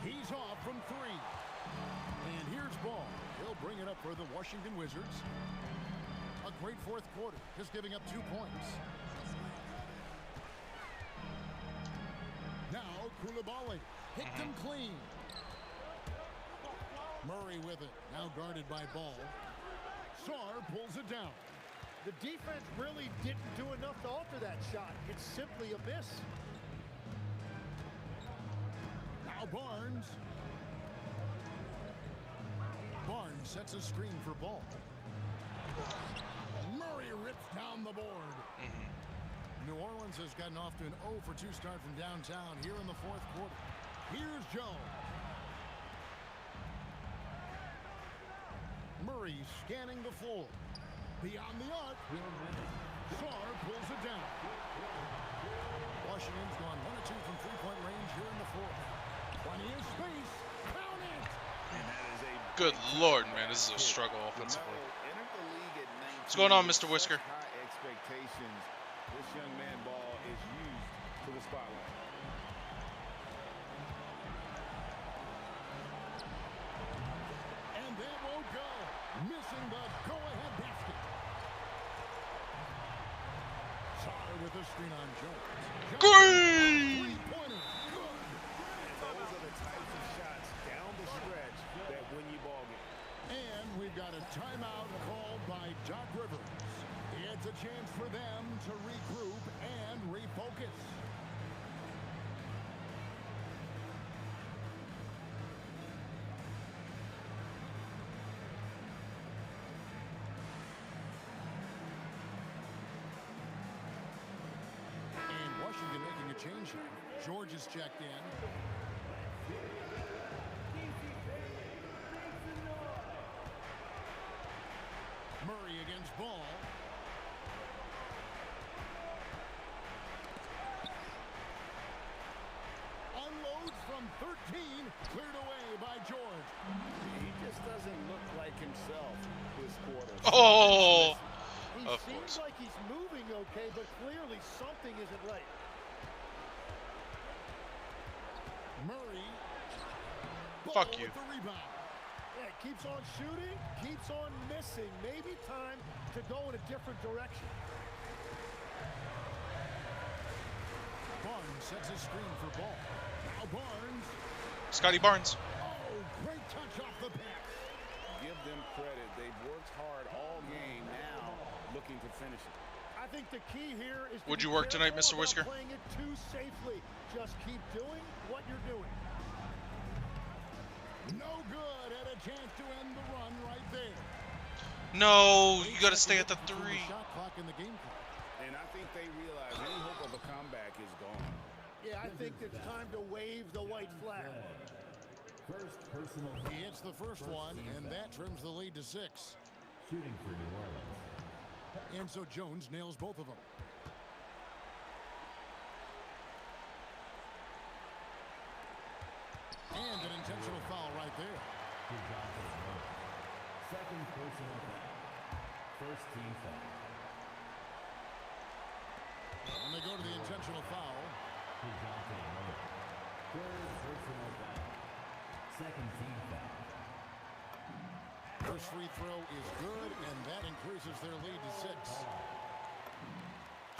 He's off from 3. And here's Ball. He'll bring it up for the Washington Wizards. A great 4th quarter, just giving up 2 points. Now Koulibaly hit them clean. Murray with it, now guarded by Ball. Sarr pulls it down. The defense really didn't do enough to alter that shot. It's simply a miss. Now Barnes. Barnes sets a screen for Ball. Murray rips down the board. New Orleans has gotten off to an 0 for 2 start from downtown here in the 4th quarter. Here's Jones. Murray scanning the floor. Beyond the arc. Sarr pulls it down. Washington's gone 1 of 2 from 3-point range here in the 4th. Plenty of space. Count it. And that is a Good Lord, man, this is a struggle offensively. What's going on, Mr. Whisker? High expectations. This young man ball is used to the spotlight. scoring the go-ahead basket. Sar with a screen on Jones. Green! Three-pointer. Good. Those are the types of shots down the stretch that win you ball games. And we've got a timeout called by Doc Rivers. It's a chance for them to regroup and refocus. And Washington making a change here. George is checked in. Murray against Ball. Unloads from 13, cleared away by George. He just doesn't look like himself this quarter. Oh! He Of seems course. like he's moving okay, but clearly something isn't right. Murray. Fuck Ball you. with the rebound. Yeah, keeps on shooting, keeps on missing. Maybe time to go in a different direction. Barnes sets a screen for Ball. Now Barnes. Scotty Barnes. Oh, great touch off the pass. Give them credit. They've worked hard all game, now looking to finish it. I think the key here is to Would be you work tonight, careful Mr. Whisker? about playing it too safely. Just keep doing what you're doing. No good. Had a chance to end the run right there. No, you gotta stay at the Between 3. shot clock and the game clock. And I think they realize any hope of a comeback is gone. Yeah, I think it's time to wave the white flag. First personal He hits the first one, and that trims the lead to 6. shooting for New Orleans. And so Jones nails both of them. And an intentional foul right there. DeJounte Murray. Second personal foul. First team foul. And they go to the intentional foul. DeJounte Murray. Third personal foul. Second team foul. First free throw is good, and that increases their lead to 6.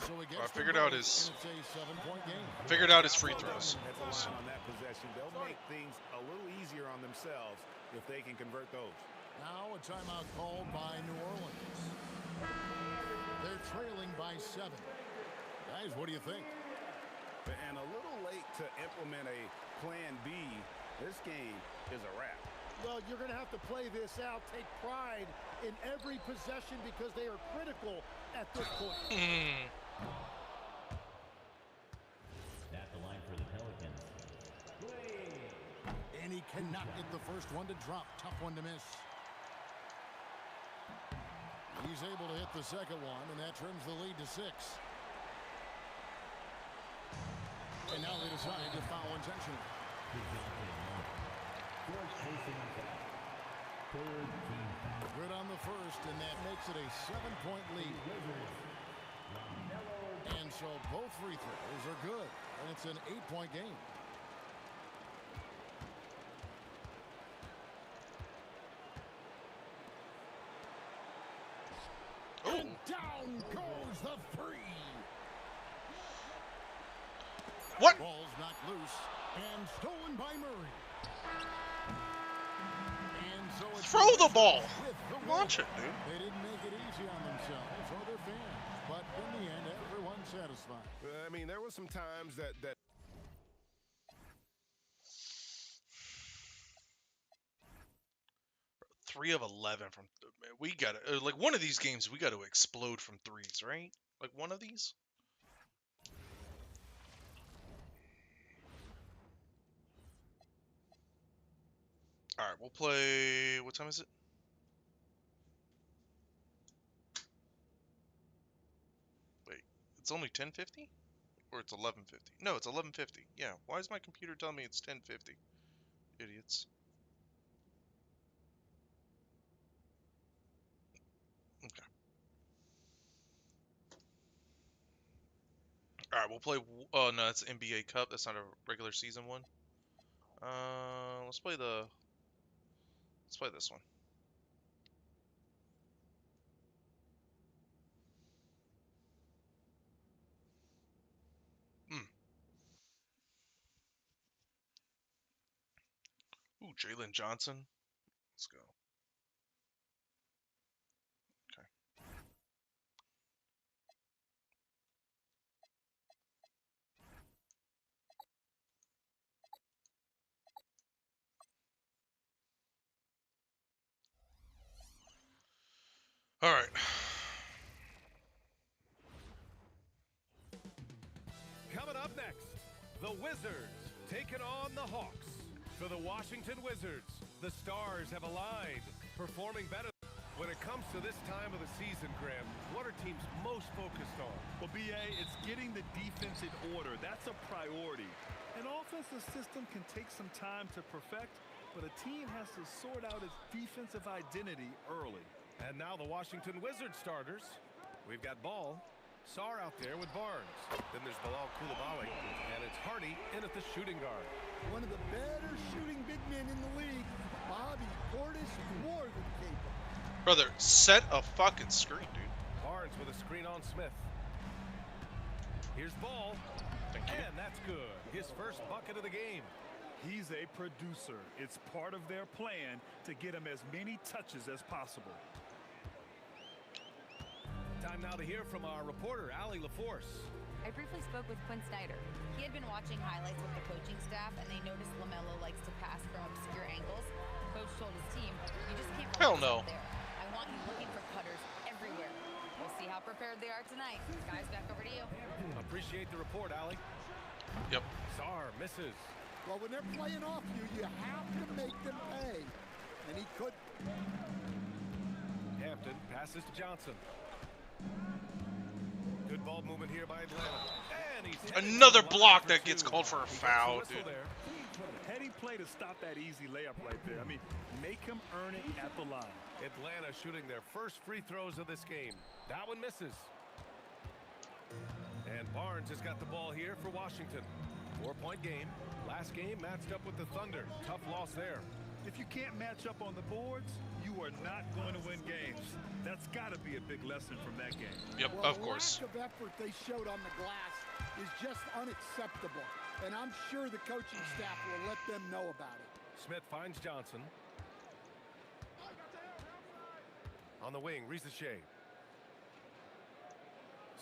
So he gets I figured out his. and it's a 7-point game. Figured out his free throws. That's a line on that possession. They'll make things a little easier on themselves if they can convert those. Now a timeout called by New Orleans. They're trailing by 7. Guys, what do you think? And a little late to implement a plan B. This game is a wrap. Well, you're going to have to play this out, take pride in every possession because they are critical at this point. At the line for the Pelicans. And he cannot get the first one to drop. Tough one to miss. He's able to hit the second one, and that trims the lead to 6. And now they decide to foul intentionally. DeJounte Murray. Fourth personal foul. Third team foul. Good on the first, and that makes it a 7-point lead. And so both free throws are good, and it's an 8-point game. And down goes the three. What? Ball's knocked loose and stolen by Murray. And so it's Throw the ball. with the Launch win. it, dude. They didn't make it easy on themselves or their fans, but in the end, everyone's satisfied. I mean, there were some times that 3 of 11 from. We got to like one of these games. We got to explode from threes, right? Like one of these. All right, we'll play. What time is it? Wait, it's only 10:50, or it's 11:50? No, it's 11:50. Yeah. Why is my computer telling me it's 10:50? Idiots. Okay. All right, we'll play. Oh no, that's NBA Cup. That's not a regular season one. Let's play the. Let's play this one. Ooh, Jalen Johnson. Let's go. Okay. All right. Coming up next, the Wizards taking on the Hawks. For the Washington Wizards, the stars have aligned, performing better. When it comes to this time of the season, Graham, what are teams most focused on? Well, BA, it's getting the defense in order. That's a priority. An offensive system can take some time to perfect, but a team has to sort out its defensive identity early. And now the Washington Wizards starters. We've got Ball, Sarr out there with Barnes. Then there's Bilal Coulibaly, and it's Hardy in at the shooting guard. One of the better shooting big men in the league, Bobby Portis, more than capable. Brother, set a fucking screen, dude. Barnes with a screen on Smith. Here's Ball. Thank you. And that's good. His first bucket of the game. He's a producer. It's part of their plan to get him as many touches as possible. Time now to hear from our reporter, Allie LaForce. I briefly spoke with Quinn Snyder. He had been watching highlights with the coaching staff, and they noticed LaMelo likes to pass from obscure angles. Coach told his team, you just can't Hell no. there. I want you looking for cutters everywhere. We'll see how prepared they are tonight. Guys, back over to you. Appreciate the report, Allie. Yep. Sarr misses. Well, when they're playing off you, you have to make them pay. And he could. Hampton passes to Johnson. Good ball movement here by Atlanta. And he's Another block that gets called for a foul, dude. Heady play to stop that easy layup right there. I mean, make him earn it at the line. Atlanta shooting their first free throws of this game. That one misses. And Barnes has got the ball here for Washington. 4-point game. Last game matched up with the Thunder. Tough loss there. If you can't match up on the boards, you are not going to win games. That's got to be a big lesson from that game. Yep, Well, of course. The lack of effort they showed on the glass is just unacceptable. And I'm sure the coaching staff will let them know about it. Smith finds Johnson. On the wing, Risache.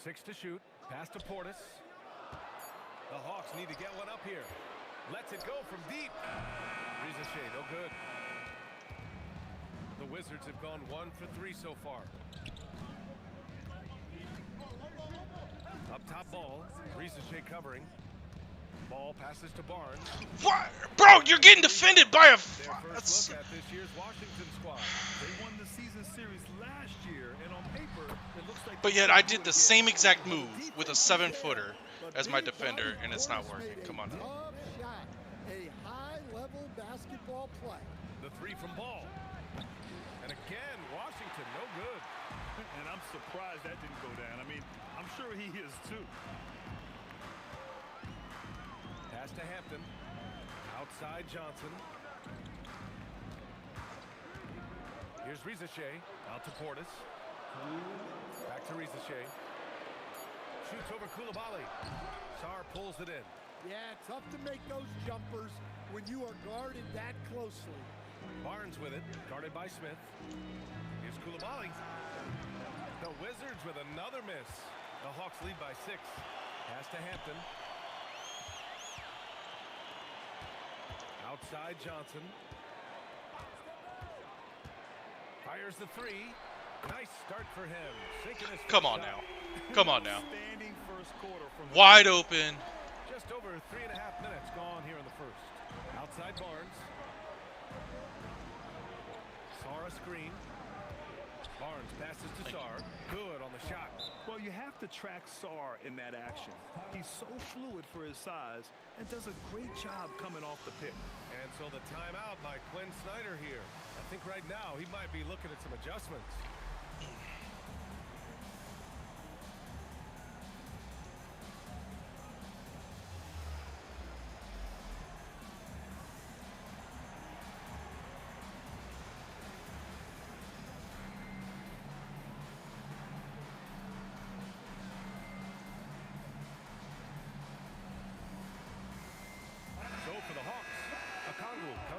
6 to shoot. Pass to Portis. The Hawks need to get one up here. Lets it go from deep. Risache, no good. The Wizards have gone 1 for 3 so far. Up top Ball. Risache covering. Ball passes to Barnes. What? Bro, you're getting defended by a... Their first look at this year's Washington squad. They won the season series last year, and on paper, it looks like... But yet I did the same exact move with a 7-footer as my defender, and it's not working. Come on now. Tough shot. A high-level basketball play. The 3 from Ball. And again, Washington, no good. And I'm surprised that didn't go down. I mean, I'm sure he is too. Pass to Hampton. Outside Johnson. Here's Risache. Out to Portis. Back to Risache. Shoots over Coulibaly. Sarr pulls it in. Yeah, tough to make those jumpers when you are guarded that closely. Barnes with it. Guarded by Smith. Here's Coulibaly. The Wizards with another miss. The Hawks lead by 6. Pass to Hampton. Outside Johnson. Fires the 3. Nice start for him. Sinking his Come on shot. now. Come on now. Standing first quarter from Wide open. Just over 3.5 minutes gone here in the first. Outside Barnes. Sarr a screen. Barnes passes to Sarr. Good on the shot. Well, you have to track Sarr in that action. He's so fluid for his size and does a great job coming off the pick. And so the timeout by Quinn Snyder here. I think right now he might be looking at some adjustments.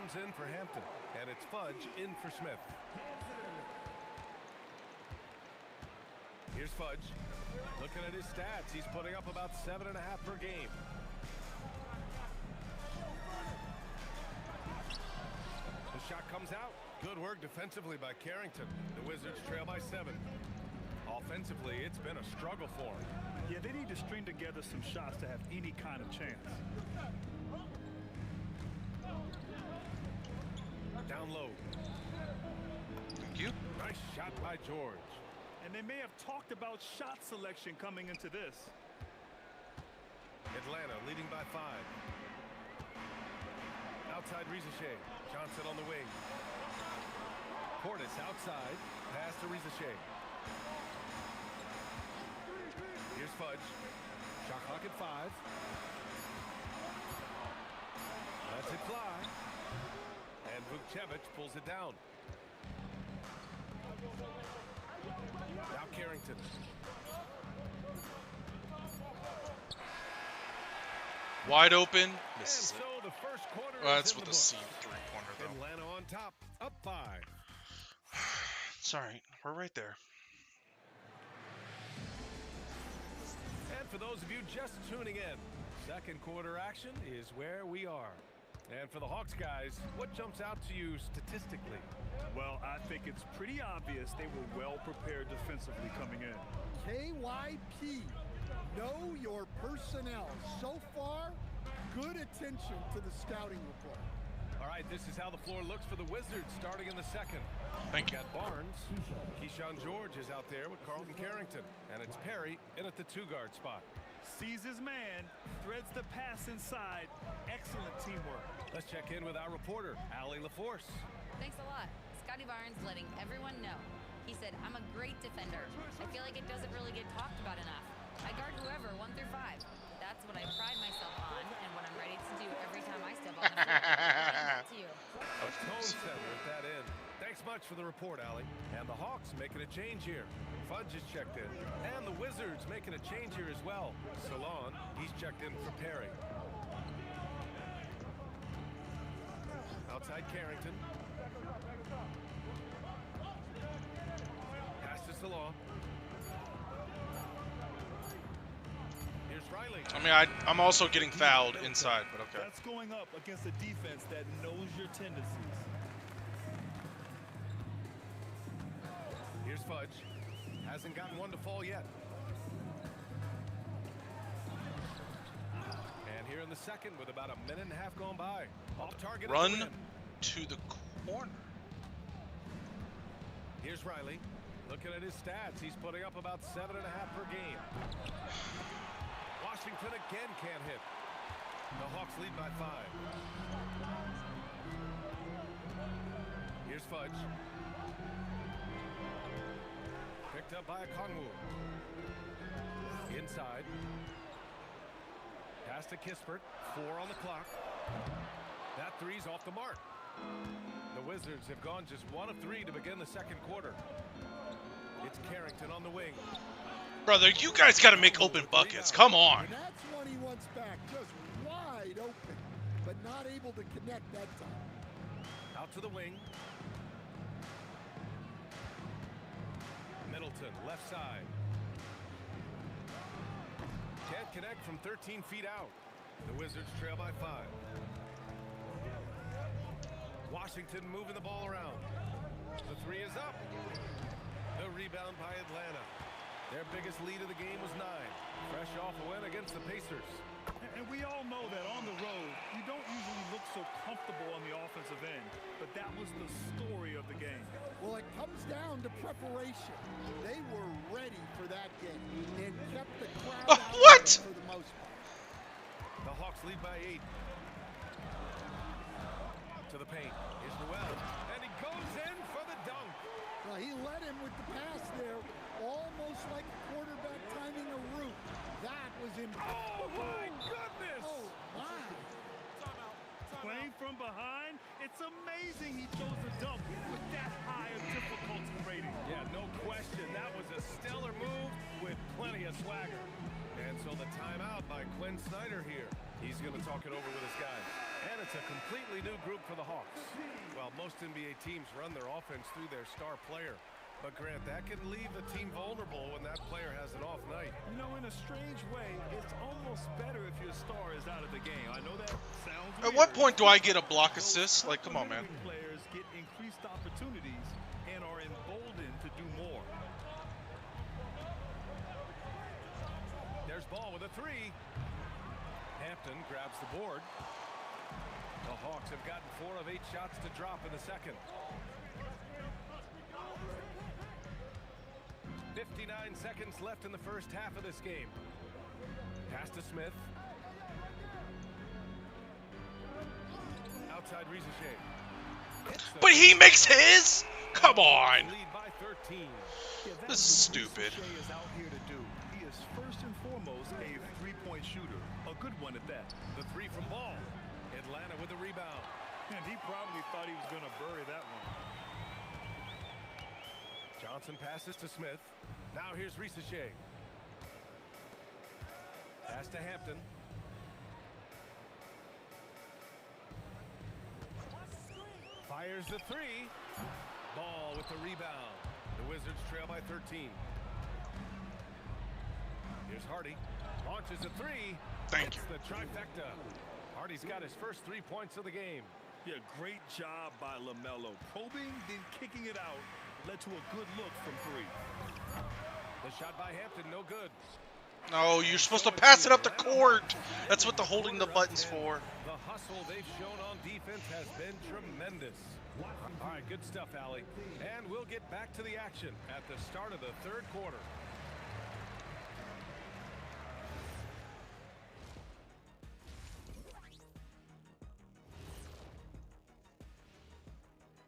comes in for Hampton, and it's Fudge in for Smith. Here's Fudge. Looking at his stats, he's putting up about 7.5 per game. The shot comes out. Good work defensively by Carrington. The Wizards trail by 7. Offensively, it's been a struggle for them. Yeah, they need to string together some shots to have any kind of chance. Down low. Thank you. Nice shot by George. And they may have talked about shot selection coming into this. Atlanta leading by 5. Outside Rizachet. Johnson on the wing. Portis outside. Pass to Rizachet. Here's Fudge. Shot clock at 5. Lets it fly. And Vukcevic pulls it down. Now Carrington. Wide open. Misses And it. so the first quarter Well, is that's in with the a books. seam three-pointer, though. Atlanta on top. Up 5. It's all right. We're right there. And for those of you just tuning in, second quarter action is where we are. And for the Hawks guys, what jumps out to you statistically? Well, I think it's pretty obvious they were well prepared defensively coming in. KYP, know your personnel. So far, good attention to the scouting report. All right, this is how the floor looks for the Wizards starting in the second. Thank you. Got Barnes. Keyshawn George is out there with Carlton Carrington. And it's Perry in at the 2-guard spot. Sees his man, threads the pass inside. Excellent teamwork. Let's check in with our reporter, Allie LaForce. Thanks a lot. Scotty Barnes letting everyone know. He said, I'm a great defender. I feel like it doesn't really get talked about enough. I guard whoever, 1 through 5. That's what I pride myself on and what I'm ready to do every time I step on the floor. Back to you. A tone setter at that end. Thanks much for the report, Allie. And the Hawks making a change here. Fudge is checked in. And the Wizards making a change here as well. Salon, he's checked in for Perry. Outside Carrington. Pass to Salon. Here's Riley. I mean, I'm also getting fouled inside, but okay. That's going up against a defense that knows your tendencies. Here's Fudge. Hasn't gotten one to fall yet. And here in the second with about 1.5 minutes gone by. Off target. Run to the corner. Here's Riley. Looking at his stats, he's putting up about 7.5 per game. Washington again can't hit. The Hawks lead by 5. Here's Fudge. Picked up by Kongwu. Inside. Pass to Kispert. 4 on the clock. That three's off the mark. The Wizards have gone just 1 of 3 to begin the second quarter. It's Carrington on the wing. Brother, you guys got to make open buckets. Come on. And that's one he wants back, just wide open, but not able to connect that time. Out to the wing. Middleton, left side. Can't connect from 13 feet out. The Wizards trail by 5. Washington moving the ball around. The 3 is up. The rebound by Atlanta. Their biggest lead of the game was 9. Fresh off a win against the Pacers. And we all know that on the road, you don't usually look so comfortable on the offensive end. But that was the story of the game. Well, it comes down to preparation. They were ready for that game and kept the crowd out What? for the most part. The Hawks lead by 8. To the paint. Here's Noel. And he goes in for the dunk. Well, he led him with the pass there, almost like quarterback timing a route. That was Oh, my goodness! Oh, my. Playing from behind, it's amazing he chose the dunk with that high of difficulty rating. Yeah, no question. That was a stellar move with plenty of swagger. And so the timeout by Quinn Snyder here. He's going to talk it over with his guys. And it's a completely new group for the Hawks. Well, most NBA teams run their offense through their star player. But, Grant, that can leave a team vulnerable when that player has an off night. You know, in a strange way, it's almost better if your star is out of the game. I know that sounds weird. At what point do I get a block assist? Like, come on, man. Players get increased opportunities and are emboldened to do more. There's ball with a three. Hampton grabs the board. The Hawks have gotten 4 of 8 shots to drop in the second. 59 seconds left in the first half of this game. Pass to Smith. Outside Rizachet. But he makes his? Come on. Lead by 13. This is stupid. Is out here to do. He is first and foremost a three-point shooter. A good one at that. The three from Ball. Atlanta with the rebound. And he probably thought he was going to bury that one. Johnson passes to Smith. Now here's Rizachet. Pass to Hampton. Fires the three. Ball with the rebound. The Wizards trail by 13. Here's Hardy. Launches a three. Thank you. The trifecta. Hardy's got his first 3 points of the game. Yeah, great job by LaMelo. Probing, then kicking it out led to a good look from 3. The shot by Hampton, no good. No, you're supposed to pass it up the court. That's what the holding the buttons for. The hustle they've shown on defense has been tremendous. All right, good stuff, Allie. And we'll get back to the action at the start of the third quarter.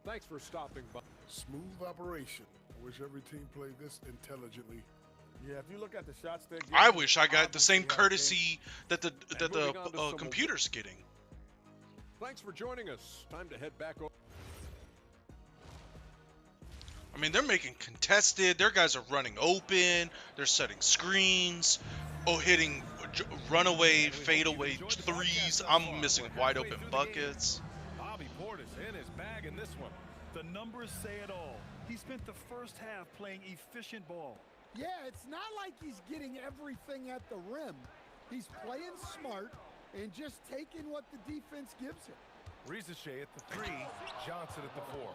Thanks for stopping by. Smooth operation. I wish every team played this intelligently. Yeah, if you look at the shots they're getting, I wish I got the same courtesy that the computer's getting. Thanks for joining us. Time to head back over. I mean, they're making contested. Their guys are running open. They're setting screens. Hitting runaway, fadeaway threes. I'm missing wide open buckets. Bobby Portis in his bag in this one. The numbers say it all. He spent the first half playing efficient ball. Yeah, it's not like he's getting everything at the rim. He's playing smart and just taking what the defense gives him. Rizachet at the 3, Johnson at the 4.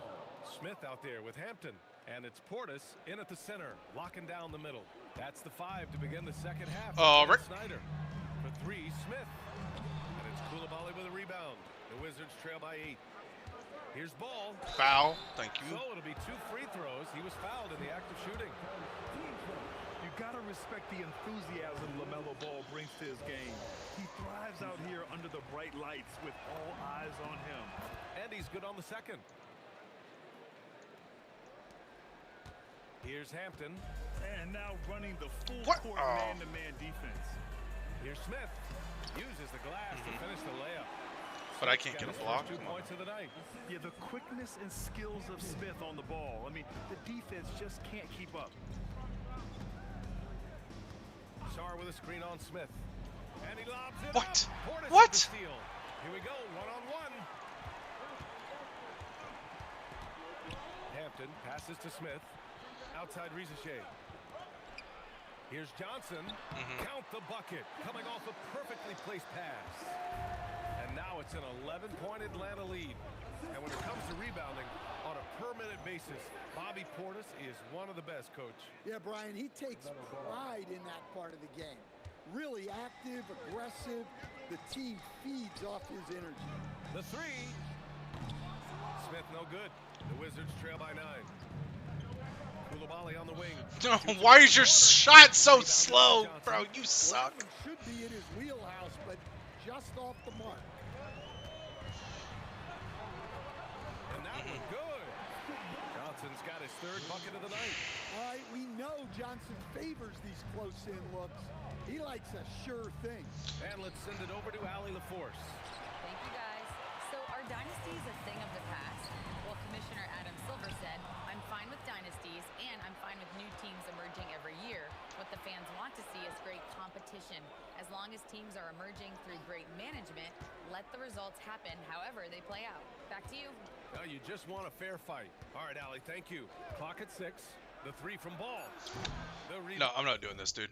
Smith out there with Hampton. And it's Portis in at the center, locking down the middle. That's the 5 to begin the second half. Rick Snyder. For 3, Smith. And it's Coulibaly with a rebound. The Wizards trail by 8. Here's Ball. Foul. Thank you. So it'll be 2 free throws. He was fouled in the act of shooting. You gotta respect the enthusiasm LaMelo Ball brings to his game. He thrives out here under the bright lights with all eyes on him. And he's good on the second. Here's Hampton. And now running the full What? court man-to-man defense. Here's Smith. Uses the glass to finish the layup. But I can't get a block. 2 points of the night. Yeah, the quickness and skills of Smith on the ball. I mean, the defense just can't keep up. Sar with a screen on Smith. And he lobs it What? up. Portis What? with the steal. Here we go, one-on-one. Hampton passes to Smith. Outside Rizachet. Here's Johnson. Count the bucket. Coming off a perfectly placed pass. And now it's an 11-point Atlanta lead. And when it comes to rebounding, on a per-minute basis, Bobby Portis is one of the best, Coach. Yeah, Brian, he takes pride in that part of the game. Really active, aggressive. The team feeds off his energy. The 3. Smith no good. The Wizards trail by 9. Coulibaly on the wing. Why is your shot so slow, bro? You suck. Should be in his wheelhouse, but just off the mark. And that was good. Johnson's got his 3rd bucket of the night. All right, we know Johnson favors these close-in looks. He likes a sure thing. And let's send it over to Allie LaForce. Thank you, guys. So are dynasties a thing of the past? Well, Commissioner Adam Silver said, I'm fine with dynasties, and I'm fine with new teams emerging every year. What the fans want to see is great competition, as As long as teams are emerging through great management, let the results happen however they play out. Back to you. Now you just want a fair fight. All right, Allie, thank you. Clock at 6. The 3 from Ball. No, I'm not doing this, dude.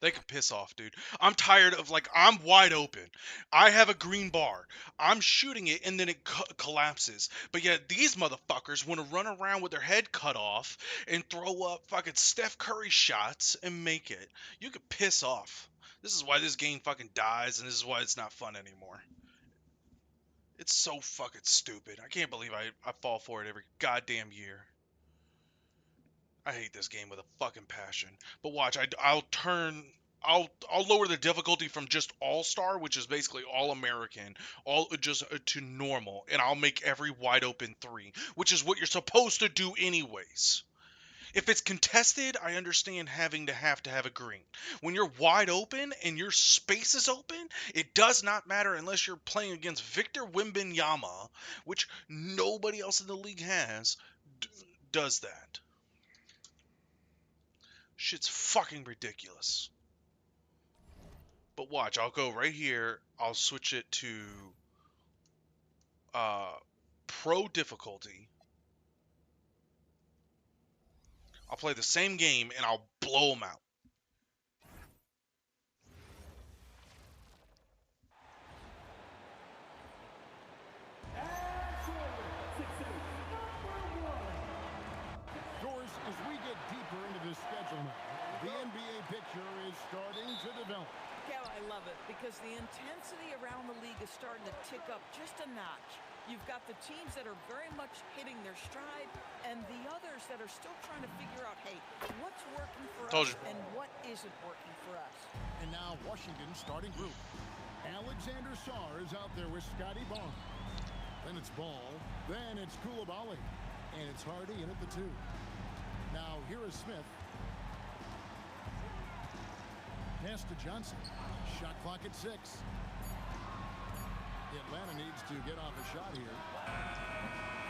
They can piss off, dude. I'm tired of, like, I'm wide open. I have a green bar. I'm shooting it, and then it collapses. But yet these motherfuckers want to run around with their head cut off and throw up fucking Steph Curry shots and make it. You can piss off. This is why this game fucking dies, and this is why it's not fun anymore. It's so fucking stupid. I can't believe I fall for it every goddamn year. I hate this game with a fucking passion. But watch, I'll lower the difficulty from just All-Star, which is basically All-American, just to normal, and I'll make every wide open 3, which is what you're supposed to do anyways. If it's contested, I understand having to have a green. When you're wide open and your space is open, it does not matter unless you're playing against Victor Wembanyama, which nobody else in the league does that. Shit's fucking ridiculous. But watch, I'll go right here. I'll switch it to pro difficulty. I'll play the same game and I'll blow them out. As we get deeper into this schedule now, the NBA picture is starting to develop. Yeah, I love it because the intensity around the league is starting to tick up just a notch. You've got the teams that are very much hitting their stride and the others that are still trying to figure out, hey, what's working for us and what isn't working for us. And now Washington's starting group. Alexander Sarr is out there with Scotty Barnes. Then it's Ball. Then it's Coulibaly. And it's Hardy in at the 2. Now, here is Smith. Pass to Johnson. Shot clock at 6. Atlanta needs to get off a shot here.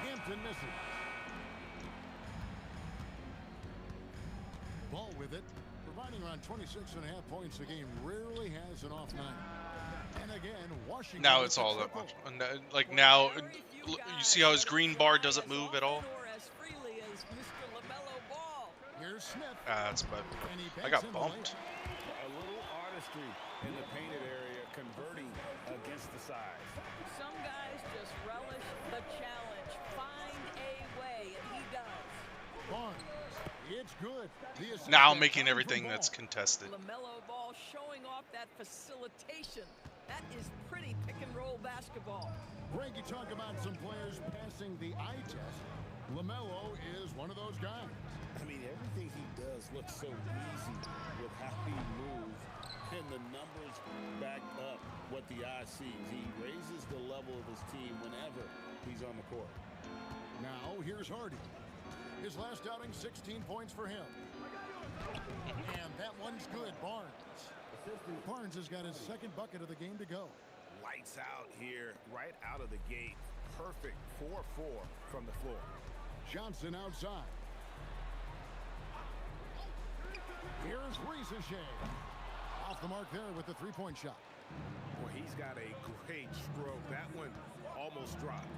Hampton misses. Ball with it. Providing around 26.5 points a game. Rarely has an off night. And again, Washington. Now it's all that much. Like now, you see how his green bar doesn't move at all? Here's Smith. That's bad. I got bumped. A little artistry in the painted area, converting against the size. Some guys just relish the challenge. Find a way, and he does. Barnes. It's good. Now I'm making everything that's contested. LaMelo Ball showing off that facilitation. That is pretty pick-and-roll basketball. Greg, you talk about some players passing the eye test. LaMelo is one of those guys. I mean, everything he does looks so easy with how he moves, and the numbers back up what the eye sees. He raises the level of his team whenever he's on the court. Now, here's Hardy. His last outing, 16 points for him. And that one's good, Barnes. Barnes has got his second bucket of the game to go. Lights out here, right out of the gate. Perfect 4-4 from the floor. Johnson outside. Here's Rieseshay. Off the mark there with the three-point shot. Well, he's got a great stroke. That one almost dropped.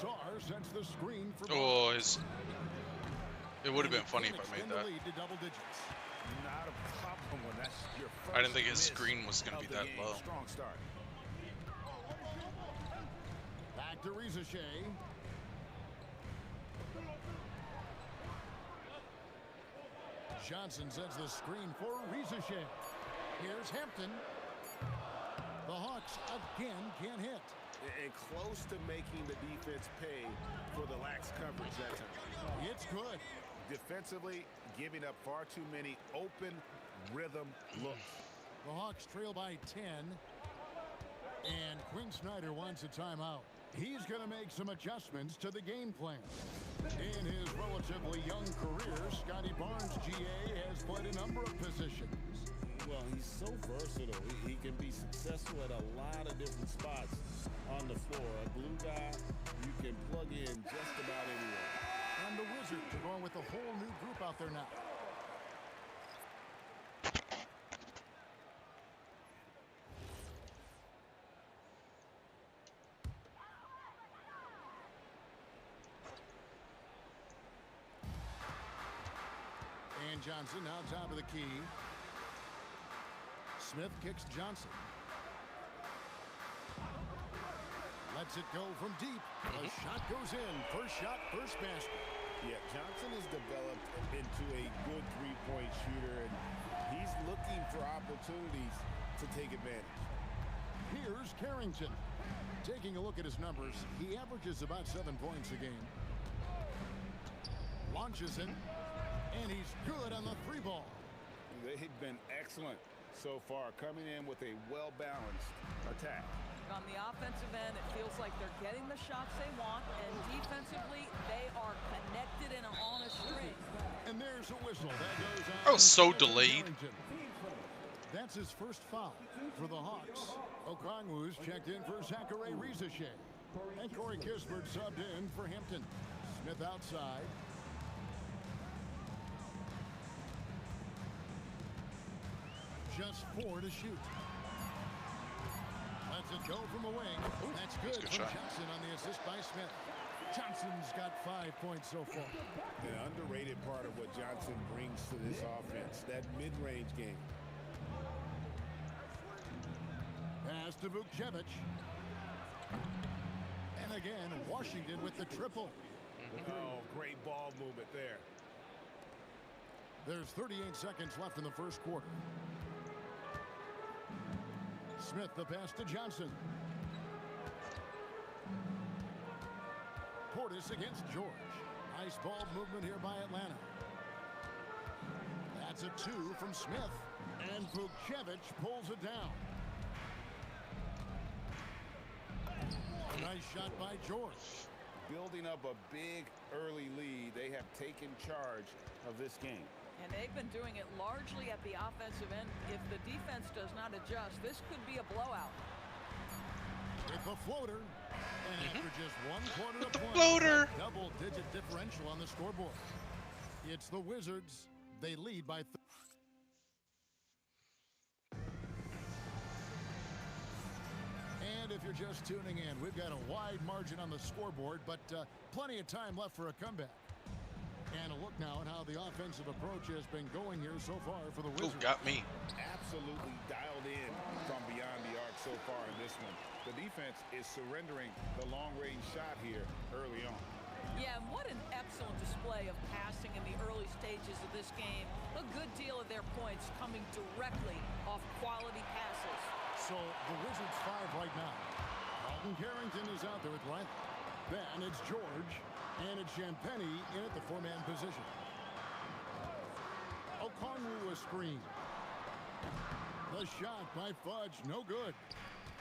Sarr sets the screen for it would have been funny if I made that. Not a problem when that's your first I didn't think his screen was going to be that low. Strong start. Back to Rieseshay. Johnson sets the screen for Rieseshay. Here's Hampton. The Hawks again can't hit. And close to making the defense pay for the lax coverage that time. It's good. Defensively, giving up far too many open rhythm looks. The Hawks trail by 10. And Quinn Snyder wants a timeout. He's going to make some adjustments to the game plan. In his relatively young career, Scotty Barnes, GA, has played a number of positions. Well, he's so versatile. He can be successful at a lot of different spots on the floor. A glue guy, you can plug in just about anywhere. And the Wizards are going with a whole new group out there now. Johnson now top of the key. Smith kicks Johnson. Lets it go from deep. The shot goes in. First shot, first basket. Yeah, Johnson has developed into a good three-point shooter, and he's looking for opportunities to take advantage. Here's Carrington. Taking a look at his numbers, he averages about 7 points a game. Launches it, and he's good on the three ball. They've been excellent so far, coming in with a well-balanced attack. On the offensive end, it feels like they're getting the shots they want, and defensively, they are connected and on a string. And there's a whistle. That goes on. I was so delayed. That's his first foul for the Hawks. Okongwu's checked in for Zachary Rizichet. And Corey Kispert subbed in for Hampton. Smith outside. Just 4 to shoot. Lets it go from the wing. That's good from Johnson on the assist by Smith. Johnson's got 5 points so far. An underrated part of what Johnson brings to this offense, that mid-range game. Pass to Vukcevic. And again, Washington with the triple. Oh, great ball movement there. There's 38 seconds left in the first quarter. Smith the pass to Johnson. Portis against George. Nice ball movement here by Atlanta. That's a 2 from Smith. And Vukcevic pulls it down. Nice shot by George. Building up a big early lead, they have taken charge of this game. And they've been doing it largely at the offensive end. If the defense does not adjust, this could be a blowout. With the floater. And after just 1 quarter of play, floater. Double-digit differential on the scoreboard. It's the Wizards. They lead by And if you're just tuning in, we've got a wide margin on the scoreboard, but plenty of time left for a comeback. And a look now at how the offensive approach has been going here so far for the Wizards. Oh, got me. Absolutely dialed in from beyond the arc so far in this one. The defense is surrendering the long-range shot here early on. Yeah, and what an excellent display of passing in the early stages of this game. A good deal of their points coming directly off quality passes. So the Wizards 5 right now. Alton Carrington is out there with Riley. Then it's George. And it's Champagny in at the 4-man position. Okongwu a screen. The shot by Fudge, no good.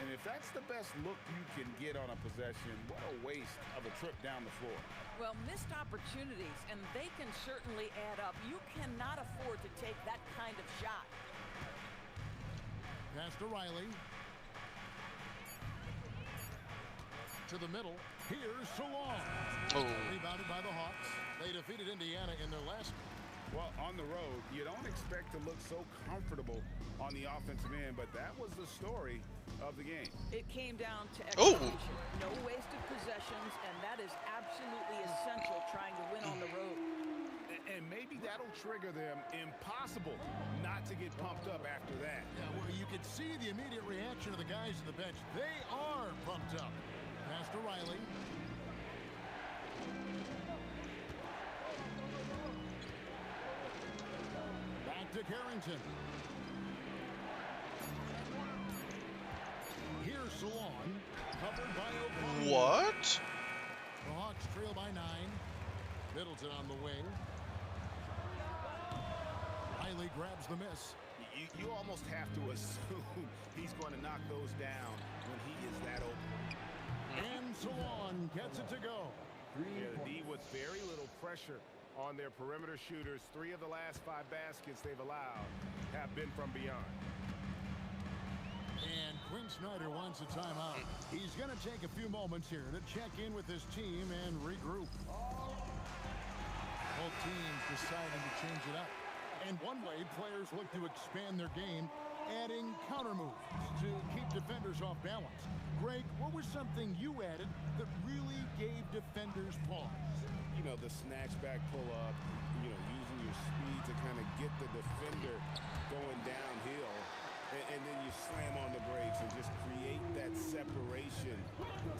And if that's the best look you can get on a possession, what a waste of a trip down the floor. Well, missed opportunities, and they can certainly add up. You cannot afford to take that kind of shot. Pass to Riley. To the middle. Here's Salon. Oh. Rebounded by the Hawks. They defeated Indiana in their last. Well, on the road, you don't expect to look so comfortable on the offensive end, but that was the story of the game. It came down to execution. No wasted possessions, and that is absolutely essential trying to win on the road. And maybe that'll trigger them. Impossible not to get pumped up after that. Yeah, well, you could see the immediate reaction of the guys at the bench. They are pumped up. Pass to Riley. Back to Carrington. Here's Salon. Covered by Okongwu. What? The Hawks trail by 9. Middleton on the wing. Riley grabs the miss. You almost have to assume he's going to knock those down when he is that open. And Salon gets it to go. Yeah, the D with very little pressure on their perimeter shooters. 3 of the last 5 baskets they've allowed have been from beyond. And Quinn Snyder wants a timeout. He's going to take a few moments here to check in with his team and regroup. Both teams deciding to change it up. And one way players look to expand their game, adding counter moves to keep defenders off balance. Greg, what was something you added that really gave defenders pause? You know, the snatch back pull up, using your your speed to kind of get the defender going downhill, and then you slam on the brakes and just create that separation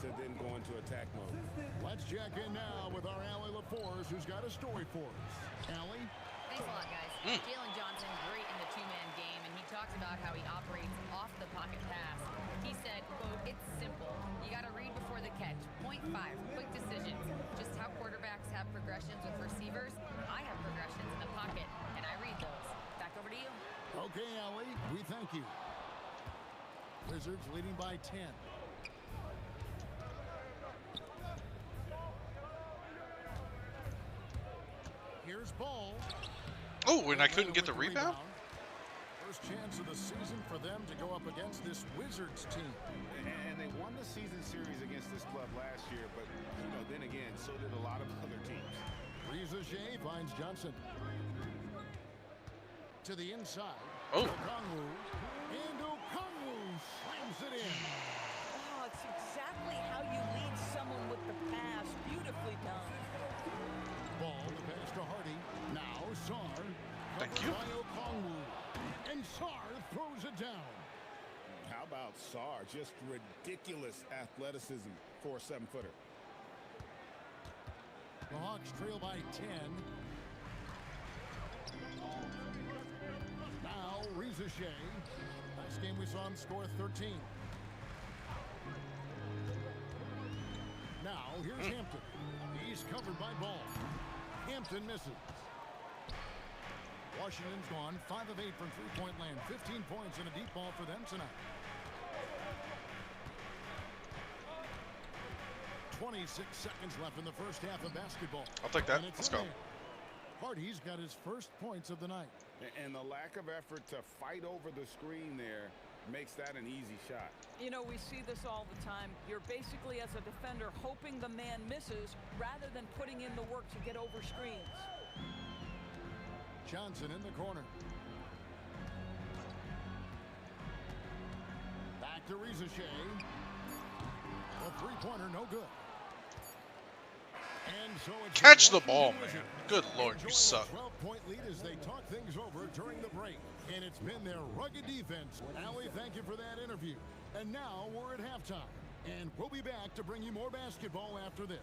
to then go into attack mode. Let's check in now with our Allie LaForce, who's got a story for us. Allie? Thanks a lot, guys. Jalen Johnson, great in the two-man game, and he talks about how he operates off the pocket pass. He said, quote, "It's simple. You got to read before the catch. Point 5, quick decisions. Just how quarterbacks have progressions with receivers, I have progressions in the pocket, and I read those." Back over to you. Okay, Allie, we thank you. Wizards leading by 10. Here's ball. Oh, and I couldn't get the rebound? First chance of the season for them to go up against this Wizards team. And they won the season series against this club last year, but, you know, then again, so did a lot of other teams. Riza Shea finds Johnson. To the inside. Oh. Okongwu. And Okongwu slams it in. Oh, it's exactly how you lead someone with the pass. Beautifully done. Ball, the pass to Hardy. Now Sarr. Thank you. By Okongwu. And Sarr throws it down. How about Sarr? Just ridiculous athleticism for a 7-footer. The Hawks trail by 10. Now Riza Shea. Last game we saw him score 13. Now here's Hampton. He's covered by Ball. Hampton misses. Washington's gone 5 of 8 from three-point land. 15 points and a deep ball for them tonight. 26 seconds left in the first half of basketball. I'll take that. Let's go. Hardy's got his first points of the night. And the lack of effort to fight over the screen there makes that an easy shot. You know, we see this all the time. You're basically, as a defender, hoping the man misses rather than putting in the work to get over screens. Johnson in the corner. Back to Riza Shea. The three-pointer, no good. And so it's Catch the ball, man. Good Lord, you suck. 12-point lead as they talk things over during the break. And it's been their rugged defense. Allie, thank you for that interview. And now we're at halftime. And we'll be back to bring you more basketball after this.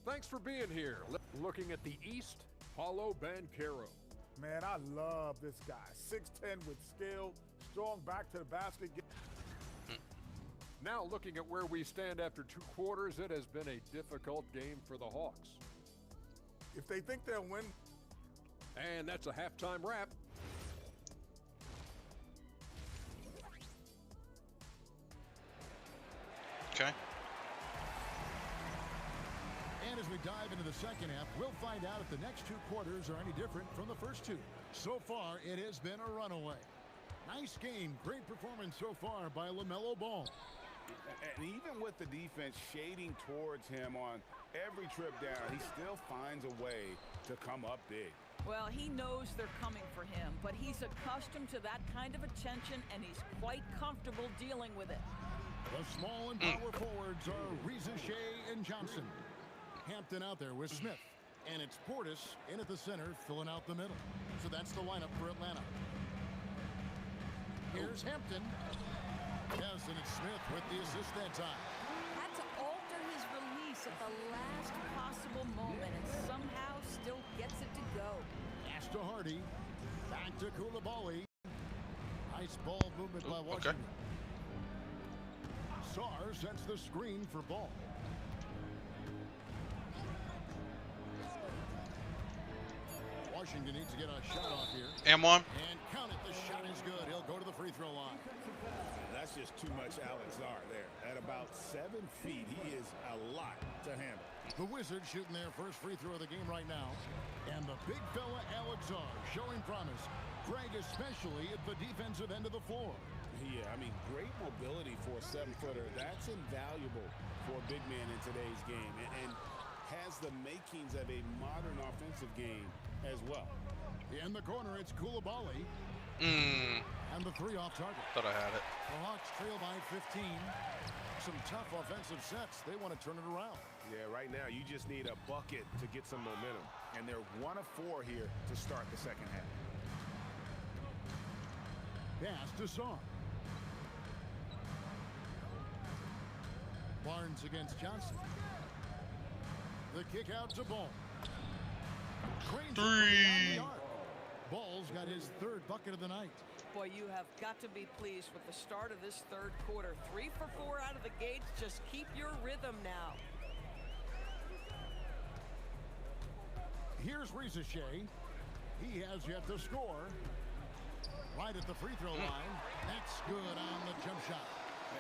Thanks for being here. Looking at the East, Paulo Banchero. Man, I love this guy. 6'10" with skill, strong back to the basket. Now looking at where we stand after 2 quarters, it has been a difficult game for the Hawks. If they think they'll win. And that's a halftime wrap. Okay. And as we dive into the second half, we'll find out if the next 2 quarters are any different from the first 2. So far, it has been a runaway. Nice game. Great performance so far by LaMelo Ball. And even with the defense shading towards him on every trip down, he still finds a way to come up big. Well, he knows they're coming for him, but he's accustomed to that kind of attention, and he's quite comfortable dealing with it. The small and power forwards are Riza Shea and Johnson. Hampton out there with Smith. And it's Portis in at the center, filling out the middle. So that's the lineup for Atlanta. Here's Hampton. Yes, and it's Smith with the assist that time. Had to alter his release at the last possible moment and somehow still gets it to go. Pass to Hardy. Back to Koulibaly. Nice ball movement by Washington. Sarr sets the screen for Ball. Washington needs to get a shot off here. And one. And count it. The shot is good. He'll go to the free throw line. That's just too much Alex Sarr there. At about 7 feet, he is a lot to handle. The Wizards shooting their first free throw of the game right now. And the big fella Alex Sarr showing promise. Greg especially at the defensive end of the floor. Yeah, I mean, great mobility for a 7-footer. That's invaluable for a big man in today's game. And has the makings of a modern offensive game as well. In the corner, it's Koulibaly. And the 3 off target. Thought I had it. The Hawks trail by 15. Some tough offensive sets. They want to turn it around. Yeah, right now you just need a bucket to get some momentum. And they're 1 of 4 here to start the second half. Pass to Song. Barnes against Johnson. The kick out to Ball. Three. Ball's got his 3rd bucket of the night. Boy, you have got to be pleased with the start of this 3rd quarter. 3 for 4 out of the gates. Just keep your rhythm now. Here's Rizachet. He has yet to score. Right at the free throw line. That's good on the jump shot.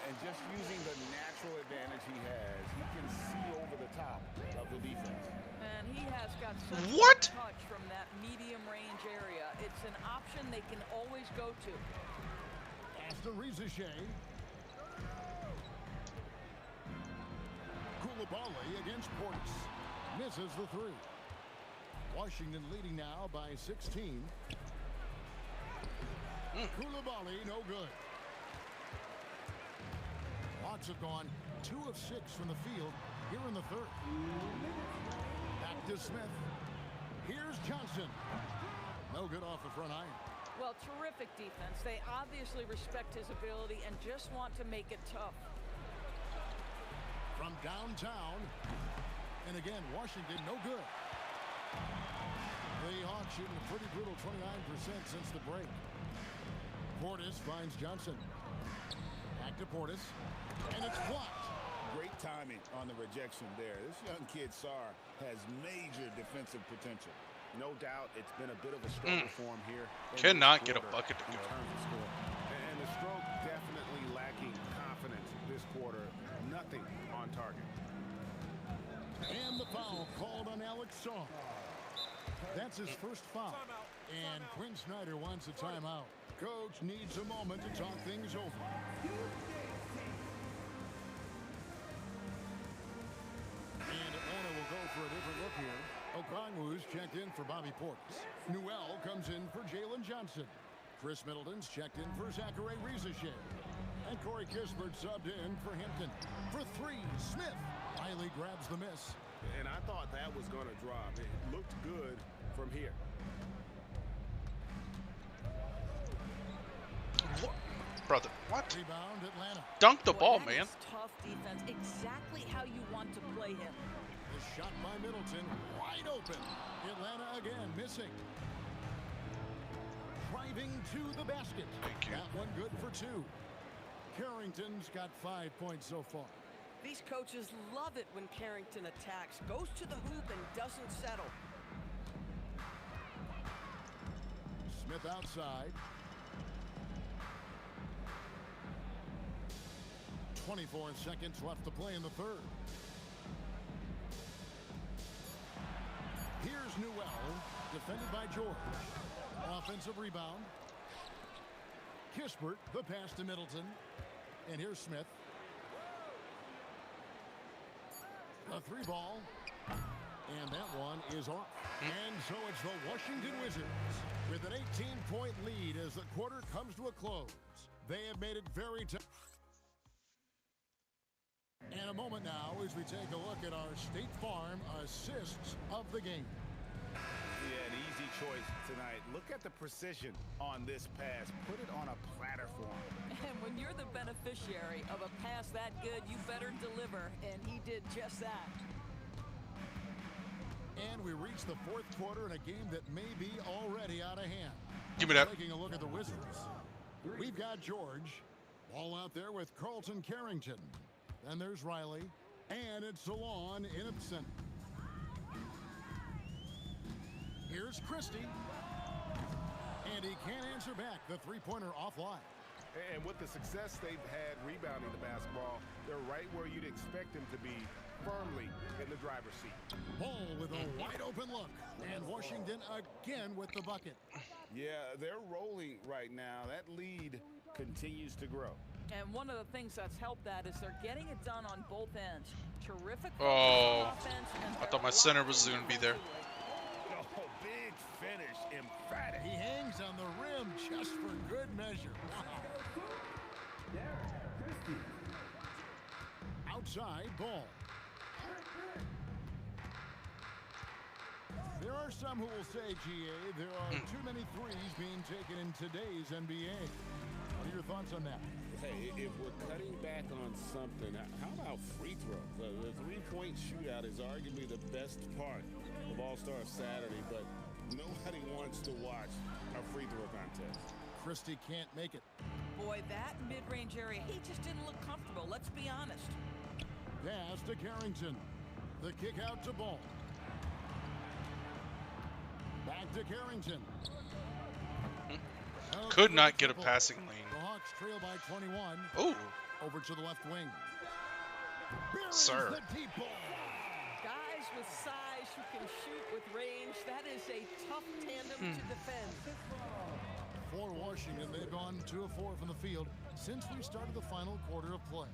And just using the natural advantage he has, he can see over the top of the defense. And he has got such What? a touch from that medium range area. It's an option they can always go to. Pass to Rizachet. Koulibaly against Portis. Misses the 3. Washington leading now by 16. Koulibaly, no good. Hawks have gone 2 of 6 from the field here in the 3rd. Back to Smith. Here's Johnson. No good off the front iron. Well, terrific defense. They obviously respect his ability and just want to make it tough. From downtown. And again, Washington, no good. The Hawks shooting a pretty brutal 29% since the break. Portis finds Johnson. Back to Portis. And it's blocked. Great timing on the rejection there. This young kid, Sarr, has major defensive potential. No doubt it's been a bit of a struggle for him here. Cannot get a bucket to go. And the stroke definitely lacking confidence this quarter. Nothing on target. And the foul called on Alex Song. That's his first foul. And Quinn Snyder wants a timeout. Coach needs a moment to talk things over. And Atlanta will go for a different look here. Okongwu's checked in for Bobby Portis. Newell comes in for Jalen Johnson. Chris Middleton's checked in for Zachary Rizachet. And Corey Kispert subbed in for Hampton. For 3, Smith. Riley grabs the miss. And I thought that was going to drop. It looked good from here. What? Brother, what? Rebound Atlanta. Dunk the ball, That man. is tough defense. Exactly how you want to play him. The shot by Middleton, wide open. Atlanta again missing. Driving to the basket. Thank you. That one good for 2. Carrington's got 5 points so far. These coaches love it when Carrington attacks, goes to the hoop and doesn't settle. Smith outside. 24 seconds left to play in the 3rd. Here's Newell, defended by George. Offensive rebound. Kispert, the pass to Middleton. And here's Smith. A 3 ball. And that one is off. And so it's the Washington Wizards with an 18-point lead as the quarter comes to a close. They have made it very tough. And a moment now as we take a look at our State Farm assists of the game. Yeah, an easy choice tonight. Look at the precision on this pass. Put it on a platter for him. And when you're the beneficiary of a pass that good, you better deliver. And he did just that. And we reach the 4th quarter in a game that may be already out of hand. Give me that. Taking a look at the Wizards. We've got George. Ball out there with Carlton Carrington. Then there's Riley. And it's Salon in at the center. Here's Christie. And he can't answer back. The 3-pointer offline. And with the success they've had rebounding the basketball, they're right where you'd expect them to be, firmly in the driver's seat. Ball with a wide open look. And Washington again with the bucket. Yeah, they're rolling right now. That lead continues to grow. And one of the things that's helped that is they're getting it done on both ends. Terrific. Oh, offense, and I thought my center was going to be there. Oh, big finish, emphatic. He hangs on the rim just for good measure. Wow. outside ball. There are some who will say, GA, there are too many threes being taken in today's NBA. What are your thoughts on that? Hey, if we're cutting back on something, how about free throws? The three-point shootout is arguably the best part of All-Star Saturday, but nobody wants to watch a free throw contest. Christie can't make it. Boy, that mid-range area, he just didn't look comfortable. Let's be honest. Pass to Carrington. The kick out to Ball. Back to Carrington. Could not get a passing lane. The Hawks trail by 21. Oh. Over to the left wing. Sir. The deep ball. Guys with size who can shoot with range, that is a tough tandem to defend. For Washington, they've gone 2 of 4 from the field since we started the final quarter of play.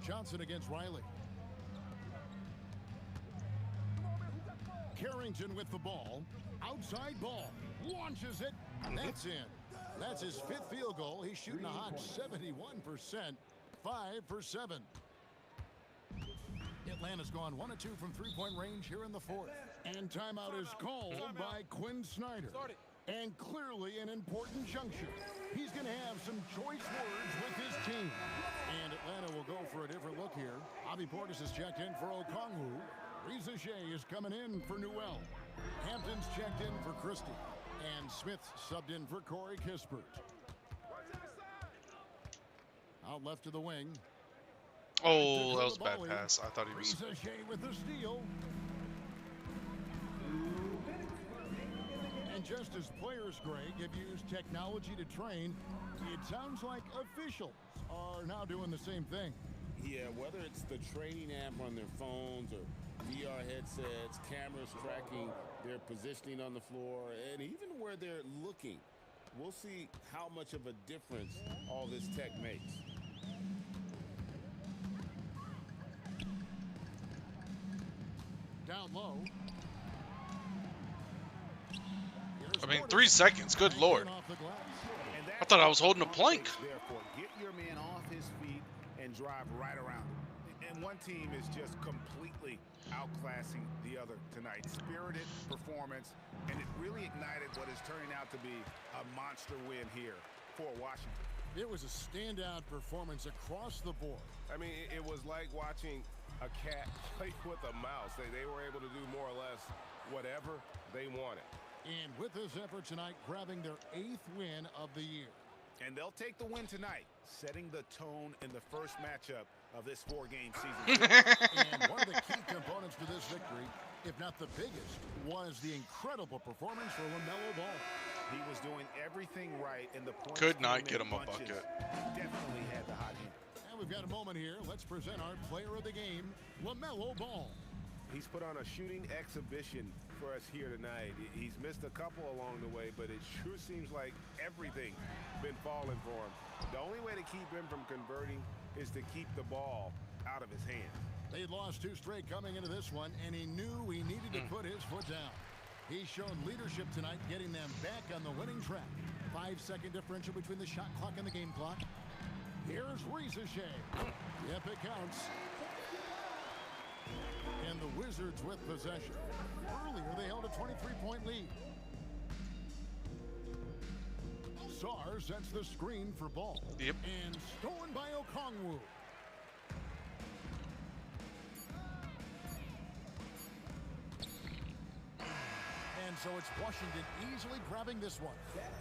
Johnson against Riley. Carrington with the ball. Outside ball. Launches it. That's in. That's his 5th field goal. He's shooting a hot 71%. 5 for 7. Atlanta's gone 1 of 2 from three-point range here in the 4th. And timeout is called by Quinn Snyder. And clearly an important juncture. He's going to have some choice words with his team. And Atlanta will go for a different look here. Bobby Portis is checked in for Okongwu. Reza Shea is coming in for Newell. Hampton's checked in for Christie. And Smith subbed in for Corey Kispert. Out left to the wing. Oh, that was a bad pass. I thought he was. Reza Shea with the steal. And just as players, Greg, have used technology to train, it sounds like officials are now doing the same thing. Yeah, whether it's the training app on their phones or VR headsets, cameras tracking their positioning on the floor, and even where they're looking, we'll see how much of a difference all this tech makes. Down low. I mean, 3 seconds. Good Lord. I thought I was holding a plank. Therefore, get your man off his feet and drive right around him. And one team is just completely outclassing the other tonight. Spirited performance, and it really ignited what is turning out to be a monster win here for Washington. It was a standout performance across the board. I mean, it was like watching a cat play with a mouse. They were able to do more or less whatever they wanted. And with this effort tonight, grabbing their 8th win of the year. And they'll take the win tonight, setting the tone in the first matchup of this 4-game season. And one of the key components to this victory, if not the biggest, was the incredible performance for LaMelo Ball. He was doing everything right in the points. Could not get him a bucket. Definitely had the hot hand. And we've got a moment here. Let's present our player of the game, LaMelo Ball. He's put on a shooting exhibition for us here tonight. He's missed a couple along the way, but it sure seems like everything's been falling for him. The only way to keep him from converting is to keep the ball out of his hands. They lost 2 straight coming into this one, and he knew he needed to put his foot down. He's shown leadership tonight, getting them back on the winning track. 5-second differential between the shot clock and the game clock. Here's Reza Shea. Yep, it counts. And the Wizards with possession. Earlier, they held a 23-point lead. Sarr sets the screen for Ball. Yep. And stolen by Okongwu. And so it's Washington easily grabbing this one.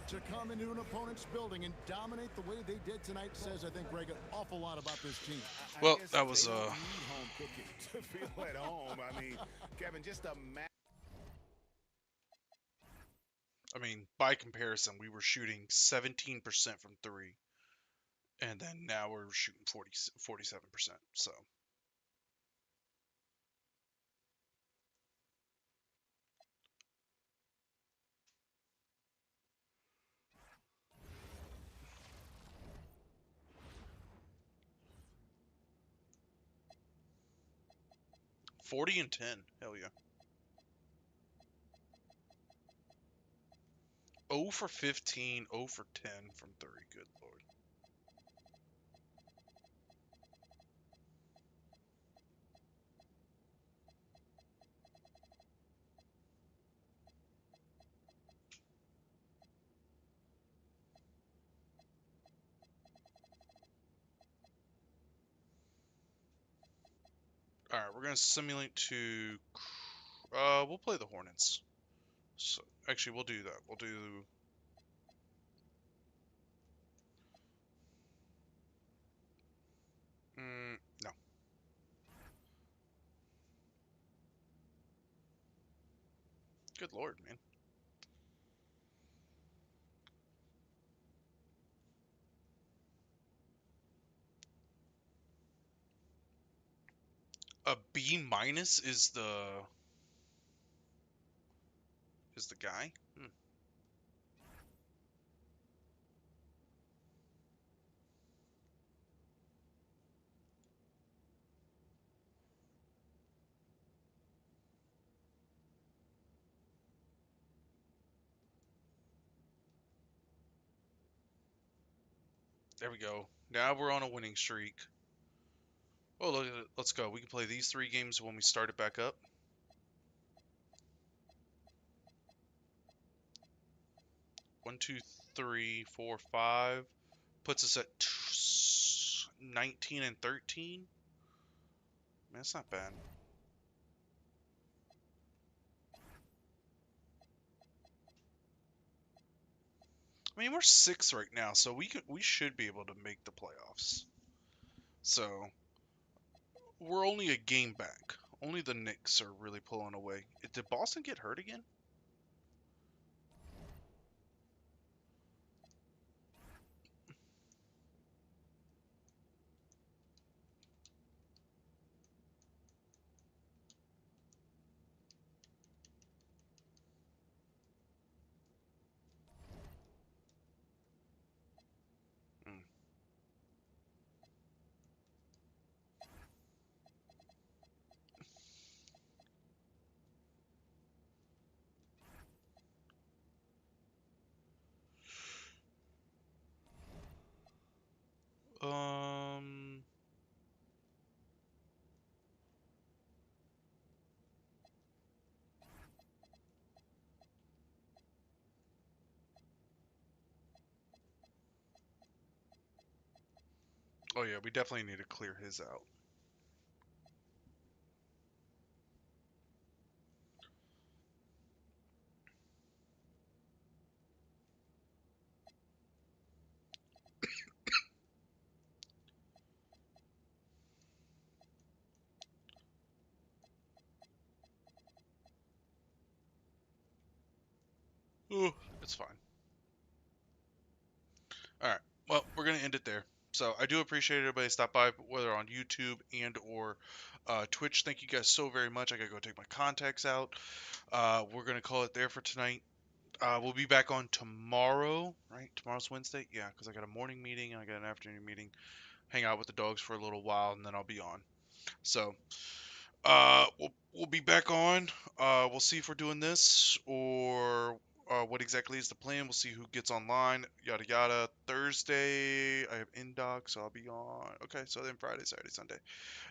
To come into an opponent's building and dominate the way they did tonight says, I think, Greg, an awful lot about this team. Well, that was home cooking to feel at home. I mean, Kevin, just a I mean, by comparison, we were shooting 17% from 3, and then now we're shooting 47%. So. $40 and 10. Hell yeah. 0 for 15, 0 for 10 from 3. Good Lord. All right, we're gonna simulate to. We'll play the Hornets. So actually, we'll do that. We'll do. No. Good lord, man. A B minus is the guy. There we go. Now we're on a winning streak. Oh, look at it. Let's go. We can play these 3 games when we start it back up. 1, 2, 3, 4, 5. Puts us at 19 and 13. Man, that's not bad. I mean, we're 6 right now, so we should be able to make the playoffs. So we're only a game back. Only the Knicks are really pulling away. Did Boston get hurt again? Um. Oh yeah, we definitely need to clear his out. Oh, it's fine. All right. Well, we're gonna end it there. So I do appreciate everybody stop by, whether on YouTube and or Twitch. Thank you guys so very much. I gotta go take my contacts out. We're gonna call it there for tonight. We'll be back on tomorrow, right? Tomorrow's Wednesday, yeah, because I got a morning meeting and I got an afternoon meeting. Hang out with the dogs for a little while, and then I'll be on. So, we'll be back on. We'll see if we're doing this or what exactly is the plan. We'll see who gets online. Yada yada. Thursday, I have Indoc, so I'll be on. Okay, so then Friday, Saturday, Sunday.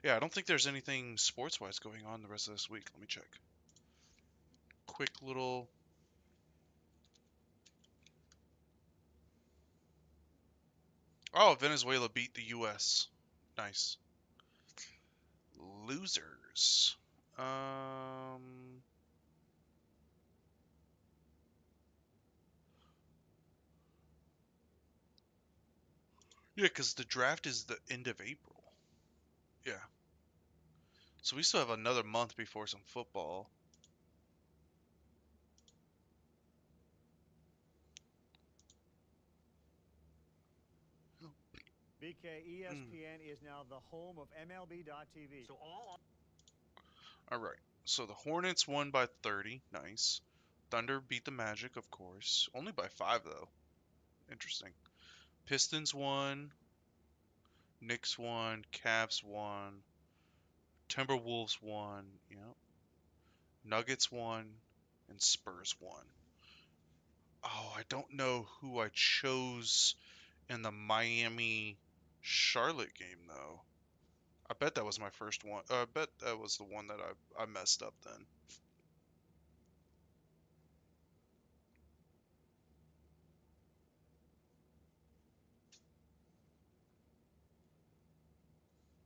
Yeah, I don't think there's anything sports-wise going on the rest of this week. Let me check. Quick little. Oh, Venezuela beat the U.S. Nice. Losers. Yeah, because the draft is the end of April. Yeah. So we still have another month before some football. BK, ESPN is now the home of MLB.TV. So All right. So the Hornets won by 30. Nice. Thunder beat the Magic, of course. Only by 5, though. Interesting. Pistons won. Knicks won. Cavs won. Timberwolves won. Yep. Nuggets won. And Spurs won. Oh, I don't know who I chose in the Miami Charlotte game, though. I bet that was my first one. I bet that was the one that I messed up then.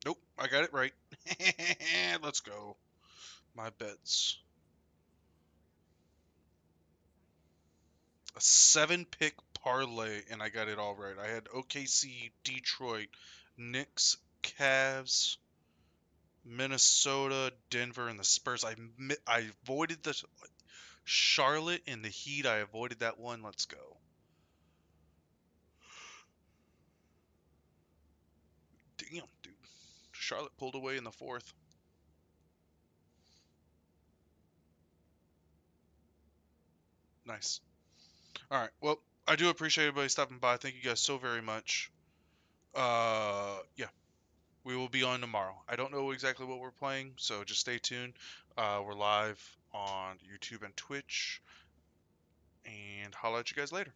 Nope, I got it right. Let's go. My bets. A 7-pick parlay, and I got it all right. I had OKC, Detroit, Knicks, Cavs, Minnesota, Denver, and the Spurs. I avoided the Charlotte and the Heat. I avoided that one. Let's go. Damn, dude. Charlotte pulled away in the fourth. Nice. All right. Well, I do appreciate everybody stopping by. Thank you guys so very much. Yeah. We will be on tomorrow. I don't know exactly what we're playing, so just stay tuned. We're live on YouTube and Twitch. And holla at you guys later.